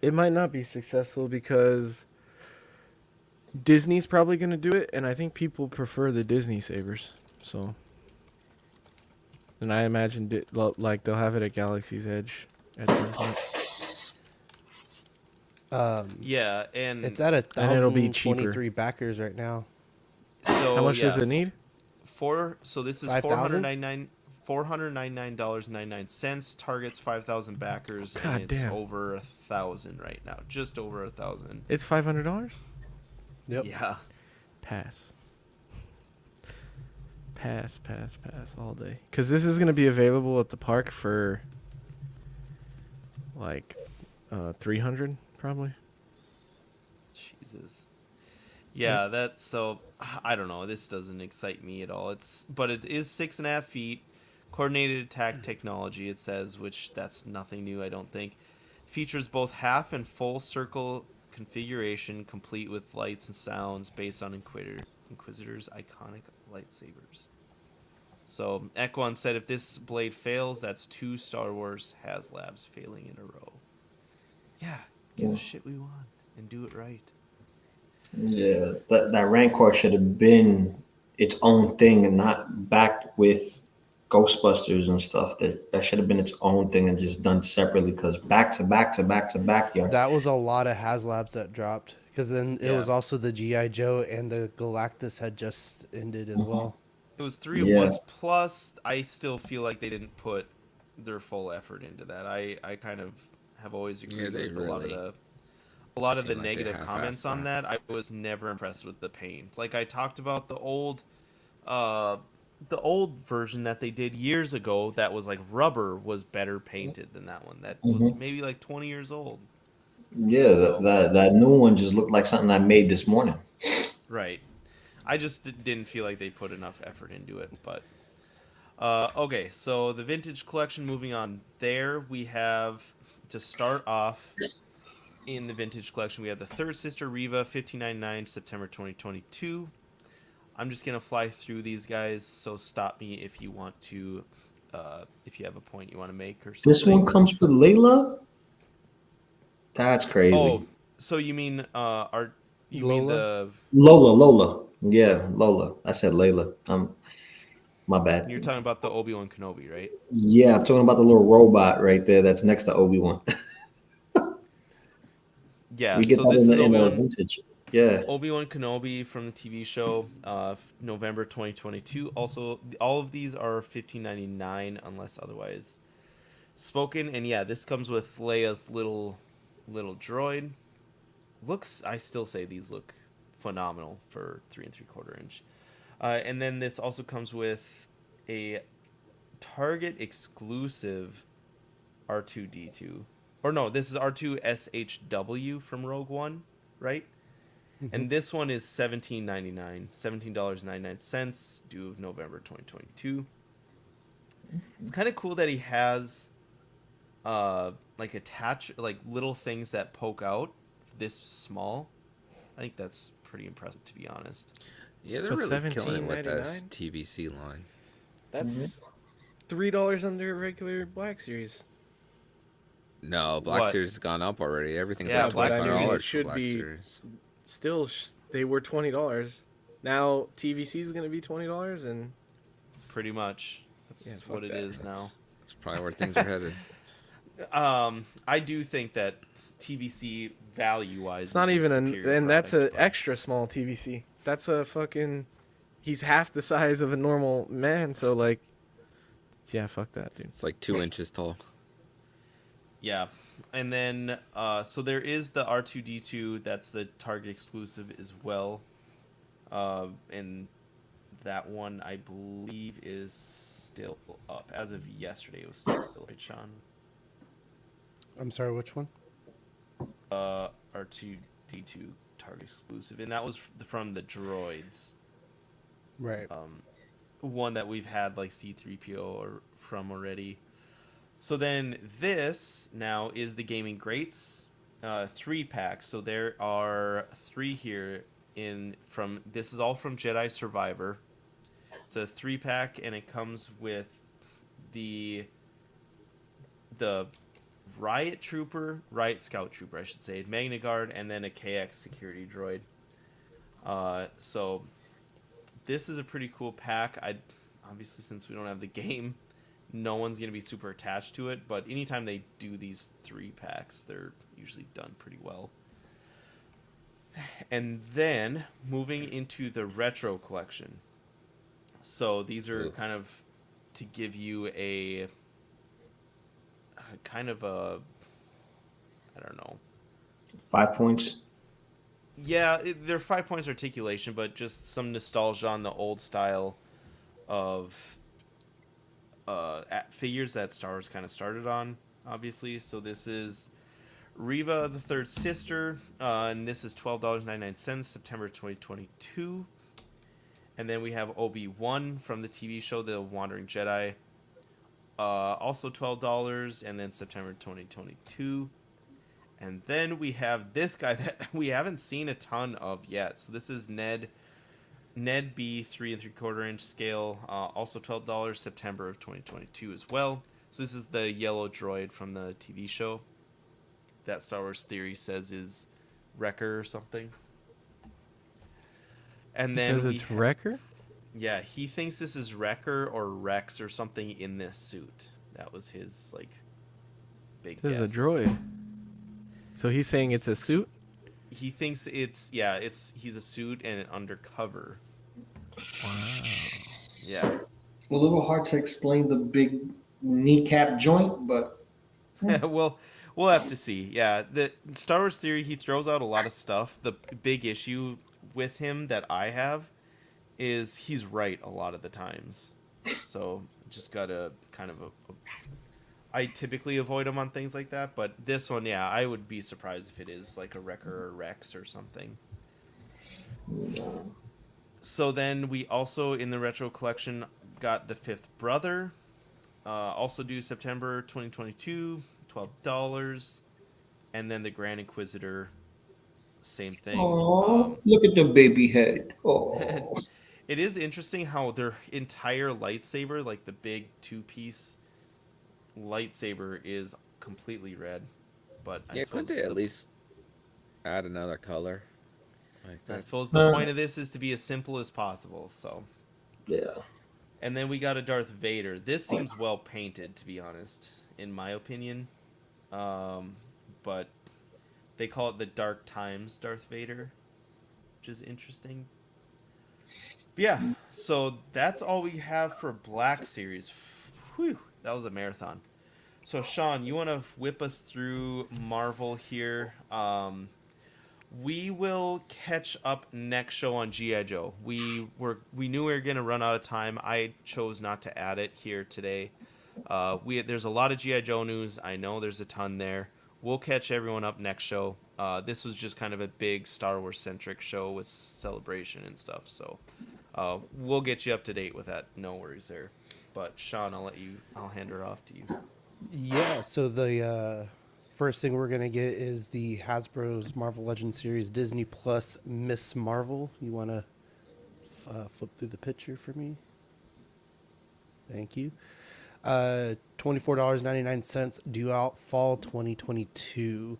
It might not be successful because Disney's probably going to do it, and I think people prefer the Disney sabers. So, and I imagine like they'll have it at Galaxy's Edge at some point. Yeah, and... It's at And it'll be 1,023 backers right now. So, How much yeah, does it need? So this is 5,000? $499.99. Targets 5,000 backers, God and it's damn. over 1,000 right now. Just over 1,000. It's $500. Yep. Yeah. Pass all day. Because this is going to be available at the park for like 300 probably. Jesus. Yeah, that's so. I don't know. This doesn't excite me at all. But it is 6.5 feet, coordinated attack technology. It says, which that's nothing new, I don't think. Features both half and full circle configuration, complete with lights and sounds based on Inquisitor's iconic lightsabers. So Equan said, if this blade fails, that's 2 Star Wars HasLabs failing in a row. Yeah, give us shit we want and do it right. Yeah, that Rancor should have been its own thing and not backed with Ghostbusters and stuff. That should have been its own thing and just done separately, because back to back to back to back, yo. That was a lot of HasLabs that dropped, because then it was also the G.I. Joe and the Galactus had just ended as well. It was 3 at once. Plus, I still feel like they didn't put their full effort into that. I kind of have always agreed with a lot of the negative comments on that. I was never impressed with the paint. Like I talked about the old version that they did years ago that was like rubber was better painted than that one. That was maybe like 20 years old. Yeah, so, that new one just looked like something I made this morning. Right. I just didn't feel like they put enough effort into it. But okay, so the vintage collection, moving on there, we have, to start off in the vintage collection, we have the Third Sister Reva, $15.99, September 2022. I'm just going to fly through these guys, so stop me if you want to, if you have a point you want to make or something. This one comes with Layla? That's crazy. Oh, so you mean, mean the... Lola. Yeah, Lola. I said Layla. My bad. You're talking about the Obi-Wan Kenobi, right? Yeah, I'm talking about the little robot right there that's next to Obi-Wan. Yeah, we get so that this is in Obi-Wan, vintage. Yeah. Obi-Wan Kenobi from the TV show, November 2022. Also, all of these are $15.99 unless otherwise spoken. And yeah, this comes with Leia's little droid. I still say these look phenomenal for 3 3/4 inch. And then this also comes with a Target exclusive R2D2. Or no, this is R2SHW from Rogue One, right? And this one is $17.99, $17.99, due of November 2022. It's kind of cool that he has like little things that poke out this small. I think that's pretty impressive, to be honest. Yeah, they're really killing it with this TBC line. That's $3 under regular Black Series. No, Black Series has gone up already. Everything's up Black $25 Series should Black be Series. Still, they were $20. Now TVC is going to be $20, and pretty much that's what it is now. That's probably where things are headed. I do think that TVC value-wise, it's not even and that's an an extra small TVC. That's a fucking. He's half the size of a normal man, so like, yeah, fuck that, dude. It's like 2 inches tall. Yeah, and then so there is the R2D2 that's the Target exclusive as well, and that one I believe is still up as of yesterday. It was still right, Sean. I'm sorry, which one? R2D2 Target exclusive, and that was from the droids. Right. One that we've had like C-3PO or from already. So then this now is the Gaming Greats 3-pack. So there are 3 here this is all from Jedi Survivor. It's a 3-pack, and it comes with the Riot Scout Trooper, I should say, Magna Guard, and then a KX security droid. So this is a pretty cool pack. Obviously, since we don't have the game, no one's going to be super attached to it, but anytime they do these 3-packs, they're usually done pretty well. And then moving into the retro collection. So these are kind of to give you a kind of a, I don't know, 5 points. Yeah, they're 5 points articulation, but just some nostalgia on the old style of figures that Star Wars kind of started on. obviously. So this is Reva, the Third Sister, and this is $12.99, September 2022. And then we have Obi-Wan from the TV show The Wandering Jedi, also $12, and then September 2022. And then we have this guy that we haven't seen a ton of yet. So this is Ned B 3 3/4 inch scale, also $12, September of 2022 as well. So this is the yellow droid from the TV show that Star Wars Theory says is Wrecker or something. And then says it's Wrecker? Yeah, he thinks this is Wrecker or Rex or something in this suit. That was his like big This guess. is a droid. So he's saying it's a suit? He thinks he's a suit and an undercover. Wow. Yeah. A little hard to explain the big kneecap joint, but Well, we'll have to see. Yeah, the Star Wars Theory, he throws out a lot of stuff. The big issue with him that I have is he's right a lot of the times. So just gotta kind of I typically avoid him on things like that, but this one, yeah, I would be surprised if it is like a Wrecker or Rex or something. So then we also in the retro collection got the Fifth Brother, also due September 2022, $12, and then the Grand Inquisitor, same thing. look at the baby head. Oh, It is interesting how their entire lightsaber, like the big two-piece lightsaber, is completely red. But I Couldn't suppose they at least add another color? Like I that? suppose the point of this is to be as simple as possible. So, yeah. and then we got a Darth Vader. This seems well painted, to be honest, in my opinion. But they call it the Dark Times Darth Vader, which is interesting. But yeah, so that's all we have for Black Series. Whew, that was a marathon. So Sean, you want to whip us through Marvel here? We will catch up next show on G.I. Joe. We knew we were gonna run out of time. I chose not to add it here today. There's a lot of G.I. Joe news. I know there's a ton there. We'll catch everyone up next show. This was just kind of a big Star Wars centric show with celebration and stuff. So we'll get you up to date with that. No worries there. But Sean, I'll hand her off to you. Yeah, so the first thing we're going to get is the Hasbro's Marvel Legends series Disney Plus Miss Marvel. You want to flip through the picture for me? Thank you. $24.99, due out fall 2022.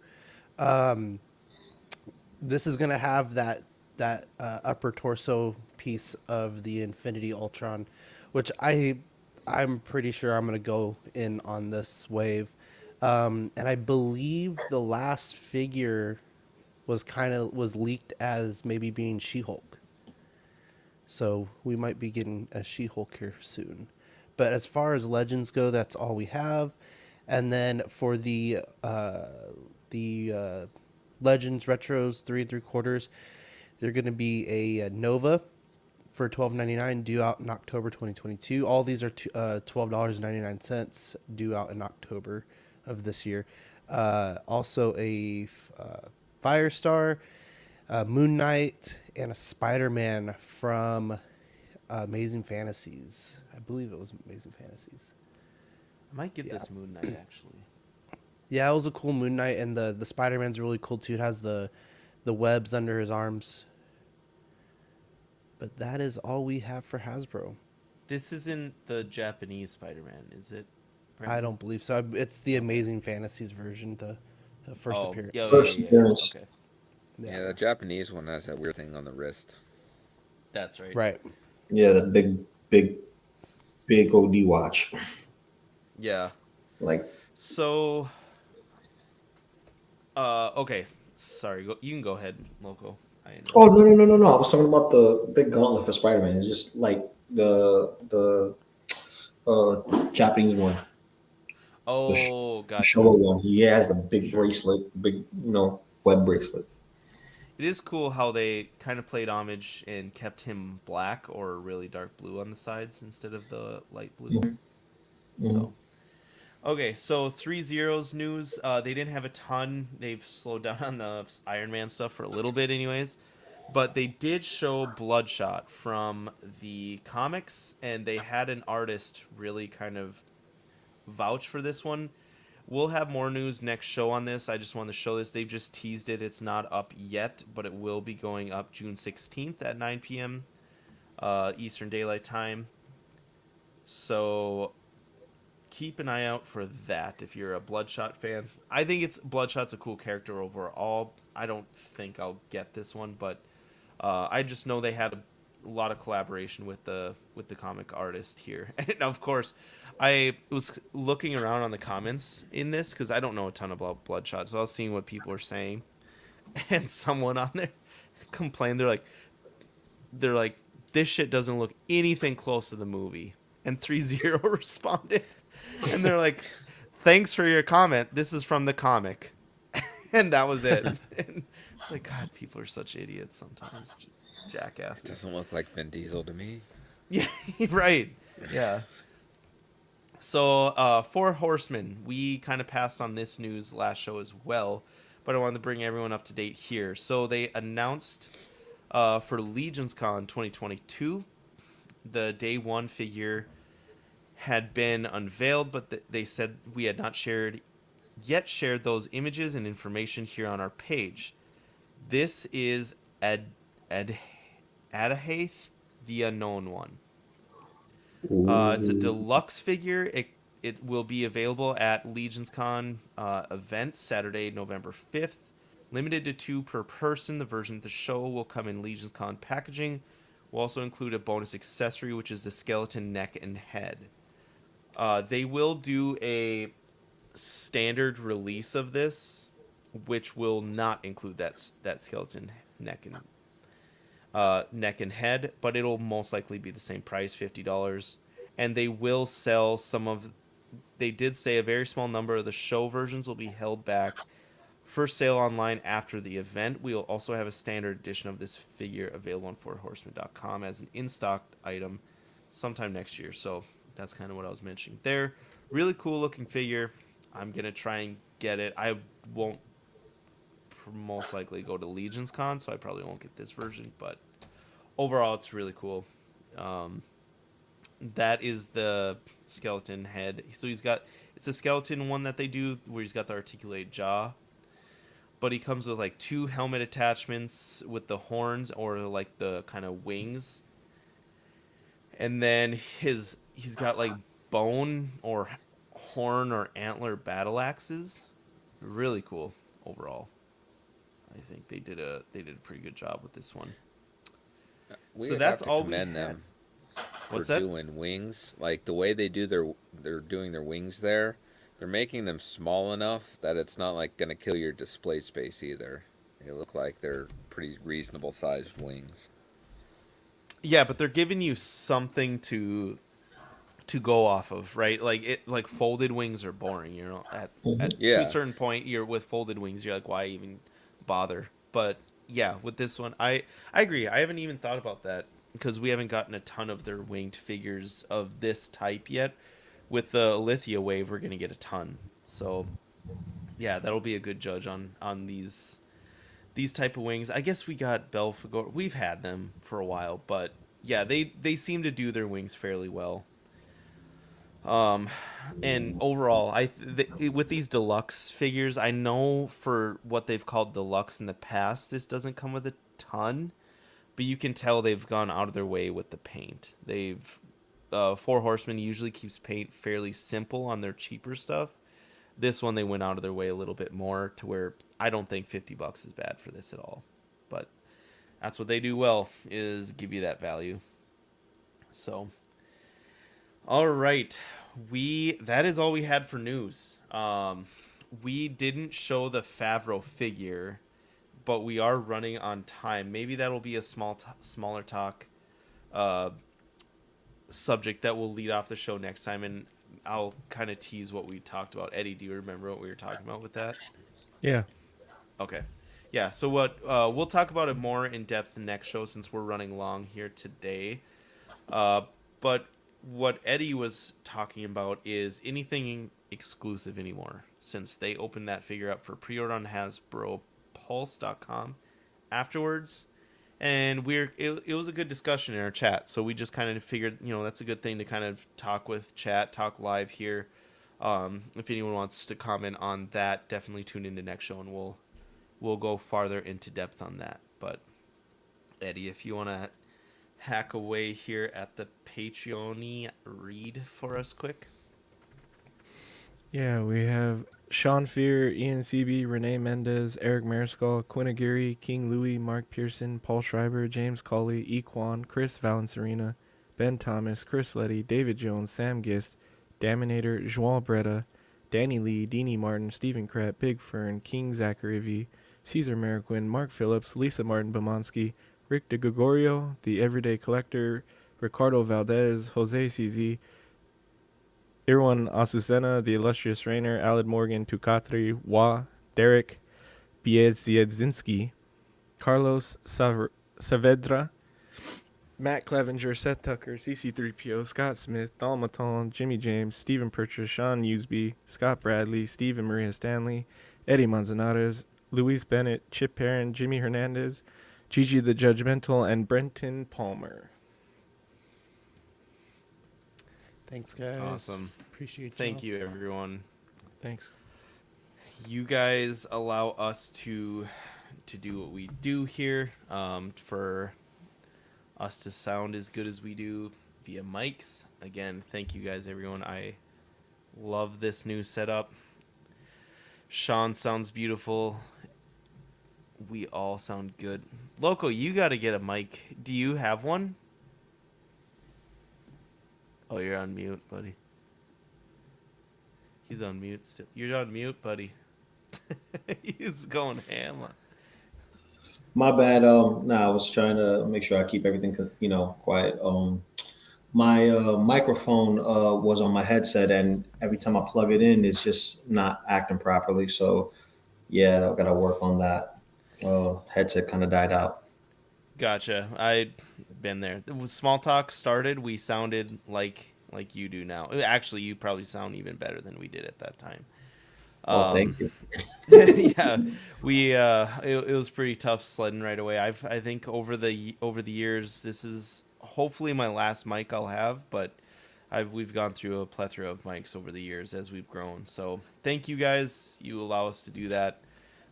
This is going to have that upper torso piece of the Infinity Ultron, which I'm pretty sure I'm going to go in on this wave. And I believe the last figure was leaked as maybe being She-Hulk. So we might be getting a She-Hulk here soon. But as far as Legends go, that's all we have. And then for the Legends Retros 3 3/4, they're going to be a Nova for $12.99, due out in October 2022. All these are $12.99, due out in October of this year. Also a Firestar, Moon Knight, and a Spider-Man from Amazing Fantasies. I believe it was Amazing Fantasies. I might get this Moon Knight actually. Yeah, it was a cool Moon Knight, and the Spider-Man's really cool too. It has the webs under his arms. But that is all we have for Hasbro. This isn't the Japanese Spider-Man, is it? I don't believe so. It's the Amazing Fantasies version, the first appearance. Yeah, First appearance. Okay, Yeah, the Japanese one has that weird thing on the wrist. that's right. Right. Yeah, the big OD watch. Yeah. Like, So, okay. Sorry, you can go ahead, Loco. oh no. I was talking about the big gauntlet for Spider-Man. It's just like the Japanese one. Oh, The gotcha. show one. He has the big bracelet, big web bracelet. It is cool how they kind of played homage and kept him black or really dark blue on the sides instead of the light blue. Mhm. So, Okay, so ThreeZero's news. They didn't have a ton. They've slowed down on the Iron Man stuff for a little bit, anyways. But they did show Bloodshot from the comics, and they had an artist really kind of vouch for this one. We'll have more news next show on this. I just wanted to show this. They've just teased it. It's not up yet, but it will be going up June 16th at 9 p.m. Eastern Daylight Time. So keep an eye out for that if you're a Bloodshot fan. I think Bloodshot's a cool character overall. I don't think I'll get this one, but I just know they had a lot of collaboration with the comic artist here. And of course, I was looking around on the comments in this because I don't know a ton about Bloodshot, so I was seeing what people were saying, and someone on there complained. They're like, this shit doesn't look anything close to the movie. And ThreeZero responded, and they're like, thanks for your comment. This is from the comic. And that was it. And it's like, God, people are such idiots sometimes. Jackasses. Doesn't look like Vin Diesel to me. Yeah, right. Yeah. So, for Horsemen, we kind of passed on this news last show as well, but I wanted to bring everyone up to date here. So they announced for Legions Con 2022, the Day 1 figure had been unveiled, but they said we had not shared those images and information here on our page. This is Adahath, the Unknown One. It's a deluxe figure. It will be available at Legions Con event Saturday, November 5th. Limited to 2 per person. The version of the show will come in Legions Con packaging. Will also include a bonus accessory, which is the skeleton neck and head. They will do a standard release of this, which will not include that skeleton neck and head, but it'll most likely be the same price, $50. And they will sell they did say a very small number of the show versions will be held back for sale online after the event. We will also have a standard edition of this figure available on forhorsemen.com as an in-stock item sometime next year. So that's kind of what I was mentioning there. Really cool looking figure. I'm going to try and get it. I won't most likely go to Legions Con, so I probably won't get this version, but overall it's really cool. That is the skeleton head. So it's a skeleton one that they do where he's got the articulated jaw, but he comes with like 2 helmet attachments with the horns or like the kind of wings, and then he's got like bone or horn or antler battle axes. Really cool overall. I think they did a pretty good job with this one. So that's all we had. Them for What's that? Doing wings, like the way they're doing their wings there. They're making them small enough that it's not like going to kill your display space either. They look like they're pretty reasonable sized wings. Yeah, but they're giving you something to go off of, right? Like folded wings are boring, you know. To a certain point, you're with folded wings, you're like, why even bother? But yeah, with this one, I agree. I haven't even thought about that because we haven't gotten a ton of their winged figures of this type yet. With the Alithia wave, we're gonna get a ton. So yeah, that'll be a good judge on these type of wings. I guess we got Belphegor. We've had them for a while, but yeah, they seem to do their wings fairly well. And overall, with these deluxe figures, I know for what they've called deluxe in the past, this doesn't come with a ton, but you can tell they've gone out of their way with the paint. Four Horsemen usually keeps paint fairly simple on their cheaper stuff. This one, they went out of their way a little bit more to where I don't think $50 is bad for this at all. But that's what they do well, is give you that value. So, all right. That is all we had for news. We didn't show the Favreau figure, but we are running on time. Maybe that'll be a smaller talk subject that will lead off the show next time, and I'll kind of tease what we talked about. Eddie, do you remember what we were talking about with that? Yeah. Okay. Yeah, so we'll talk about it more in depth the next show since we're running long here today. But what Eddie was talking about is anything exclusive anymore since they opened that figure up for pre-order on HasbroPulse.com afterwards. And it was a good discussion in our chat, so we just kind of figured, that's a good thing to kind of talk live here. If anyone wants to comment on that, definitely tune into next show, and we'll go farther into depth on that. But Eddie, if you want to hack away here at the Patreon read for us quick. Yeah, we have Sean Fear, Ian CB, Renee Mendez, Eric Mariscal, Quinn Aguirre, King Louis, Mark Pearson, Paul Schreiber, James Colley, Equan, Chris Valencerina, Ben Thomas, Chris Letty, David Jones, Sam Gist, Daminator, João Breda, Danny Lee, Deanie Martin, Stephen Kratt, Big Fern, King Zachary V, Caesar Mariquin, Mark Phillips, Lisa Martin Bomansky, Rick De Gregorio, The Everyday Collector, Ricardo Valdez, Jose CZ, Irwan Azucena, The Illustrious Rainer, Alad Morgan, Tukatri, Wa, Derek, Biedziedzinsky, Carlos Saavedra, Matt Clevenger, Seth Tucker, CC3PO, Scott Smith, Dalmaton, Jimmy James, Stephen Purchase, Sean Usby, Scott Bradley, Steve and Maria Stanley, Eddie Manzanares, Luis Bennett, Chip Perrin, Jimmy Hernandez, Gigi the Judgmental, and Brenton Palmer. Thanks, guys. Awesome. Appreciate Thank you, everyone. Thanks. You guys allow us to do what we do here, for us to sound as good as we do via mics. Again, thank you guys, everyone. I love this new setup. Sean sounds beautiful. We all sound good. Loco, you got to get a mic. Do you have one? Oh, you're on mute, buddy. He's on mute still. You're on mute, buddy. He's going ham. My bad. I was trying to make sure I keep everything, quiet. My microphone was on my headset, and every time I plug it in, it's just not acting properly. So, yeah, I've got to work on that. Headset kind of died out. Gotcha. I'd been there. When Small Talk started, we sounded like you do now. Actually, you probably sound even better than we did at that time. Thank you. Yeah, we it was pretty tough sledding right away. I think over the years, this is hopefully my last mic I'll have, but we've gone through a plethora of mics over the years as we've grown. So thank you guys. You allow us to do that.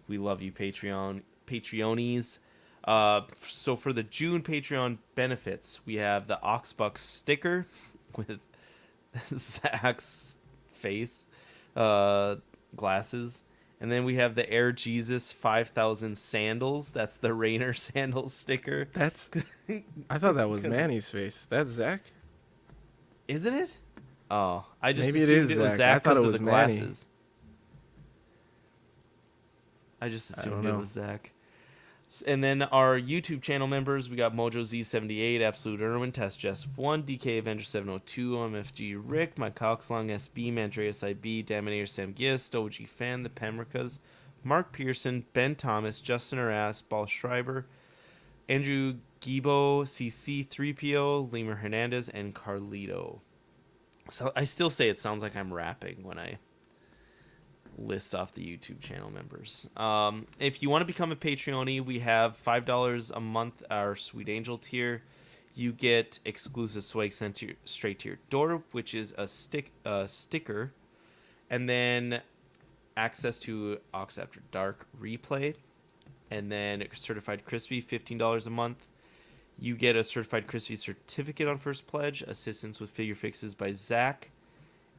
We love you, Patreonies. So for the June Patreon benefits, we have the Oxbucks sticker with Zach's face, glasses, and then we have the Air Jesus 5000 sandals. That's the Rainer sandals sticker. I thought that was Manny's face. That's Zach? Isn't it? Oh, I just Maybe assumed it was Zach I thought because it of was the Manny. glasses. I just assumed it was Zach. And then our YouTube channel members, we got Mojo Z78, Absolute Irwin, Test Jess 1, DK Avenger 702, OMFG Rick, Mike Coxlong, SB, Mandreas IB, Daminator Sam Gist, OG Fan, The Pemricas, Mark Pearson, Ben Thomas, Justin Arras, Paul Schreiber, Andrew Gibo, CC 3PO, Lemur Hernandez, and Carlito. So I still say it sounds like I'm rapping when I list off the YouTube channel members. If you want to become a Patreon, we have $5 a month, our Sweet Angel tier. You get exclusive swag sent straight to your door, which is a sticker, and then access to Ox After Dark replay, and then Certified Crispy, $15 a month. You get a Certified Crispy certificate on first pledge, assistance with figure fixes by Zach,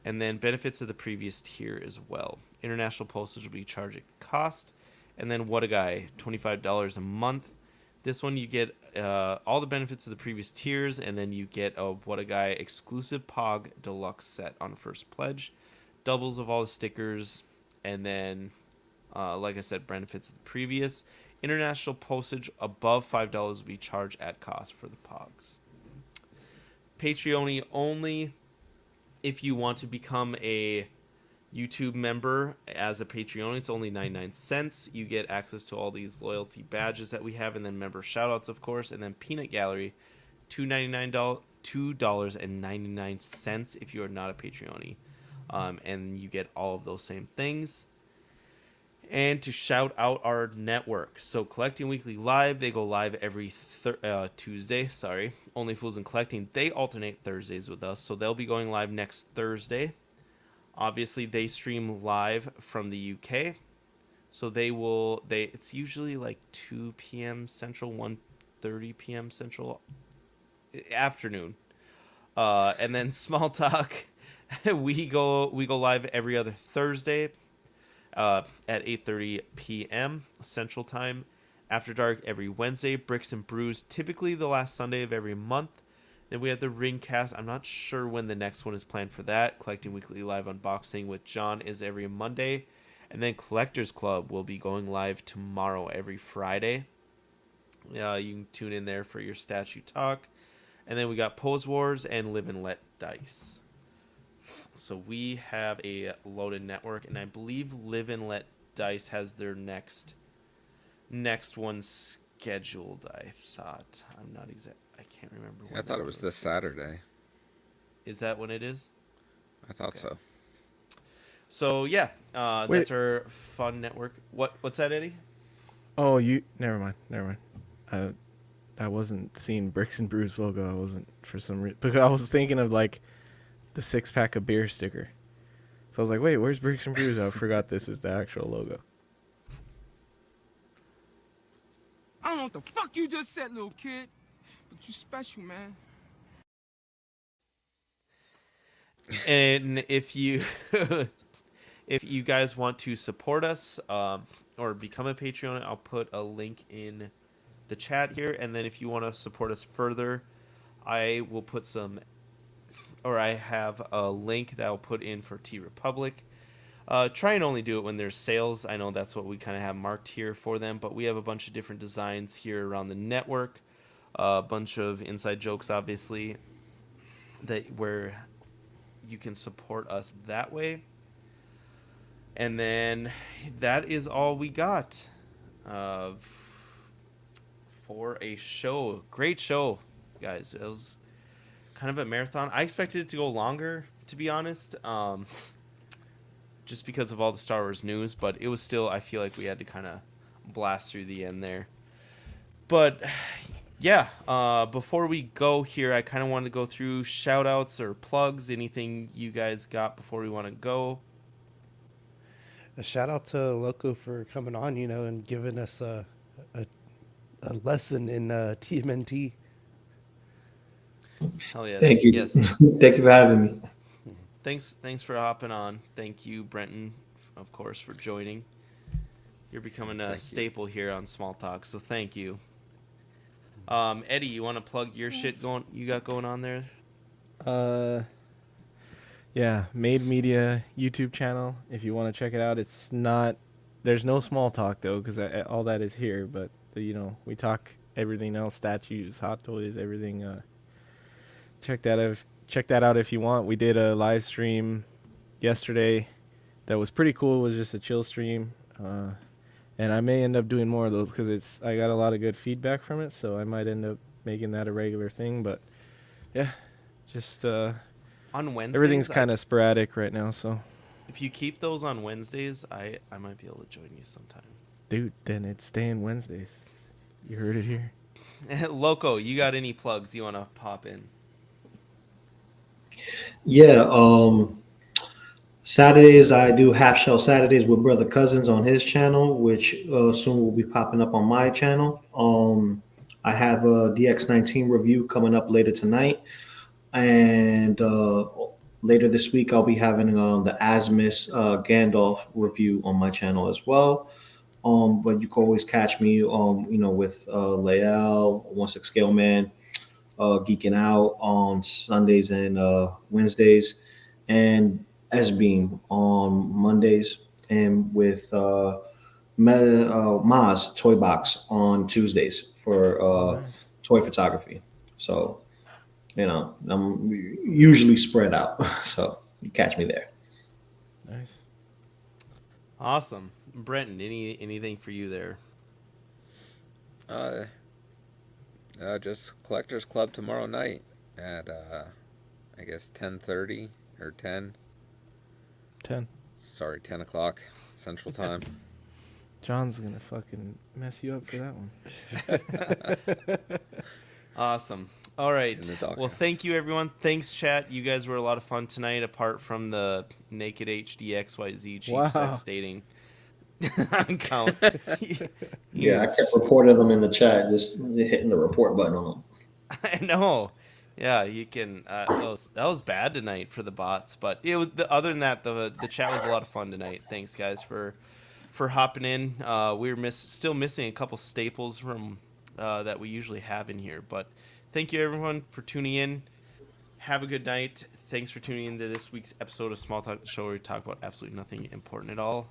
and then benefits of the previous tier as well. International postage will be charged at cost. And then What a Guy, $25 a month. This one you get all the benefits of the previous tiers, and then you get a What a Guy exclusive Pog Deluxe set on first pledge. Doubles of all the stickers, and then, like I said, benefits of the previous. International postage above $5 will be charged at cost for the Pogs. Patreon only. If you want to become a YouTube member as a Patreon, it's only 99 cents. You get access to all these loyalty badges that we have, and then member shoutouts, of course, and then Peanut Gallery, $2.99 if you are not a Patreon. and you get all of those same things. And to shout out our network. So Collecting Weekly Live, they go live every Tuesday. Sorry. Only Fools and Collecting, they alternate Thursdays with us. So they'll be going live next Thursday. Obviously, they stream live from the UK. So it's usually like 2 p.m. Central, 1:30 p.m. Central afternoon. And then Small Talk, we go live every other Thursday. At 8:30 p.m. Central Time. After Dark every Wednesday. Bricks and Brews typically the last Sunday of every month. Then we have the Ringcast. I'm not sure when the next one is planned for that. Collecting Weekly Live Unboxing with John is every Monday. And then Collectors Club will be going live tomorrow every Friday. You can tune in there for your statue talk. And then we got Pose Wars and Live and Let Dice. So we have a loaded network, and I believe Live and Let Dice has their next one scheduled. I thought I'm not exact. I can't remember. I thought it was this Saturday. Is that when it is? I thought so. So yeah, that's our fun network. What's that, Eddie? Oh, never mind. I wasn't seeing Bricks and Brews logo. I wasn't for some reason because I was thinking of like the 6-pack of beer sticker. So I was like, wait, where's Bricks and Brews? I forgot this is the actual logo. I don't know what the fuck you just said, little kid, but you special, man. And if you guys want to support us or become a Patreon, I'll put a link in the chat here. And then if you want to support us further, I will put I have a link that I'll put in for T Republic. Try and only do it when there's sales. I know that's what we kind of have marked here for them, but we have a bunch of different designs here around the network. A bunch of inside jokes, obviously, where you can support us that way. And then that is all we got for a show. Great show, guys. It was kind of a marathon. I expected it to go longer, to be honest, just because of all the Star Wars news, but it was still, I feel like we had to kind of blast through the end there. But yeah, before we go here, I kind of wanted to go through shout outs or plugs, anything you guys got before we want to go. A shout out to Loco for coming on, and giving us a lesson in TMNT. Hell yes. Thank you. Yes. Thank you for having me. Thanks for hopping on. Thank you, Brenton, of course, for joining. You're becoming a staple here on Small Talk, so thank you. Eddie, you want to plug your shit you got going on there? Yeah, Made Media YouTube channel. If you want to check it out, there's no Small Talk though, because all that is here. But we talk everything else: statues, hot toys, everything. Check that out if you want. We did a live stream yesterday that was pretty cool. It was just a chill stream, and I may end up doing more of those because I got a lot of good feedback from it, so I might end up making that a regular thing. But yeah, just on Wednesdays, everything's kind of sporadic right now. So if you keep those on Wednesdays, I might be able to join you sometime. Dude, then it's staying Wednesdays. You heard it here. Loco, you got any plugs you want to pop in? Yeah, Saturdays I do Half Shell Saturdays with Brother Cousins on his channel, which soon will be popping up on my channel. I have a DX19 review coming up later tonight, and later this week I'll be having the Asmus Gandalf review on my channel as well. But you can always catch me with Lael, 16 Scale Man, Geeking Out on Sundays and Wednesdays, and S-Beam on Mondays, and with Maz Toy Box on Tuesdays for toy photography. So, I'm usually spread out. So you catch me there. Nice. Awesome. Brenton, anything for you there? Just Collectors Club tomorrow night at I guess 10:30 or 10. 10. Sorry, 10 o'clock Central Time. John's gonna fucking mess you up for that one. Awesome. All right. In the doghouse. Well, thank you, everyone. Thanks, chat. You guys were a lot of fun tonight, apart from the naked HD XYZ cheap Wow. sex dating count. Yeah, I kept reporting them in the chat, just hitting the report button on them. I know. Yeah, you can. That was bad tonight for the bots, but it was. Other than that, the chat was a lot of fun tonight. Thanks, guys, for hopping in. We were still missing a couple staples from that we usually have in here, but thank you everyone for tuning in. Have a good night. Thanks for tuning into this week's episode of Small Talk, the show where we talk about absolutely nothing important at all.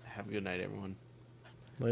Have a good night, everyone.